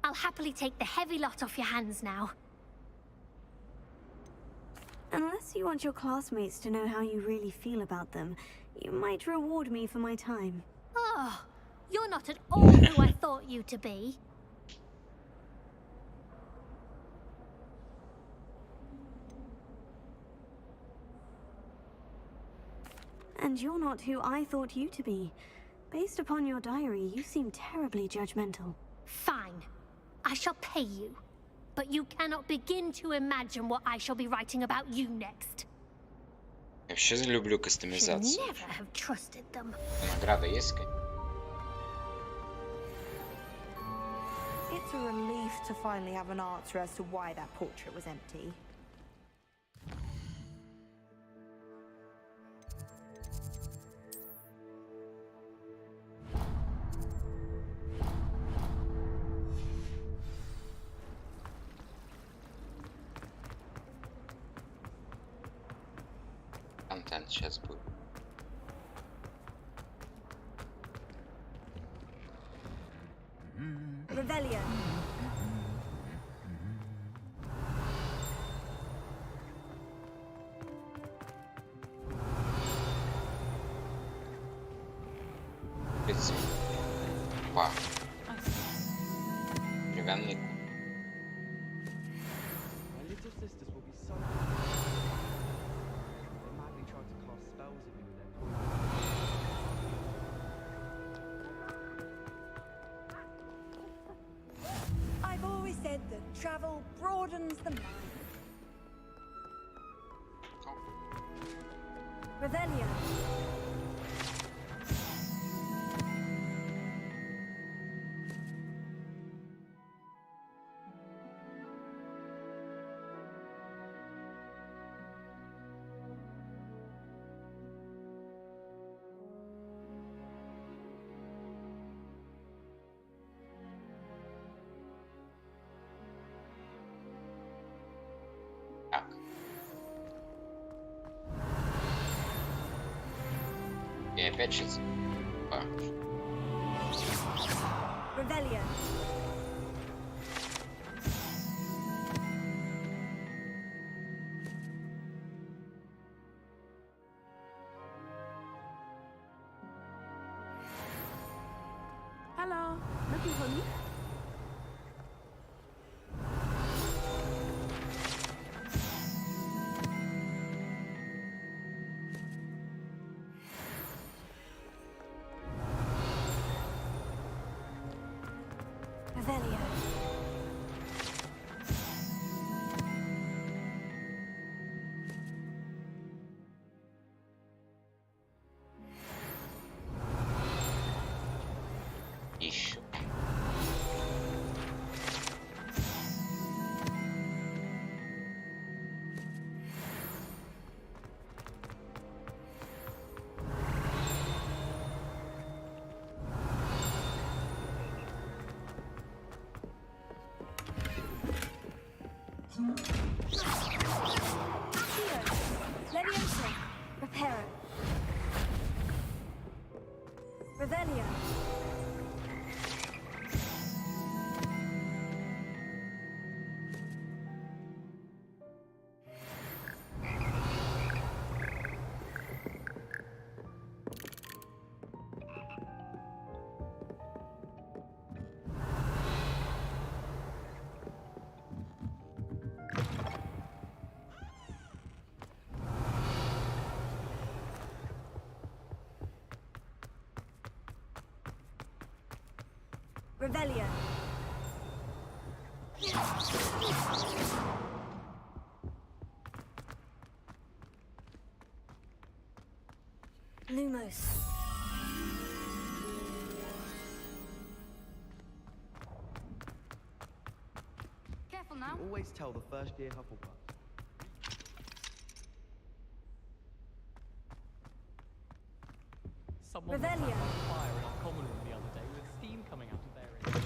S9: I'll happily take the heavy lot off your hands now.
S3: Unless you want your classmates to know how you really feel about them, you might reward me for my time.
S9: Oh, you're not at all who I thought you to be.
S3: And you're not who I thought you to be. Based upon your diary, you seem terribly judgmental.
S9: Fine. I shall pay you. But you cannot begin to imagine what I shall be writing about you next.
S5: Я вообще люблю
S9: Should
S5: кастомизацию.
S9: never have trusted them.
S5: Награда есть какая?
S14: It's a relief to finally have an answer as to why that portrait was empty.
S5: Контент сейчас будет.
S17: Revelio.
S5: Па. Деревянный куб.
S15: My little sisters will be so. They madly tried to cast spells at me with their toys.
S17: I've always said that travel broadens the mind. Revelio.
S5: И опять сейчас. Па.
S17: Revelio.
S20: Hello, looking for me?
S17: Revelio.
S5: Еще.
S17: Leviosa. Reparo. Revelio. Revelio. Lumos.
S16: Careful now.
S15: You always tell the first year Hufflepuff.
S4: Someone
S17: Revelio.
S4: was on fire in our common room the other day with steam coming out of their ears.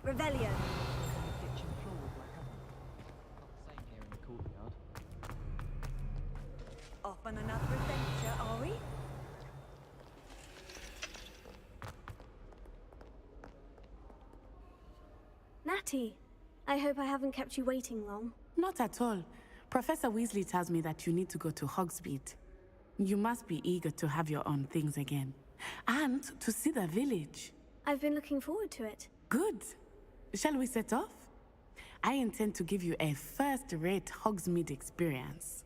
S17: Revelio.
S3: Hattie, I hope I haven't kept you waiting long.
S20: Not at all. Professor Weasley tells me that you need to go to Hogsmeade. You must be eager to have your own things again. And to see the village.
S3: I've been looking forward to it.
S20: Good. Shall we set off? I intend to give you a first-rate Hogsmeade experience.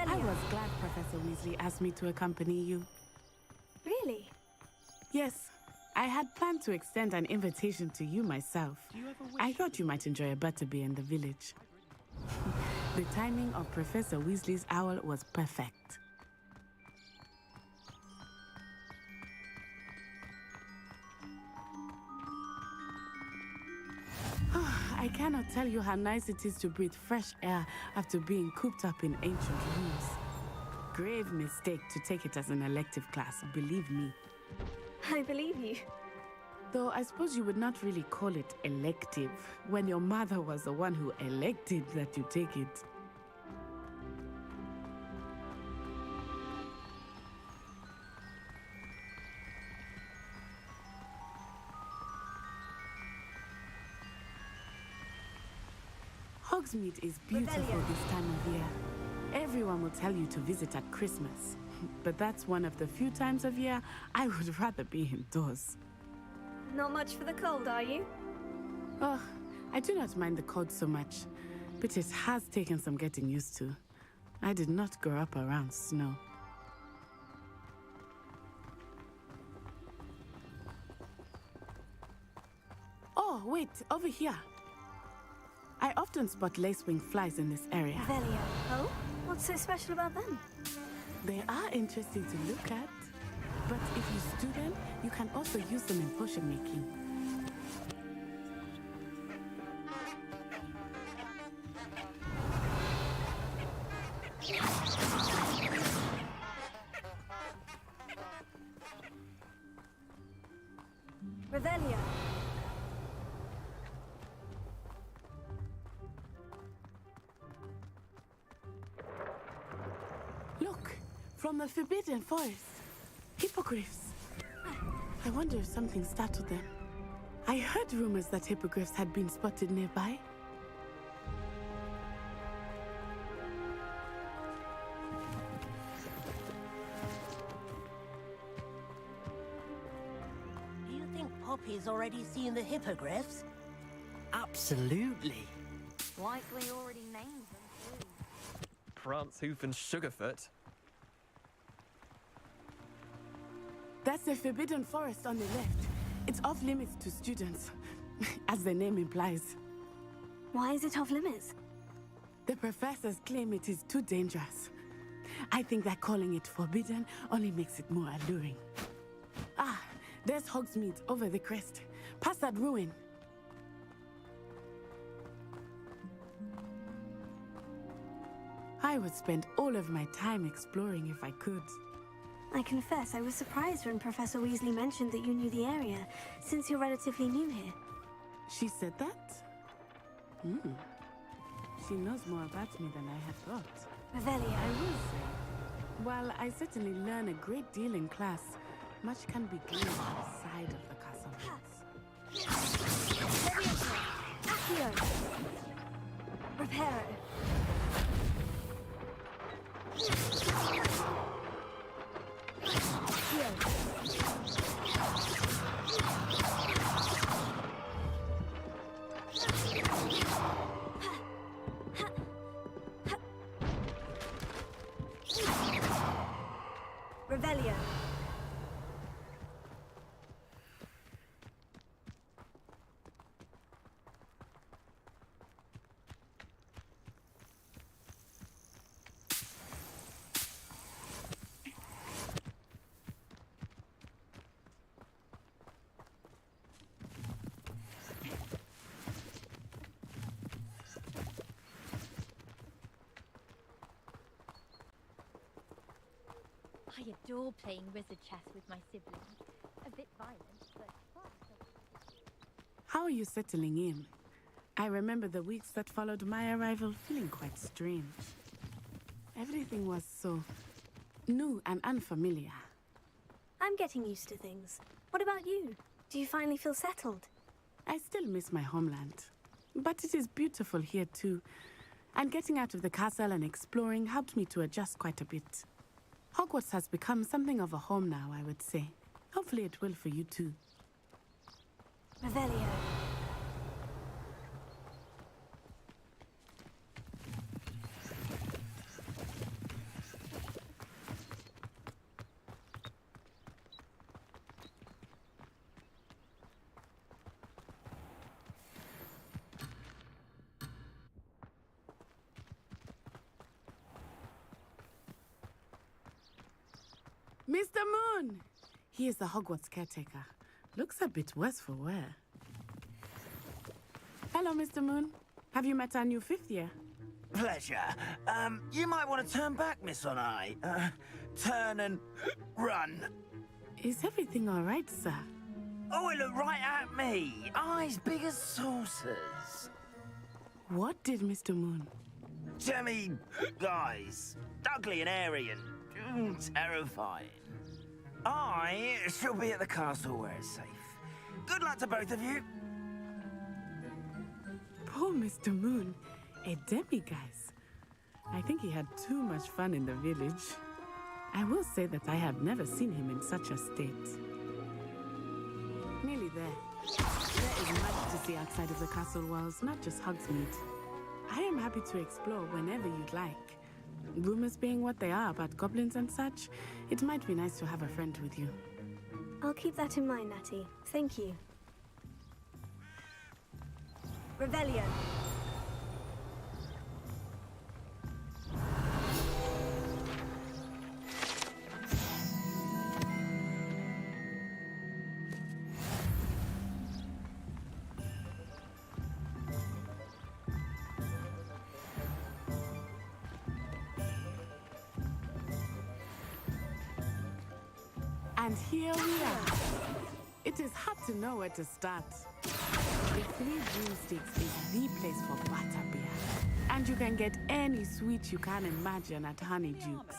S20: I was glad Professor Weasley asked me to accompany you.
S3: Really?
S20: Yes. I had planned to extend an invitation to you myself. I thought you might enjoy a butterbeer in the village. The timing of Professor Weasley's owl was perfect. I cannot tell you how nice it is to breathe fresh air after being cooped up in ancient rooms. Grave mistake to take it as an elective class, believe me.
S3: I believe you.
S20: Though I suppose you would not really call it elective when your mother was the one who elected that you take it. Hogsmeade is beautiful this time of year. Everyone will tell you to visit at Christmas. But that's one of the few times of year I would rather be indoors.
S3: Not much for the cold, are you?
S20: Oh, I do not mind the cold so much, but it has taken some getting used to. I did not grow up around snow. Oh, wait, over here. I often spot lacewing flies in this area.
S3: Revelio. Oh? What's so special about them?
S20: They are interesting to look at, but if you stew them, you can also use them in potion making.
S3: Revelio.
S20: Look, from the Forbidden Forest. Hippogriffs. I wonder if something startled them. I heard rumors that hippogriffs had been spotted nearby.
S11: Do you think Poppy's already seen the hippogriffs?
S13: Absolutely.
S17: Likely already named them too.
S13: Prance, Hoof, and Sugarfoot.
S20: That's the Forbidden Forest on the left. It's off limits to students, as the name implies.
S3: Why is it off limits?
S20: The professors claim it is too dangerous. I think that calling it forbidden only makes it more alluring. Ah, there's Hogsmeade over the crest. Past that ruin. I would spend all of my time exploring if I could.
S3: I confess I was surprised when Professor Weasley mentioned that you knew the area, since you're relatively new here.
S20: She said that? She knows more about me than I had thought.
S3: Revelio.
S20: I will say, While I certainly learn a great deal in class, much can be gleaned outside of the castle walls.
S3: Accio. Reparo. Revelio.
S16: I adore playing wizard chess with my siblings. A bit violent, but fun.
S20: How are you settling in? I remember the weeks that followed my arrival feeling quite strange. Everything was so new and unfamiliar.
S3: I'm getting used to things. What about you? Do you finally feel settled?
S20: I still miss my homeland. But it is beautiful here too. And getting out of the castle and exploring helped me to adjust quite a bit. Hogwarts has become something of a home now, I would say. Hopefully it will for you too.
S3: Revelio.
S20: Mr. Moon! He is the Hogwarts caretaker. Looks a bit worse for wear. Hello, Mr. Moon. Have you met our new fifth year?
S18: Pleasure. You might want to turn back, Miss Onai. Turn and run.
S20: Is everything all right, sir?
S18: Oh, it looked right at me. Eyes big as saucers.
S20: What did Mr. Moon?
S18: Jemmy guys. Ugly and airy and terrifying. I shall be at the castle where it's safe. Good luck to both of you.
S20: Poor Mr. Moon. A demiguise. I think he had too much fun in the village. I will say that I have never seen him in such a state. Nearly there. There is much to see outside of the castle walls, not just Hogsmeade. I am happy to explore whenever you'd like. Rumors being what they are about goblins and such, it might be nice to have a friend with you.
S3: I'll keep that in mind, Natty. Thank you. Revelio.
S20: And here we are. It is hard to know where to start. The Three Broomsticks is the place for butterbeer. And you can get any sweet you can imagine at Honeydukes.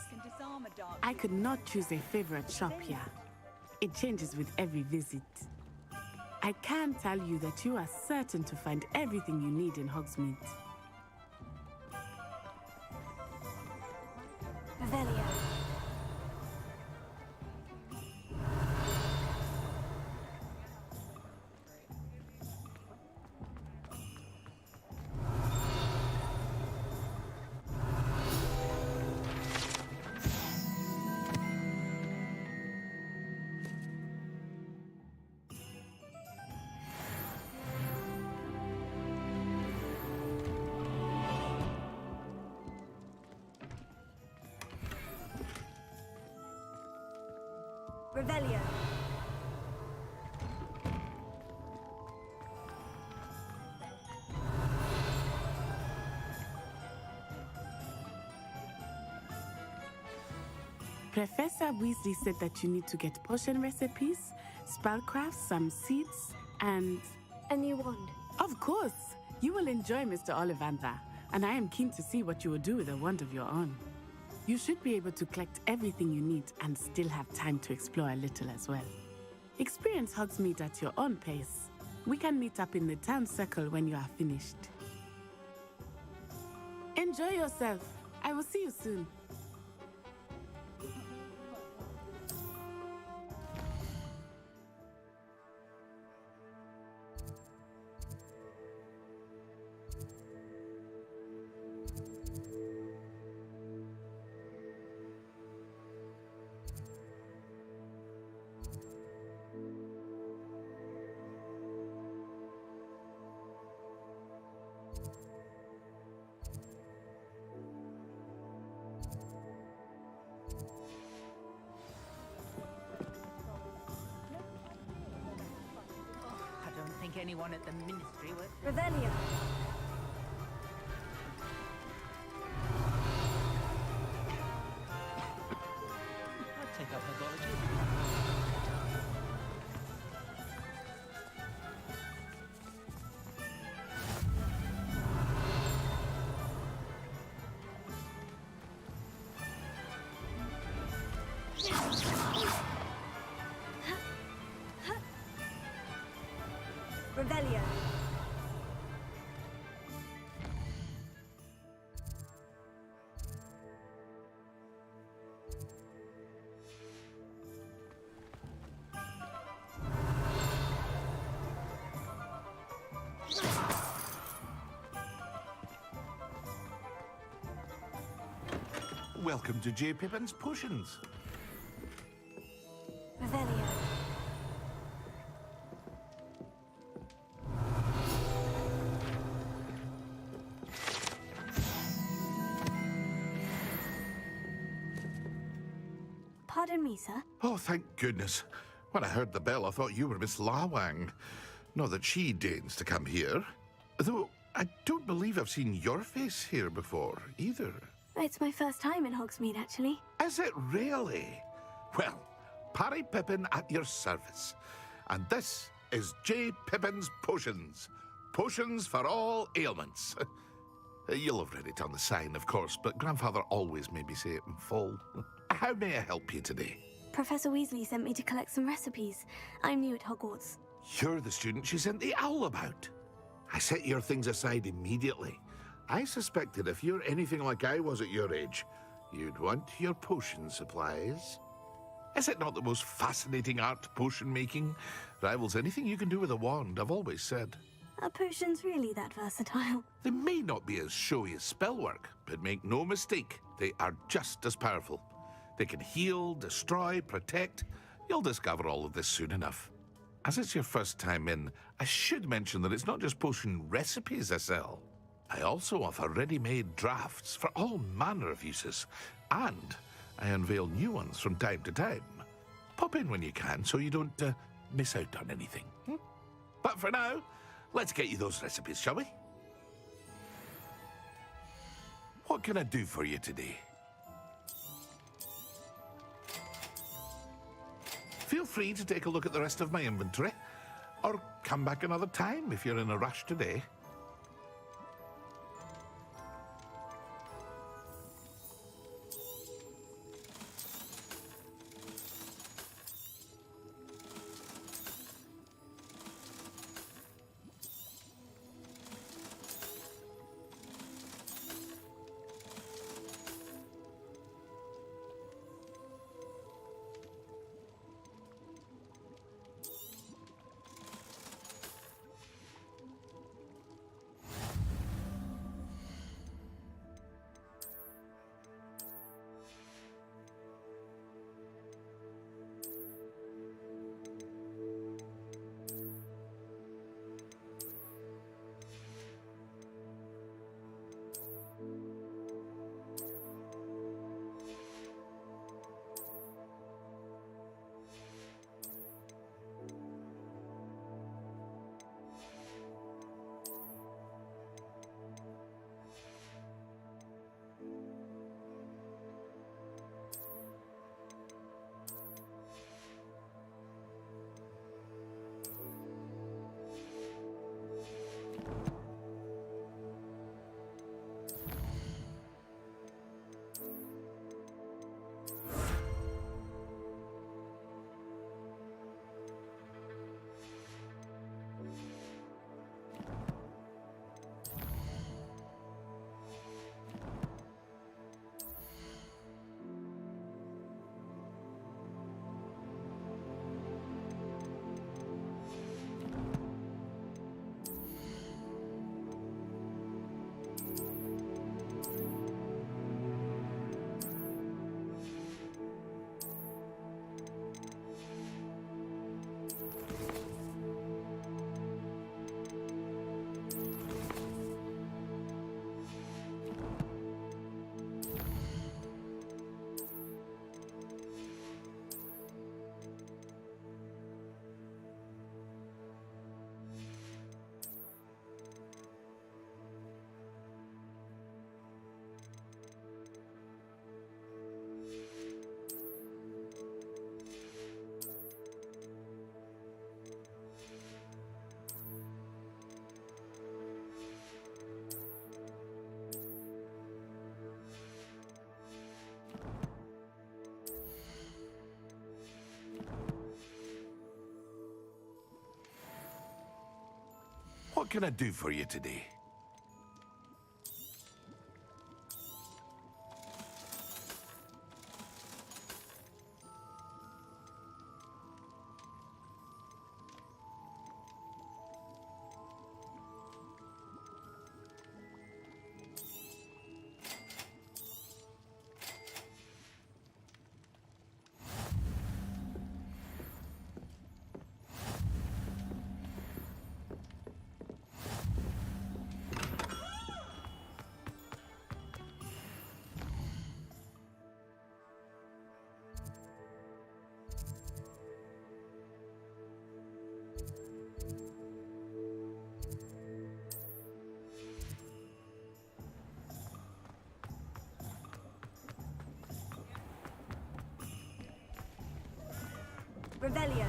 S20: I could not choose a favorite shop here. It changes with every visit. I can tell you that you are certain to find everything you need in Hogsmeade.
S3: Revelio. Revelio.
S20: Professor Weasley said that you need to get potion recipes, spellcrafts, some seeds, and...
S3: a new wand.
S20: Of course! You will enjoy Mr. Ollivander, and I am keen to see what you will do with a wand of your own. You should be able to collect everything you need and still have time to explore a little as well. Experience Hogsmeade at your own pace. We can meet up in the town circle when you are finished. Enjoy yourself. I will see you soon.
S11: I don't think anyone at the ministry would.
S3: Revelio.
S4: I'd take up herbology.
S3: Revelio.
S8: Welcome to J. Pippin's Potions.
S3: Revelio. Pardon me, sir.
S8: Oh, thank goodness. When I heard the bell, I thought you were Miss Lawang. Not that she deigns to come here. Though I don't believe I've seen your face here before, either.
S3: It's my first time in Hogsmeade, actually.
S8: Is it really? Well, Parry Pippin at your service. And this is J. Pippin's Potions. Potions for all ailments. You'll have read it on the sign, of course, but Grandfather always made me say it in full. How may I help you today?
S3: Professor Weasley sent me to collect some recipes. I'm new at Hogwarts.
S8: You're the student she sent the owl about. I set your things aside immediately. I suspected if you're anything like I was at your age, you'd want your potion supplies. Is it not the most fascinating art, potion making? Rivals anything you can do with a wand, I've always said.
S3: Are potions really that versatile?
S8: They may not be as showy as spellwork, but make no mistake, they are just as powerful. They can heal, destroy, protect. You'll discover all of this soon enough. As it's your first time in, I should mention that it's not just potion recipes I sell. I also offer ready-made drafts for all manner of uses, and I unveil new ones from time to time. Pop in when you can so you don't miss out on anything. But for now, let's get you those recipes, shall we? What can I do for you today? Feel free to take a look at the rest of my inventory, or come back another time if you're in a rush today. What can I do for you today?
S17: Revelio.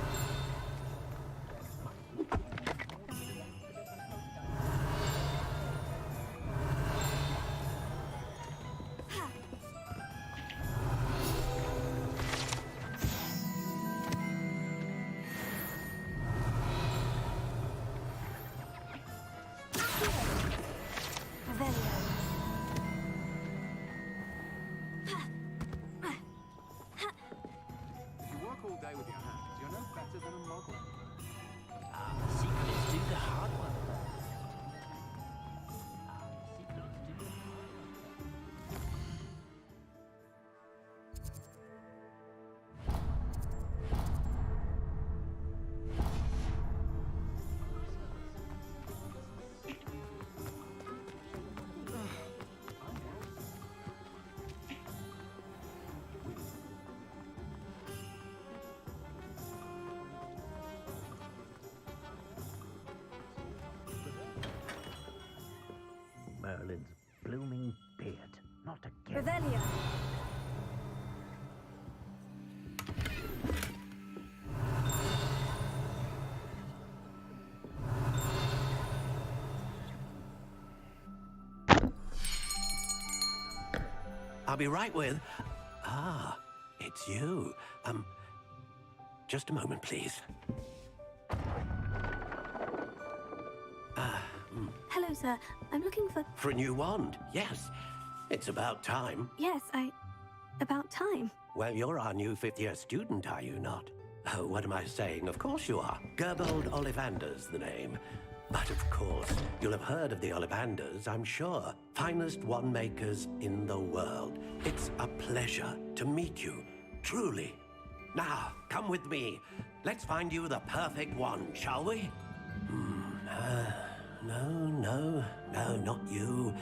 S15: You work all day with your hands. You're no better than a muggle.
S18: The secret is do the hard one. Merlin's blooming beard. Not again.
S17: Revelio.
S7: I'll be right with... Ah, it's you. Just a moment, please.
S3: Hello, sir. I'm looking for...
S7: For a new wand, yes. It's about time.
S3: Yes, about time.
S7: Well, you're our new fifth-year student, are you not? Oh, what am I saying? Of course you are. Gerbold Ollivander's the name. But of course, you'll have heard of the Ollivanders, I'm sure. Finest wand makers in the world. It's a pleasure to meet you, truly. Now, come with me. Let's find you the perfect wand, shall we? No, not you.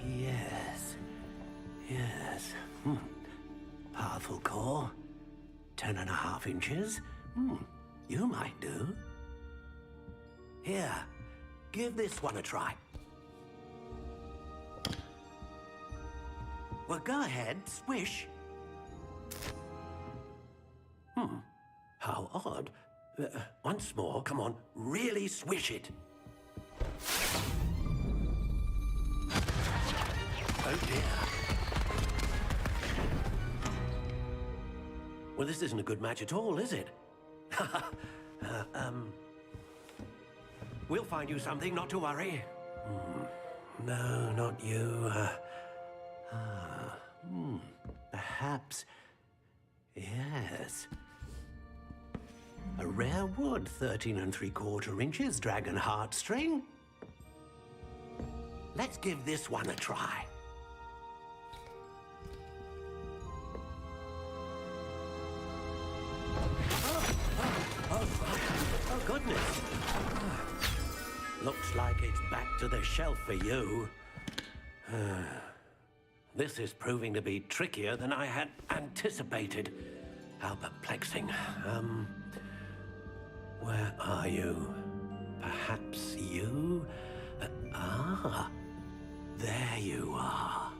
S7: Yes. Powerful core. 10.5 inches. You might do. Here, give this one a try. Well, go ahead, swish. How odd. Once more, come on, really swish it. Oh dear. Well, this isn't a good match at all, is it? We'll find you something, not to worry. No, not you. Perhaps... Yes. A rare wood, 13 3/4 inches, dragon heartstring. Let's give this one a try. Oh, goodness. Looks like it's back to the shelf for you. This is proving to be trickier than I had anticipated. How perplexing. Where are you? Perhaps you? There you are.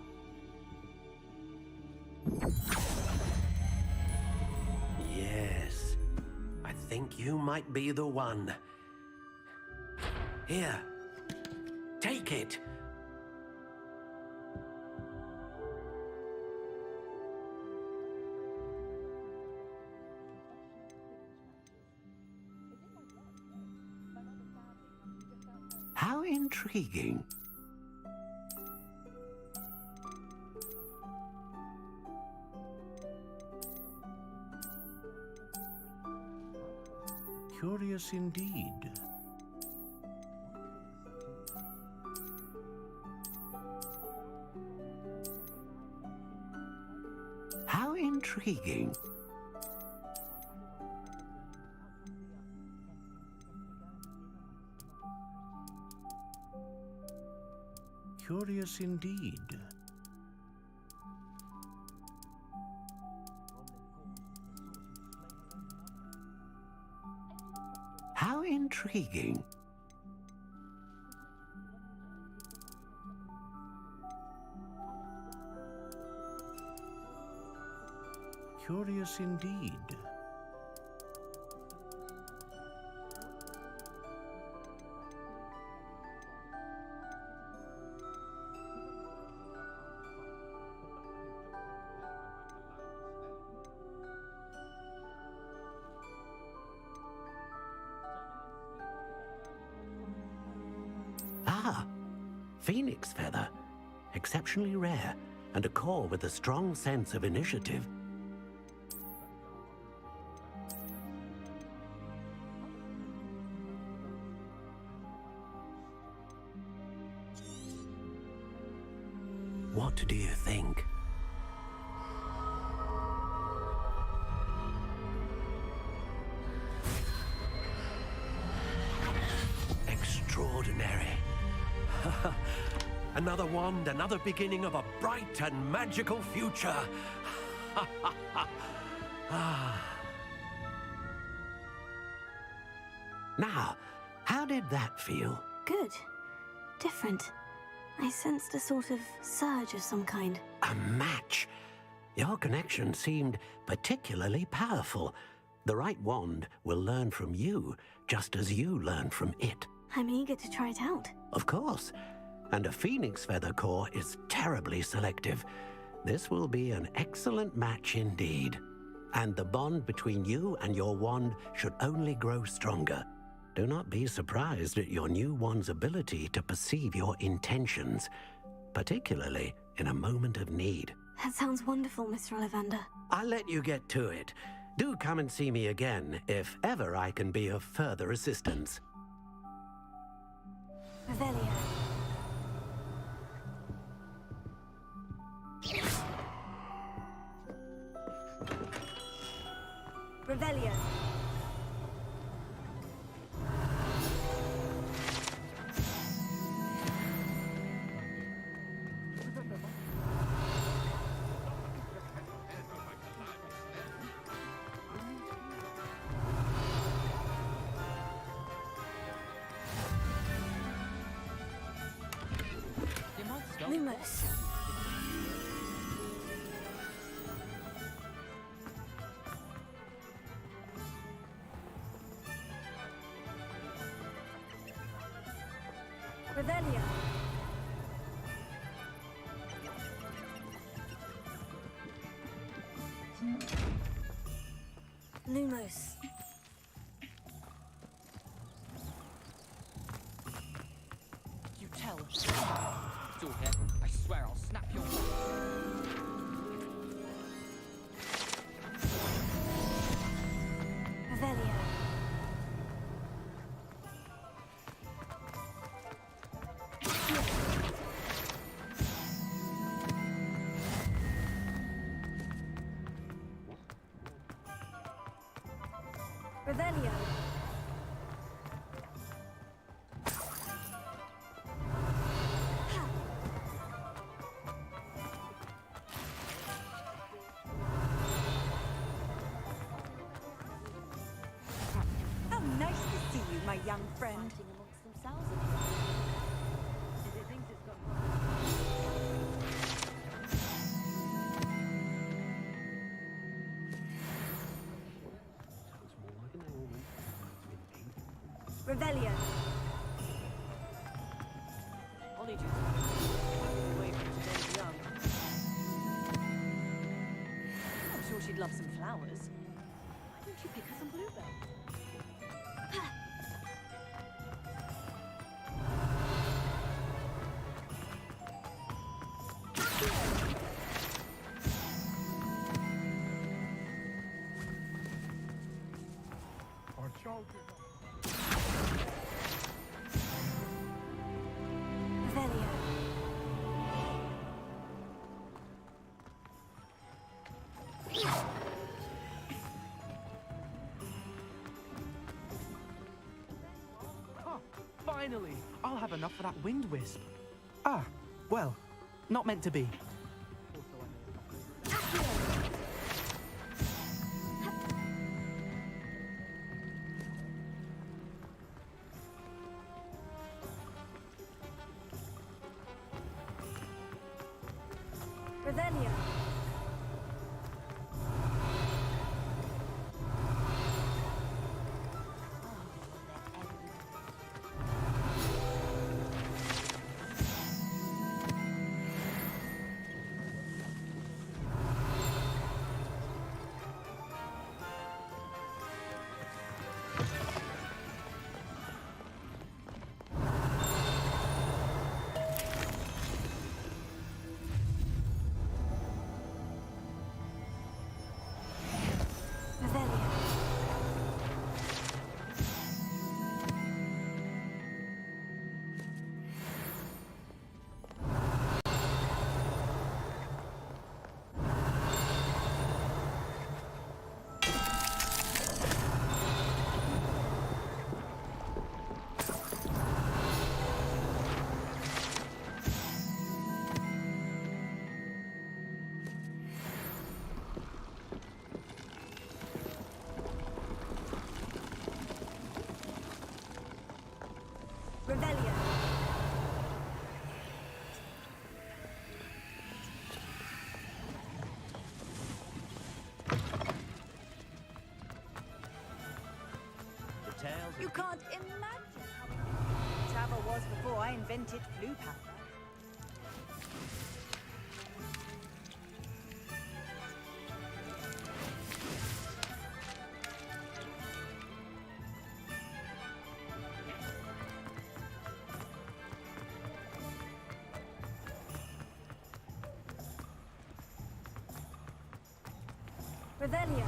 S7: Yes, I think you might be the one. Here, take it. How intriguing. Curious indeed. How intriguing. Curious indeed. How intriguing. Curious indeed. Ah, phoenix feather. Exceptionally rare, and a core with a strong sense of initiative. What do you think? Extraordinary. Another wand, another beginning of a bright and magical future. Now, how did that feel?
S3: Good. Different. I sensed a sort of surge of some kind.
S7: A match. Your connection seemed particularly powerful. The right wand will learn from you, just as you learn from it.
S3: I'm eager to try it out.
S7: Of course. And a phoenix feather core is terribly selective. This will be an excellent match indeed. And the bond between you and your wand should only grow stronger. Do not be surprised at your new wand's ability to perceive your intentions, particularly in a moment of need.
S3: That sounds wonderful, Mr. Ollivander.
S7: I'll let you get to it. Do come and see me again if ever I can be of further assistance.
S3: Revelio. Revelio. Lumos. Revelio. Lumos.
S22: You tell. Still here. I swear I'll snap your.
S3: Revelio. Revelio.
S17: How nice to see you, my young friend.
S3: Revelio.
S22: I'll need you to wait for today's young.
S17: I'm sure she'd love some flowers. Why don't you pick her some blueberries?
S15: Finally! I'll have enough for that wind wisp. Ah, well, not meant to be.
S17: Revelio. Revelio. You can't imagine how travel was before I invented blue powder. Revelio.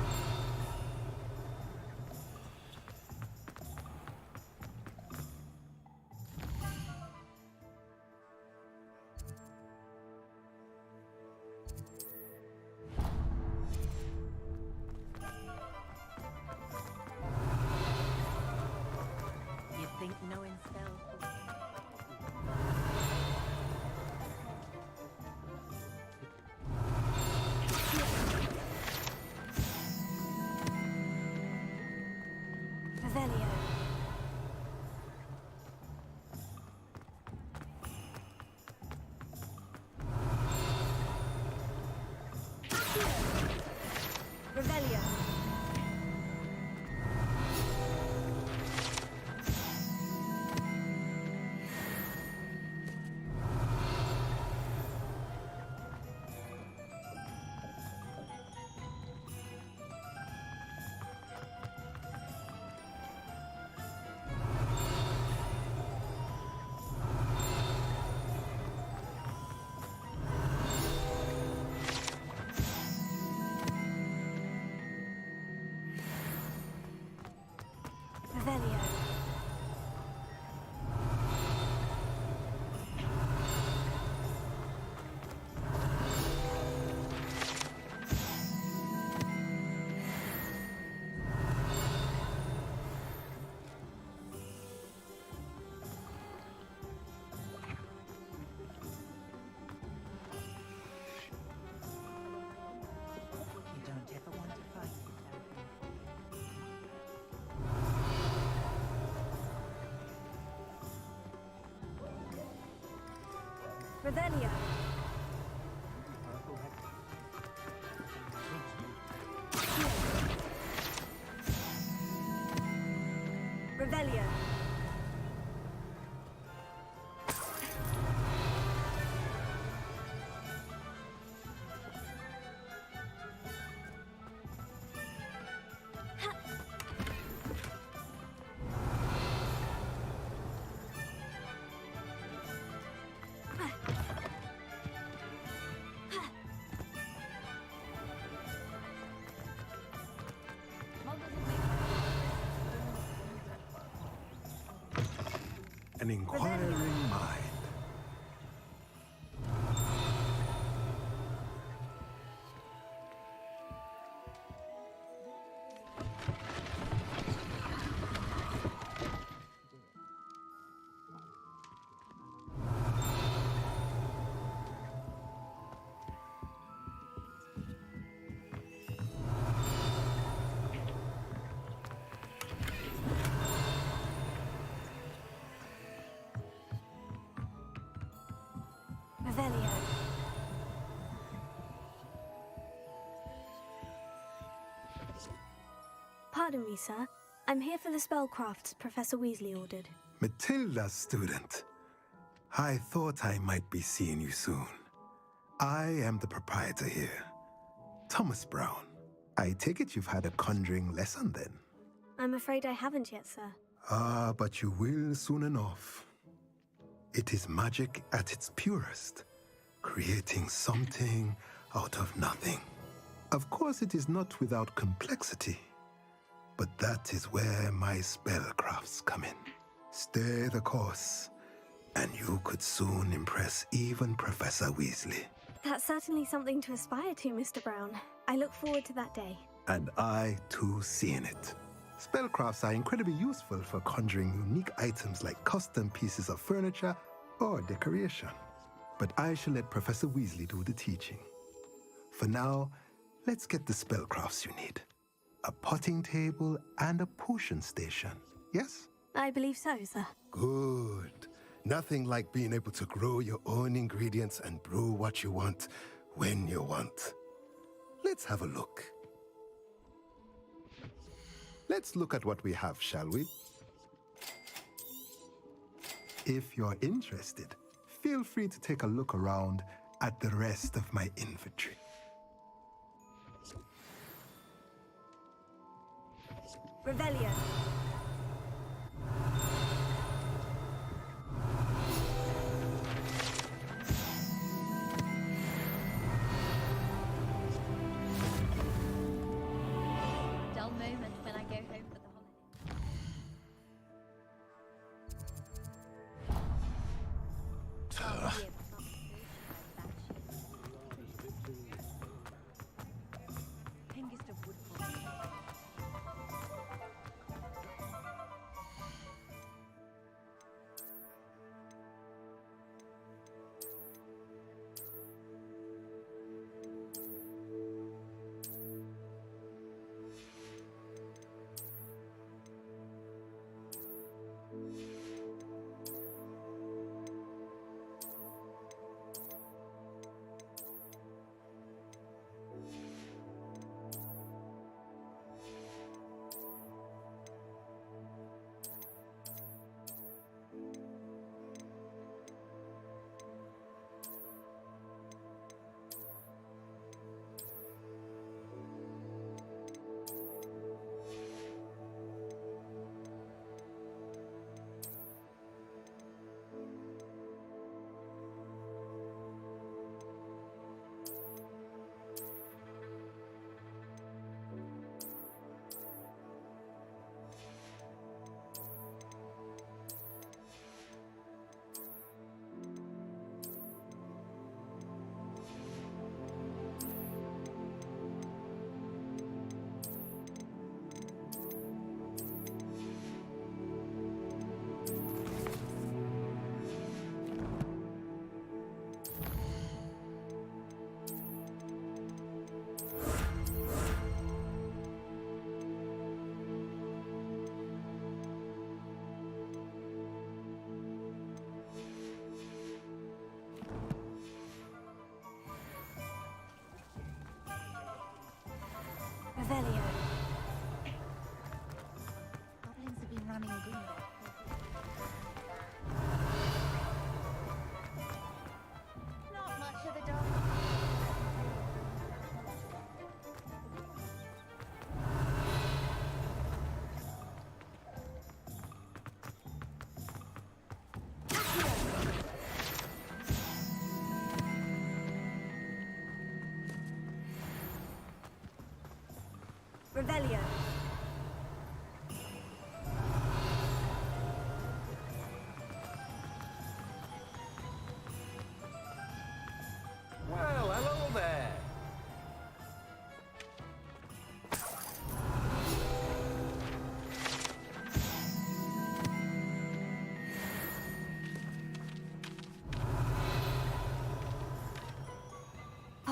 S17: You think knowing spells will... Revelio. Revelio. Revelio. You don't ever want to fight Revelio. Revelio.
S12: an inquiring mind.
S3: Revelio. Pardon me, sir. I'm here for the spellcrafts Professor Weasley ordered.
S12: Matilda's student. I thought I might be seeing you soon. I am the proprietor here, Thomas Brown. I take it you've had a conjuring lesson then?
S3: I'm afraid I haven't yet, sir.
S12: Ah, but you will soon enough. It is magic at its purest, creating something out of nothing. Of course, it is not without complexity, but that is where my spellcrafts come in. Stay the course, and you could soon impress even Professor Weasley.
S3: That's certainly something to aspire to, Mr. Brown. I look forward to that day.
S12: And I, too, seeing it. Spellcrafts are incredibly useful for conjuring unique items like custom pieces of furniture or decoration. But I shall let Professor Weasley do the teaching. For now, let's get the spellcrafts you need. A potting table and a potion station, yes?
S3: I believe so, sir.
S12: Good. Nothing like being able to grow your own ingredients and brew what you want when you want. Let's have a look. Let's look at what we have, shall we? If you're interested, feel free to take a look around at the rest of my inventory.
S3: Revelio.
S16: Dull moment when I go home for the holiday.
S3: Revelio.
S16: Goblins have been running good. Not much of the dog.
S3: Revelio.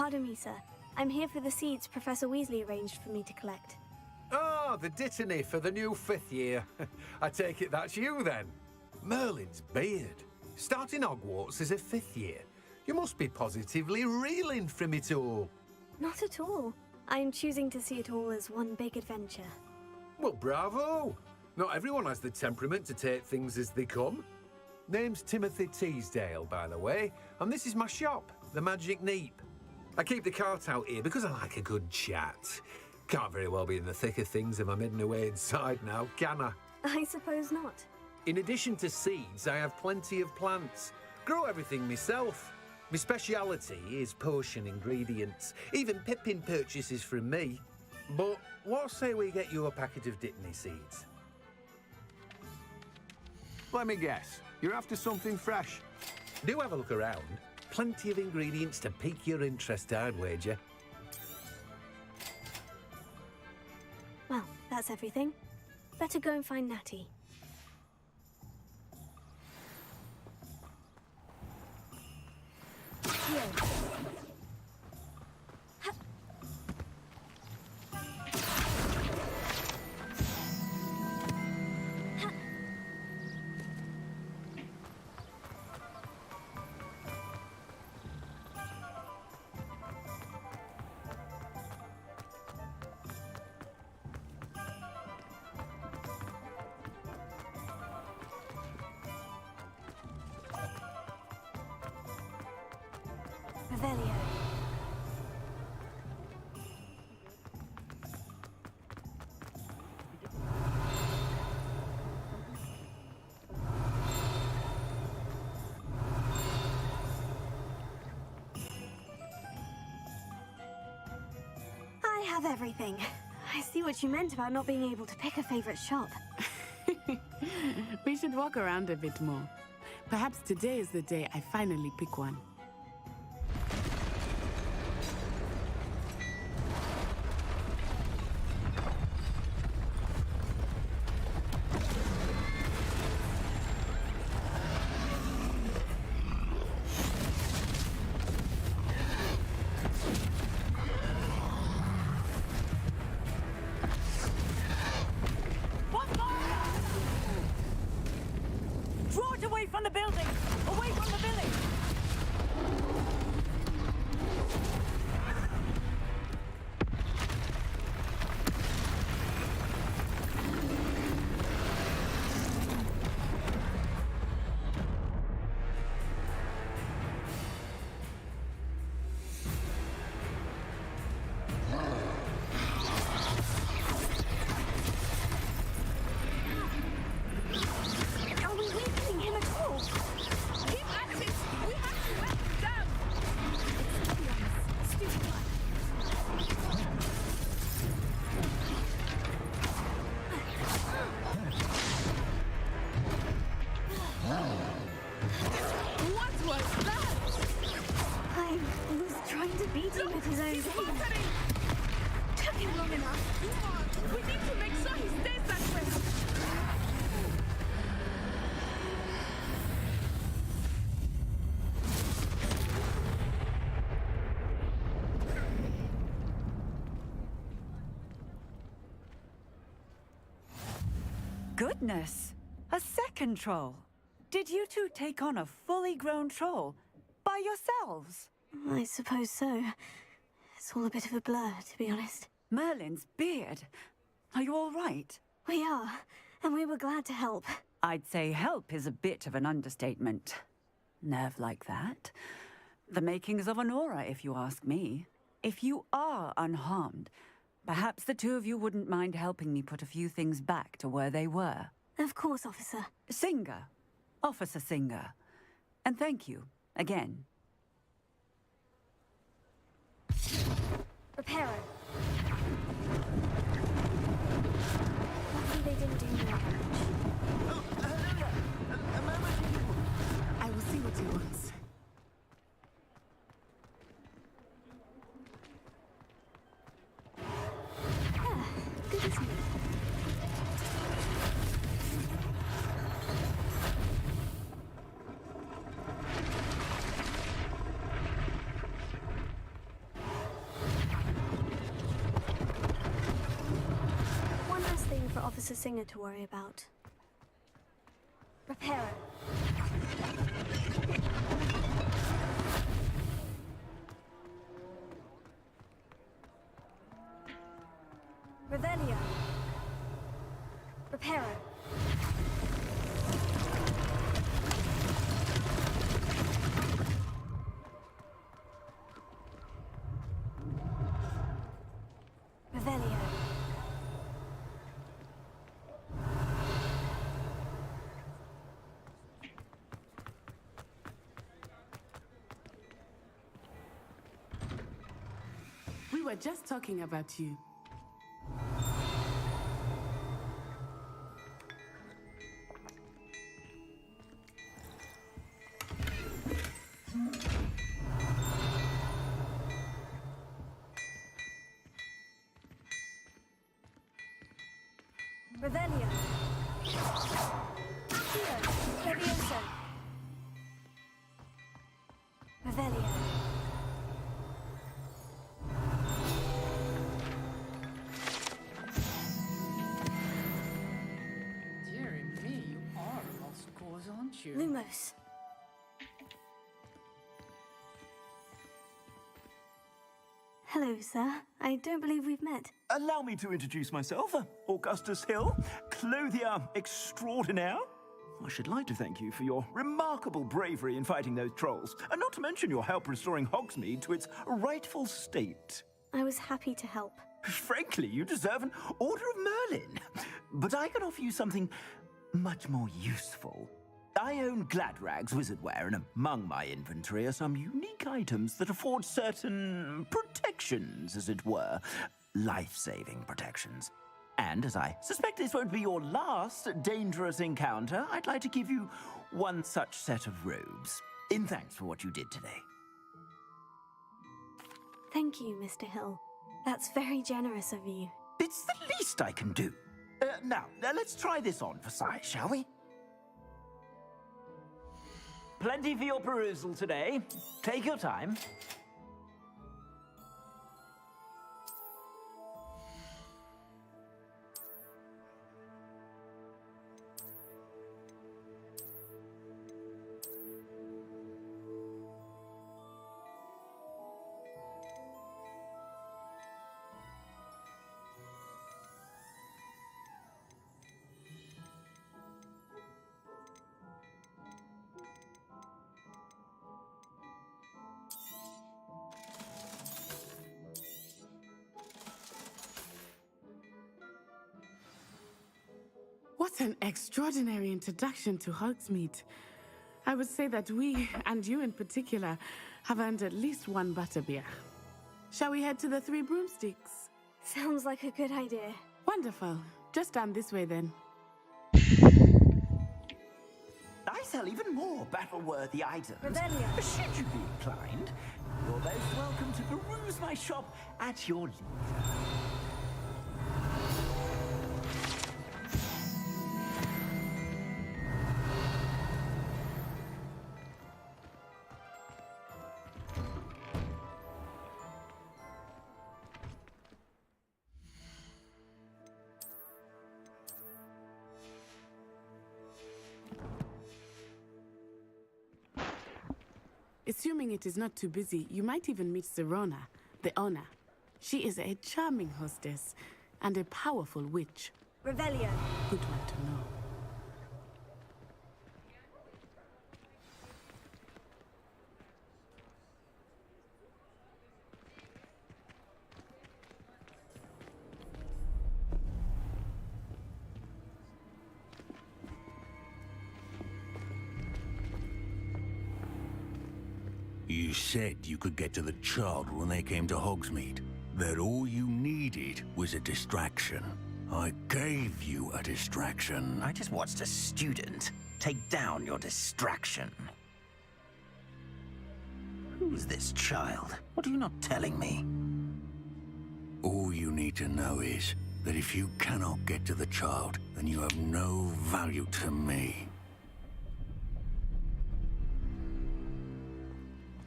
S3: Pardon me, sir. I'm here for the seeds Professor Weasley arranged for me to collect.
S6: Oh, the dittany for the new 5th year. I take it that's you, then. Merlin's beard. Starting Hogwarts as a 5th year. You must be positively reeling from it all.
S3: Not at all. I'm choosing to see it all as one big adventure.
S6: Well, bravo! Not everyone has the temperament to take things as they come. Name's Timothy Teasdale, by the way, and this is my shop, the Magic Neep. I keep the cart out here because I like a good chat. Can't very well be in the thick of things if I'm hidden away inside now, can I?
S3: I suppose not.
S6: In addition to seeds, I have plenty of plants. Grow everything myself. My speciality is potion ingredients. Even Pippin purchases from me. But what say we get you a packet of Dittany seeds?
S21: Let me guess. You're after something fresh.
S6: Do have a look around. Plenty of ingredients to pique your interest, I'd wager.
S3: Well, that's everything. Better go and find Natty. Here. Revelio. I have everything. I see what you meant about not being able to pick a favorite shop.
S20: We should walk around a bit more. Perhaps today is the day I finally pick one.
S11: Draw it away from the building! Away from the village!
S3: Are we weakening him at all?
S11: Keep at it! We have to wear them down!
S3: Stupid
S11: What was that?
S3: I was trying to beat him at his own
S11: He's
S3: game.
S11: faltering!
S3: Took him long enough.
S11: Come on! We need to make sure he stays that way!
S17: Goodness! A second troll! Did you two take on a fully grown troll? By yourselves?
S3: I suppose so. It's all a bit of a blur, to be honest.
S17: Merlin's beard. Are you all right?
S3: We are, and we were glad to help.
S17: I'd say help is a bit of an understatement. Nerve like that. The makings of an aura, if you ask me. If you are unharmed, perhaps the two of you wouldn't mind helping me put a few things back to where they were.
S3: Of course, officer.
S17: Singer. Officer Singer. And thank you, again.
S3: Reparo. Luckily they didn't do more damage.
S20: I will see what he wants.
S3: Good as new. Officer Singer to worry about. Reparo. Revelio. Reparo. Revelio.
S20: We were just talking about you.
S3: Revelio. Here, Levioso. Revelio.
S1: Dearie me, you are a lost cause, aren't you?
S3: Lumos. Hello, sir. I don't believe we've met.
S18: Allow me to introduce myself. Augustus Hill, clothier extraordinaire. I should like to thank you for your remarkable bravery in fighting those trolls, and not to mention your help restoring Hogsmeade to its rightful state.
S3: I was happy to help.
S18: Frankly, you deserve an Order of Merlin. But I can offer you something much more useful. I own Gladrag's wizardware, and among my inventory are some unique items that afford certain protections, as it were. Life-saving protections. And as I suspect this won't be your last dangerous encounter, I'd like to give you one such set of robes, in thanks for what you did today.
S3: Thank you, Mr. Hill. That's very generous of you.
S18: It's the least I can do. Now, let's try this on for size, shall we? Plenty for your perusal today. Take your time.
S20: What an extraordinary introduction to Hogsmeade. I would say that we, and you in particular, have earned at least one butterbeer. Shall we head to the Three Broomsticks?
S3: Sounds like a good idea.
S20: Wonderful. Just down this way then.
S18: I sell even more battle-worthy items.
S3: Revelio.
S18: Should you be inclined, you're most welcome to peruse my shop at your leisure.
S20: Assuming it is not too busy, you might even meet Serona, the owner. She is a charming hostess and a powerful witch.
S3: Revelio.
S20: Good one to know.
S19: You said you could get to the child when they came to Hogsmeade. That all you needed was a distraction. I gave you a distraction.
S18: I just watched a student take down your distraction. Who's this child? What are you not telling me?
S19: All you need to know is that if you cannot get to the child, then you have no value to me.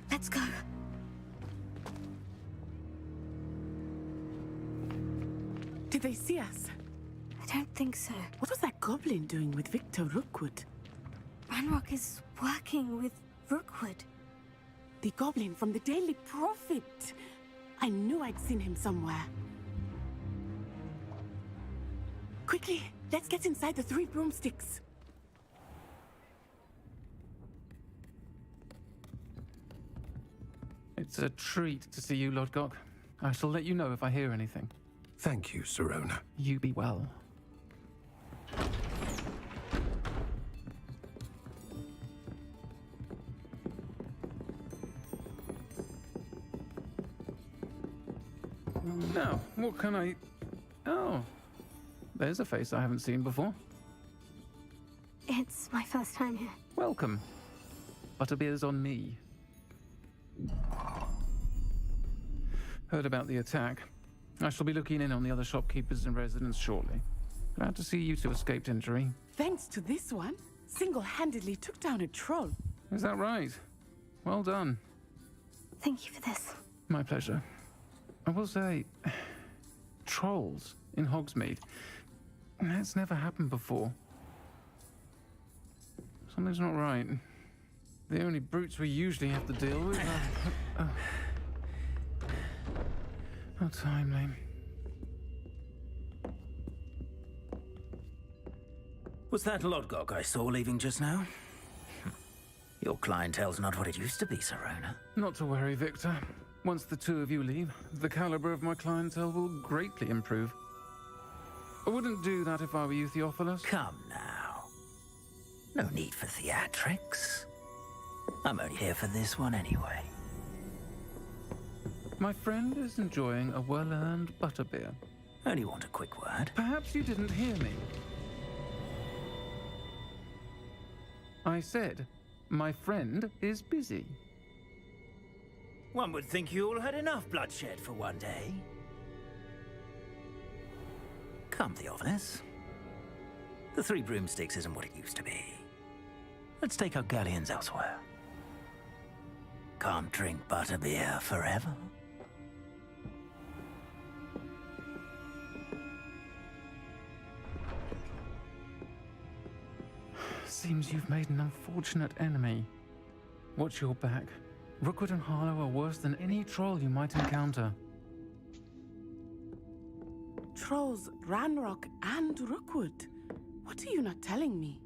S3: Let's go.
S20: Did they see us?
S3: I don't think so.
S20: What was that goblin doing with Victor Rookwood?
S3: Ranrock is working with Rookwood.
S20: The goblin from the Daily Prophet. I knew I'd seen him somewhere. Quickly, let's get inside the 3 broomsticks.
S2: It's a treat to see you, Lodgok. I shall let you know if I hear anything.
S6: Thank you, Sirona.
S2: You be well. Now, what can I... Oh, there's a face I haven't seen before.
S3: It's my first time here.
S2: Welcome. Butterbeer's on me. Heard about the attack. I shall be looking in on the other shopkeepers and residents shortly. Glad to see you two escaped injury.
S20: Thanks to this one, single-handedly took down a troll.
S2: Is that right? Well done.
S3: Thank you for this.
S2: My pleasure. I will say, trolls in Hogsmeade. That's never happened before. Something's not right. The only brutes we usually have to deal with are... How timely.
S18: Was that Lodgok I saw leaving just now? Your clientele's not what it used to be, Sirona.
S2: Not to worry, Victor. Once the two of you leave, the caliber of my clientele will greatly improve. I wouldn't do that if I were you, Theophilus.
S18: Come now. No need for theatrics. I'm only here for this one anyway.
S2: My friend is enjoying a well-earned butterbeer.
S18: Only want a quick word.
S2: Perhaps you didn't hear me. I said, my friend is busy.
S18: One would think you all had enough bloodshed for one day. Come, Theophilus. The 3 broomsticks isn't what it used to be. Let's take our galleons elsewhere. Can't drink butterbeer forever.
S2: Seems you've made an unfortunate enemy. Watch your back. Rookwood and Harlow are worse than any troll you might encounter.
S20: Trolls, Ranrock, and Rookwood. What are you not telling me?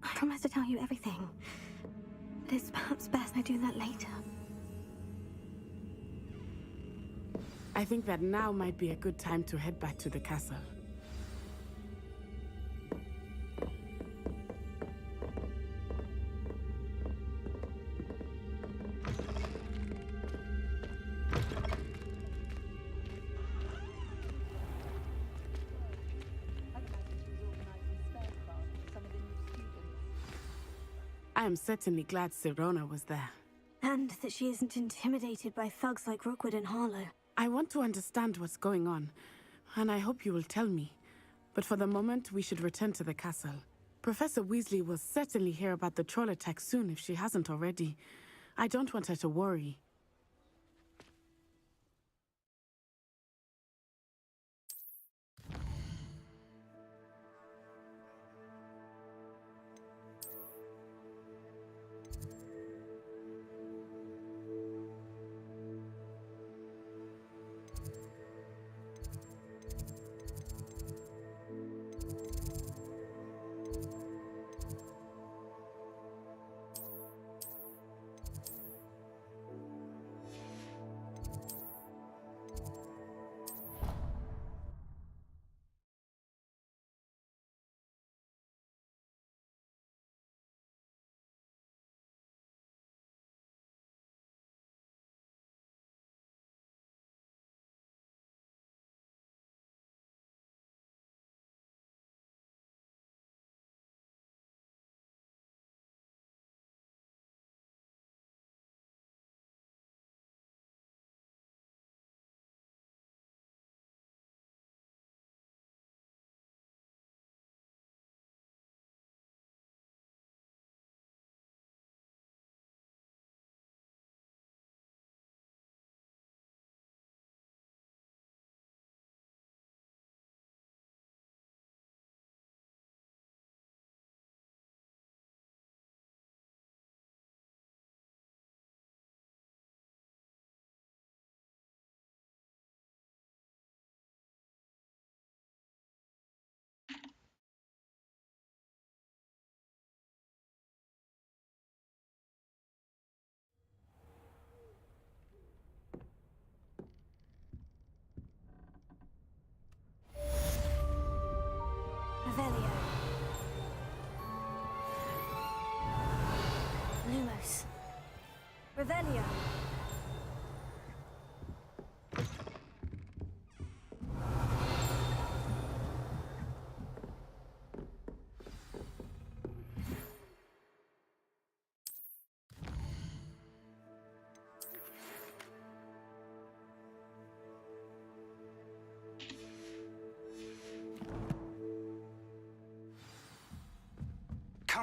S3: I promise to tell you everything. But it's perhaps best I do that later.
S20: I think that now might be a good time to head back to the castle. I am certainly glad Sirona was there.
S3: And that she isn't intimidated by thugs like Rookwood and Harlow.
S20: I want to understand what's going on, and I hope you will tell me. But for the moment, we should return to the castle. Professor Weasley will certainly hear about the troll attack soon if she hasn't already. I don't want her to worry.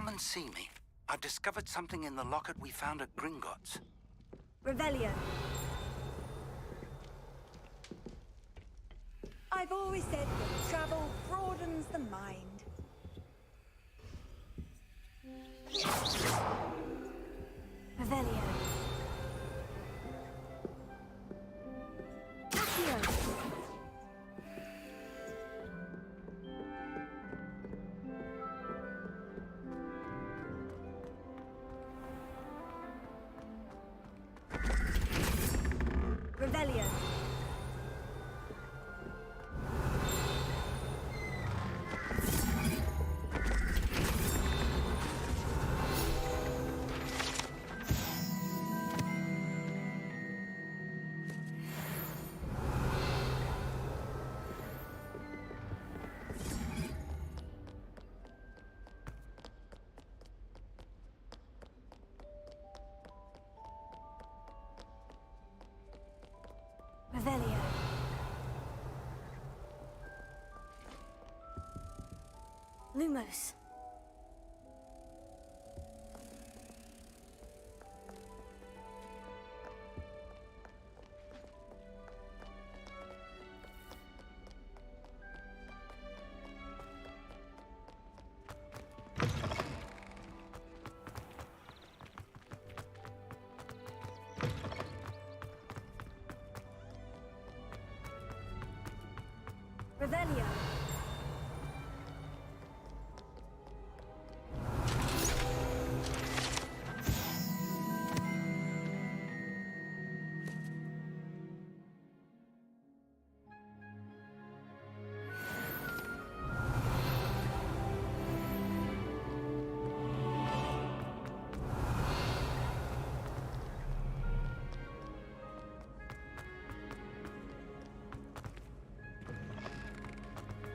S9: Come and see me. I've discovered something in the locket we found at Gringotts.
S3: Revelio.
S14: I've always said that travel broadens the mind.
S3: Revelio. Accio. Revelio. Revelio. Lumos. Revelio.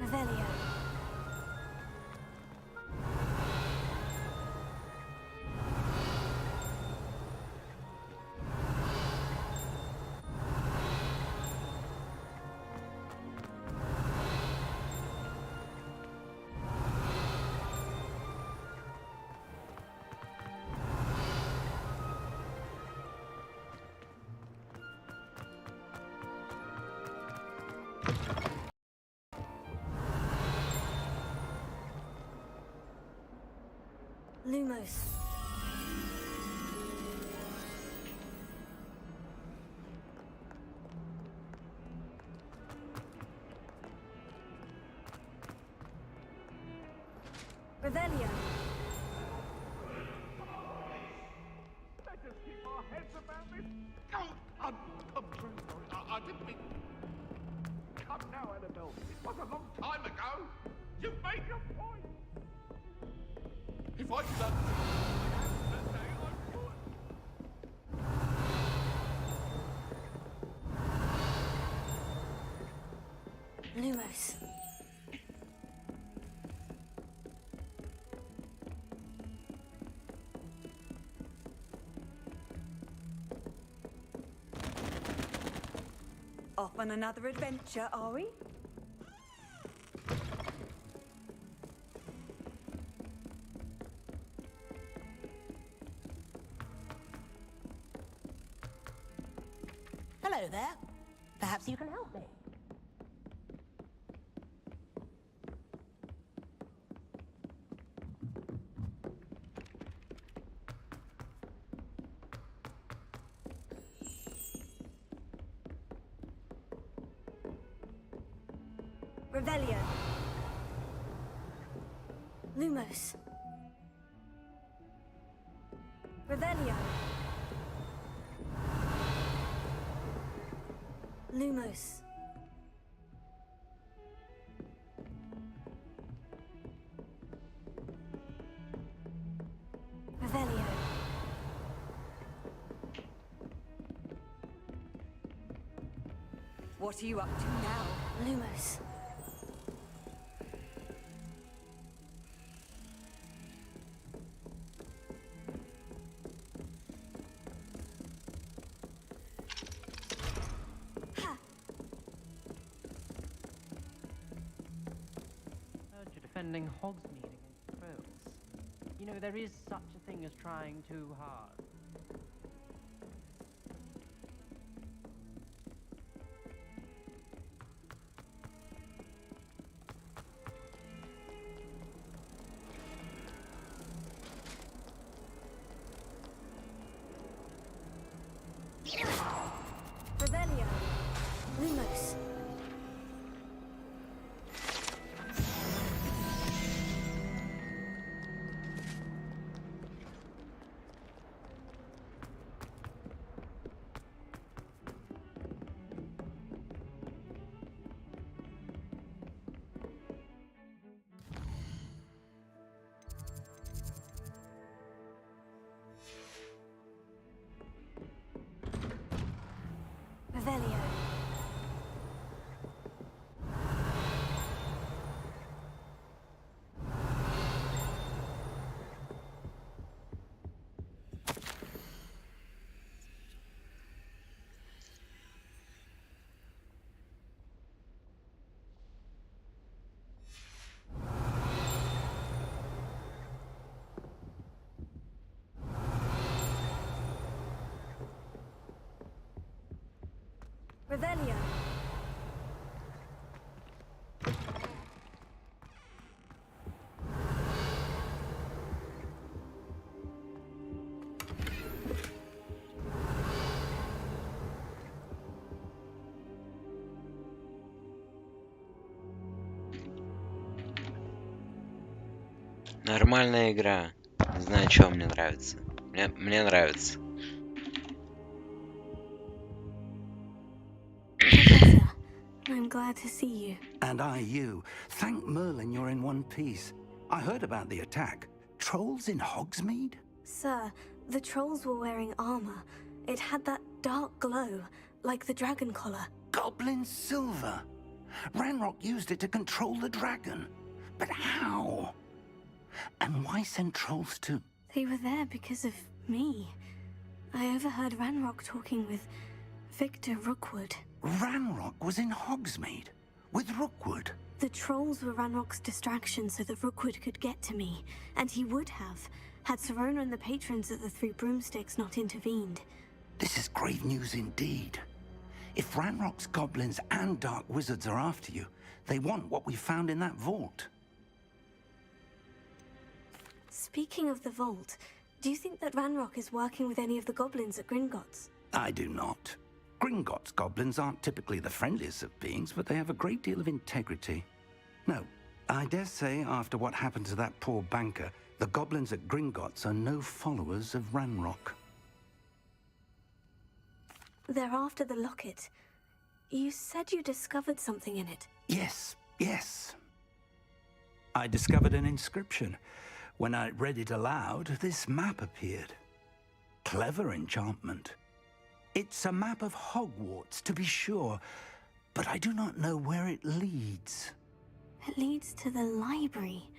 S3: Revelio. Lumos. Revelio.
S8: Let us keep our heads about this. I'm very sorry. I didn't mean... Come now, Annabelle. It was a long time ago. You've made your point. If I could that day, I would.
S3: Lumos.
S14: Off on another adventure, are we?
S11: Hello there. Perhaps you can help me.
S3: Revelio. Lumos. Revelio. Lumos. Revelio.
S14: What are you up to now?
S3: Lumos.
S22: Heard you're defending Hogsmeade against trolls. You know, there is such a thing as trying too hard.
S3: Revelio. Lumos. Revelio. Revelio.
S5: Нормальная игра. Не знаю, чего мне нравится. Мне нравится.
S3: I'm glad to see you.
S9: And I you. Thank Merlin you're in one piece. I heard about the attack. Trolls in Hogsmeade?
S3: Sir, the trolls were wearing armor. It had that dark glow, like the dragon collar.
S9: Goblin silver. Ranrock used it to control the dragon. But how? And why send trolls to...
S3: They were there because of me. I overheard Ranrock talking with Victor Rookwood.
S9: Ranrock was in Hogsmeade with Rookwood.
S3: The trolls were Ranrock's distraction so that Rookwood could get to me, and he would have, had Serona and the patrons of the Three Broomsticks not intervened.
S9: This is grave news indeed. If Ranrock's goblins and dark wizards are after you, they want what we found in that vault.
S3: Speaking of the vault, do you think that Ranrock is working with any of the goblins at Gringotts?
S9: I do not. Gringotts goblins aren't typically the friendliest of beings, but they have a great deal of integrity. No, I dare say after what happened to that poor banker, the goblins at Gringotts are no followers of Ranrock.
S3: They're after the locket. You said you discovered something in it.
S9: Yes, yes. I discovered an inscription. When I read it aloud, this map appeared. Clever enchantment. It's a map of Hogwarts, to be sure, but I do not know where it leads.
S3: It leads to the library.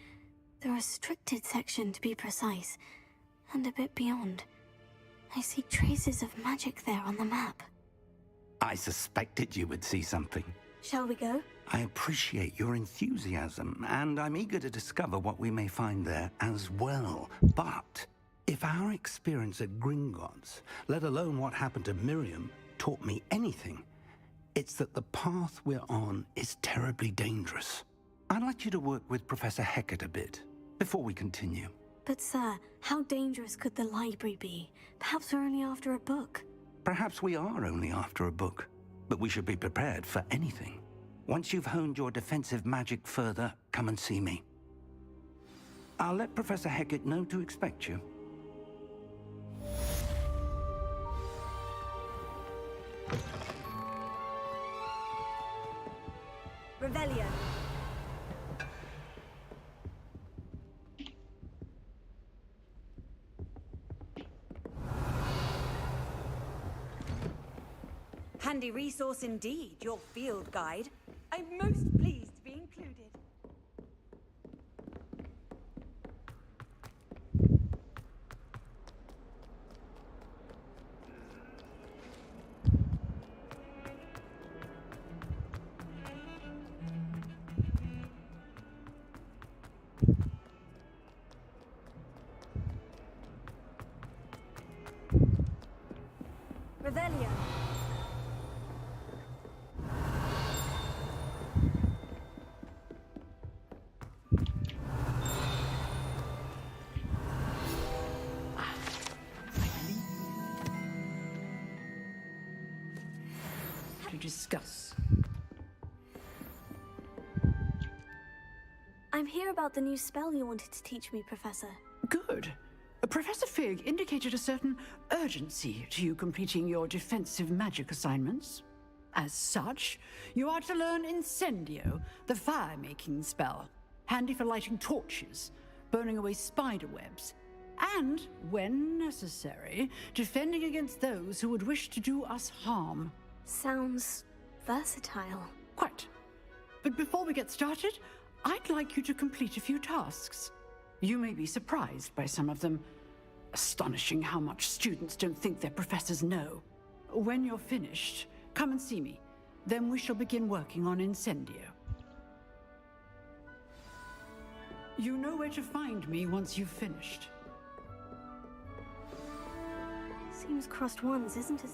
S3: The restricted section, to be precise, and a bit beyond. I see traces of magic there on the map.
S9: I suspected you would see something.
S3: Shall we go?
S9: I appreciate your enthusiasm, and I'm eager to discover what we may find there as well. But if our experience at Gringotts, let alone what happened to Miriam, taught me anything, it's that the path we're on is terribly dangerous. I'd like you to work with Professor Hecat a bit before we continue.
S3: But sir, how dangerous could the library be? Perhaps we're only after a book.
S9: Perhaps we are only after a book, but we should be prepared for anything. Once you've honed your defensive magic further, come and see me. I'll let Professor Hecat know to expect you.
S3: Revelio.
S17: Handy resource indeed, your field guide. I'm most pleased to be included.
S10: to discuss?
S3: I'm here about the new spell you wanted to teach me, Professor.
S10: Good. Professor Fig indicated a certain urgency to you completing your defensive magic assignments. As such, you are to learn Incendio, the fire-making spell, handy for lighting torches, burning away spider webs, and, when necessary, defending against those who would wish to do us harm.
S3: Sounds versatile.
S10: Quite. But before we get started, I'd like you to complete a few tasks. You may be surprised by some of them. Astonishing how much students don't think their professors know. When you're finished, come and see me. Then we shall begin working on Incendio. You know where to find me once you've finished.
S3: Seems crossed ones, isn't it?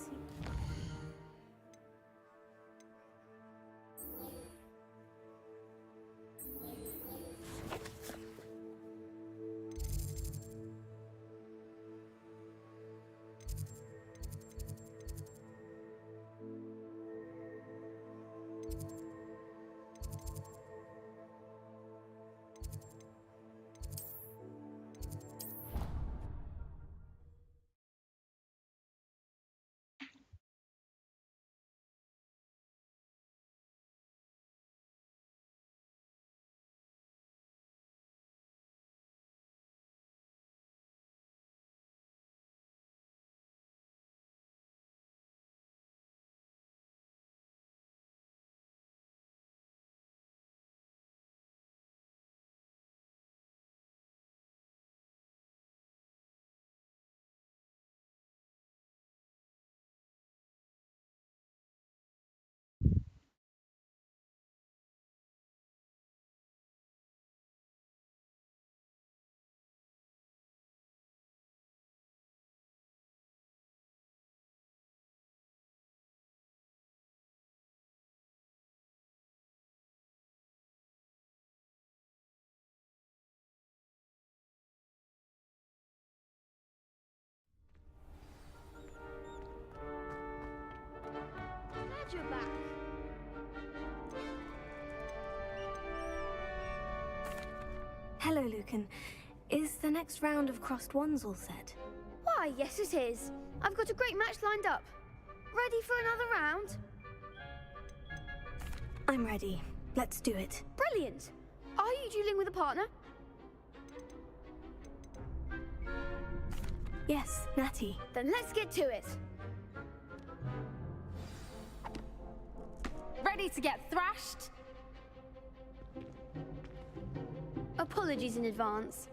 S16: Glad you're back.
S3: Hello, Lucan. Is the next round of crossed ones all set?
S16: Why, yes it is. I've got a great match lined up. Ready for another round?
S3: I'm ready. Let's do it.
S16: Brilliant. Are you dueling with a partner?
S3: Yes, Natty.
S16: Then let's get to it.
S13: Ready to get thrashed?
S16: Apologies in advance.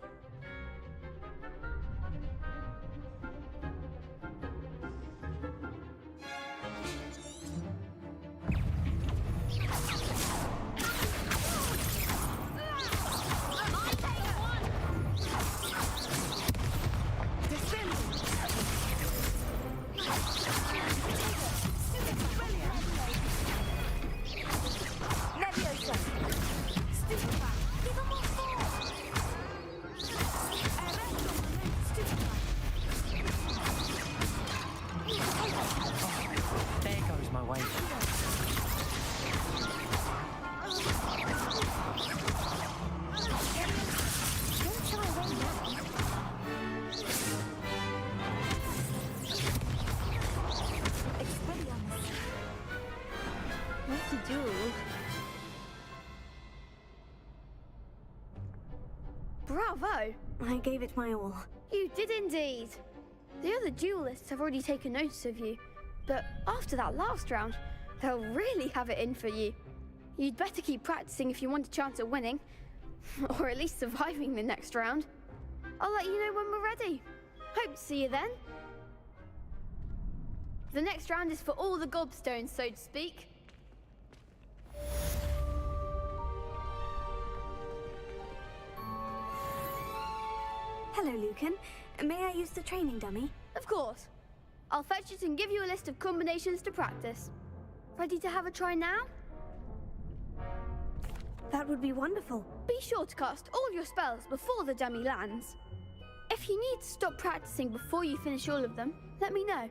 S22: There goes my way.
S16: What's a duel? Bravo!
S3: I gave it my all.
S16: You did indeed. The other duelists have already taken notice of you, but after that last round, they'll really have it in for you. You'd better keep practicing if you want a chance at winning, or at least surviving the next round. I'll let you know when we're ready. Hope to see you then. The next round is for all the gobstones, so to speak.
S3: Hello, Lucan. May I use the training dummy?
S16: Of course. I'll fetch it and give you a list of combinations to practice. Ready to have a try now?
S3: That would be wonderful.
S16: Be sure to cast all your spells before the dummy lands. If you need to stop practicing before you finish all of them, let me know.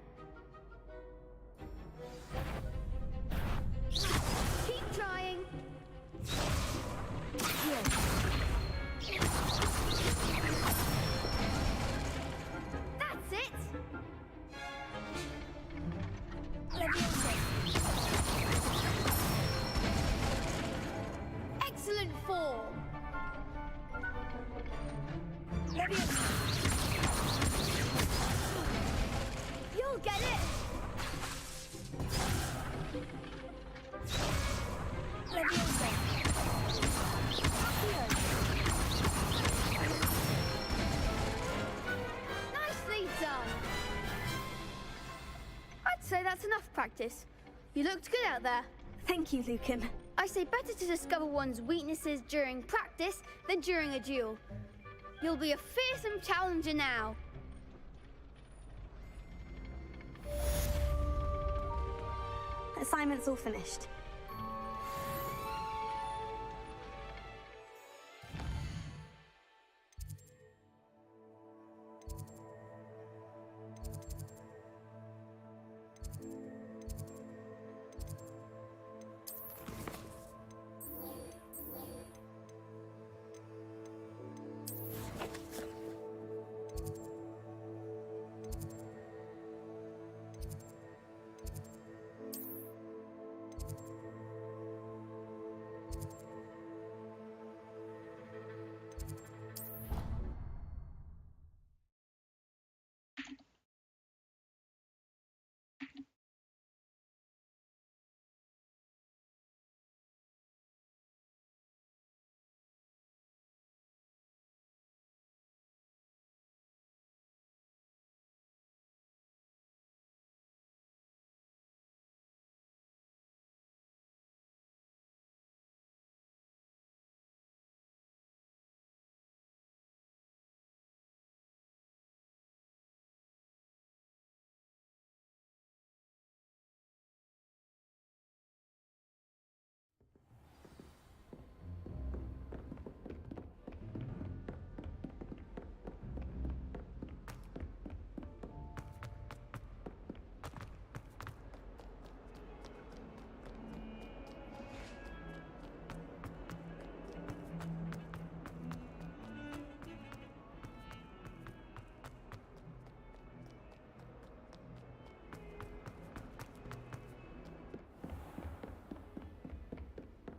S16: practice. You looked good out there.
S3: Thank you, Lucan.
S16: I say better to discover one's weaknesses during practice than during a duel. You'll be a fearsome challenger now.
S3: Assignment's all finished.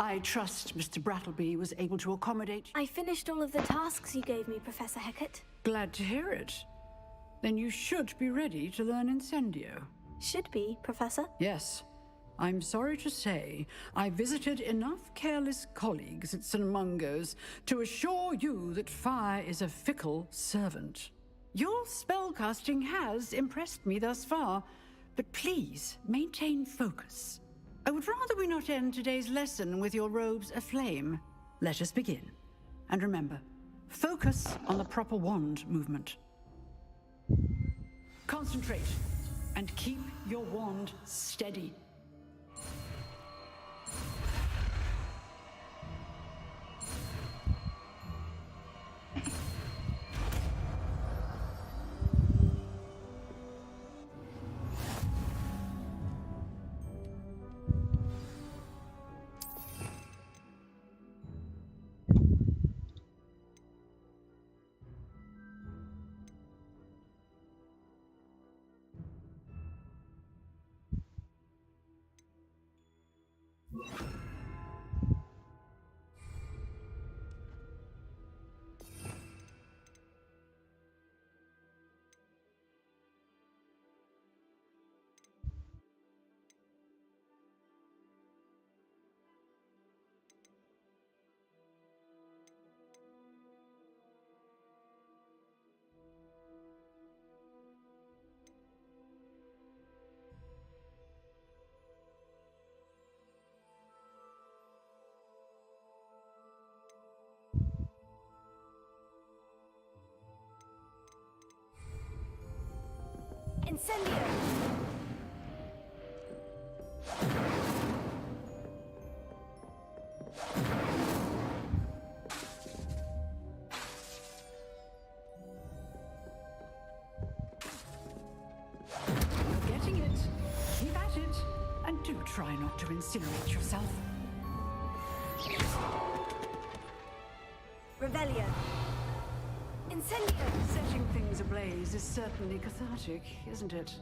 S10: I trust Mr. Brattleby was able to accommodate...
S3: I finished all of the tasks you gave me, Professor Hecat.
S10: Glad to hear it. Then you should be ready to learn Incendio.
S3: Should be, Professor?
S10: Yes. I'm sorry to say, I visited enough careless colleagues at St. Mungo's to assure you that fire is a fickle servant. Your spellcasting has impressed me thus far, but please maintain focus. I would rather we not end today's lesson with your robes aflame. Let us begin. And remember, focus on the proper wand movement. Concentrate and keep your wand steady.
S3: Incendio!
S10: You're getting it. Keep at it. And do try not to incinerate yourself.
S3: Revelio. Incendio!
S10: Setting things ablaze is certainly cathartic, isn't it?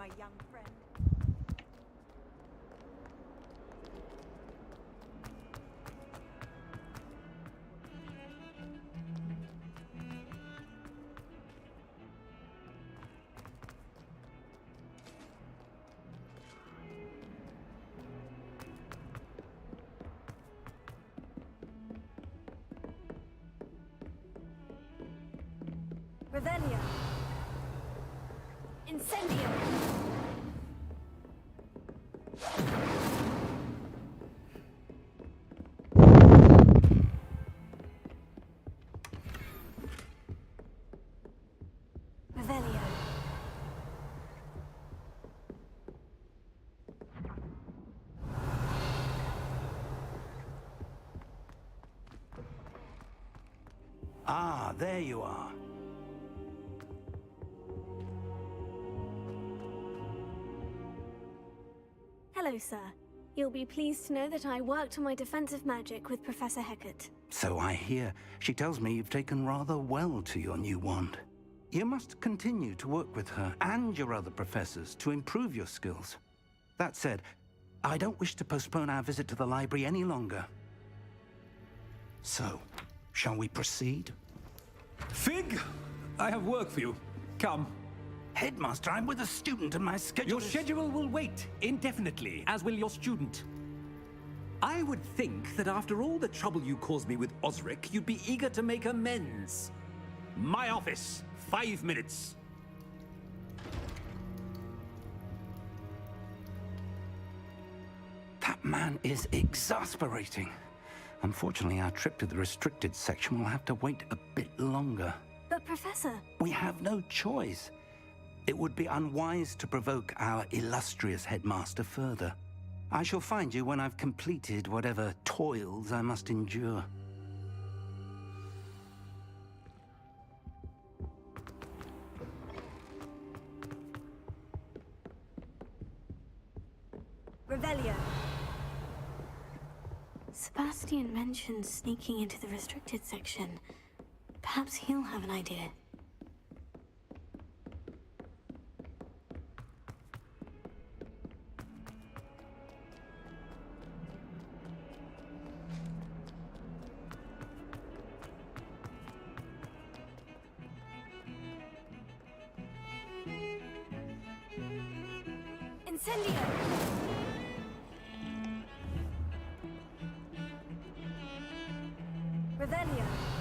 S14: my young friend.
S3: Revelio. Incendio. Revelio.
S9: Ah, there you are.
S3: Hello, sir. You'll be pleased to know that I worked on my defensive magic with Professor Heckert.
S9: So I hear. She tells me you've taken rather well to your new wand. You must continue to work with her and your other professors to improve your skills. That said, I don't wish to postpone our visit to the library any longer. So, shall we proceed?
S4: Fig! I have work for you. Come.
S9: Headmaster, I'm with a student and my schedule
S4: Your schedule will wait indefinitely, as will your student. I would think that after all the trouble you caused me with Osric, you'd be eager to make amends. My office, 5 minutes.
S9: That man is exasperating. Unfortunately, our trip to the restricted section will have to wait a bit longer.
S3: But, Professor...
S9: We have no choice. It would be unwise to provoke our illustrious headmaster further. I shall find you when I've completed whatever toils I must endure.
S3: Revelio. Sebastian mentioned sneaking into the restricted section. Perhaps he'll have an idea. Incendio! Revelio.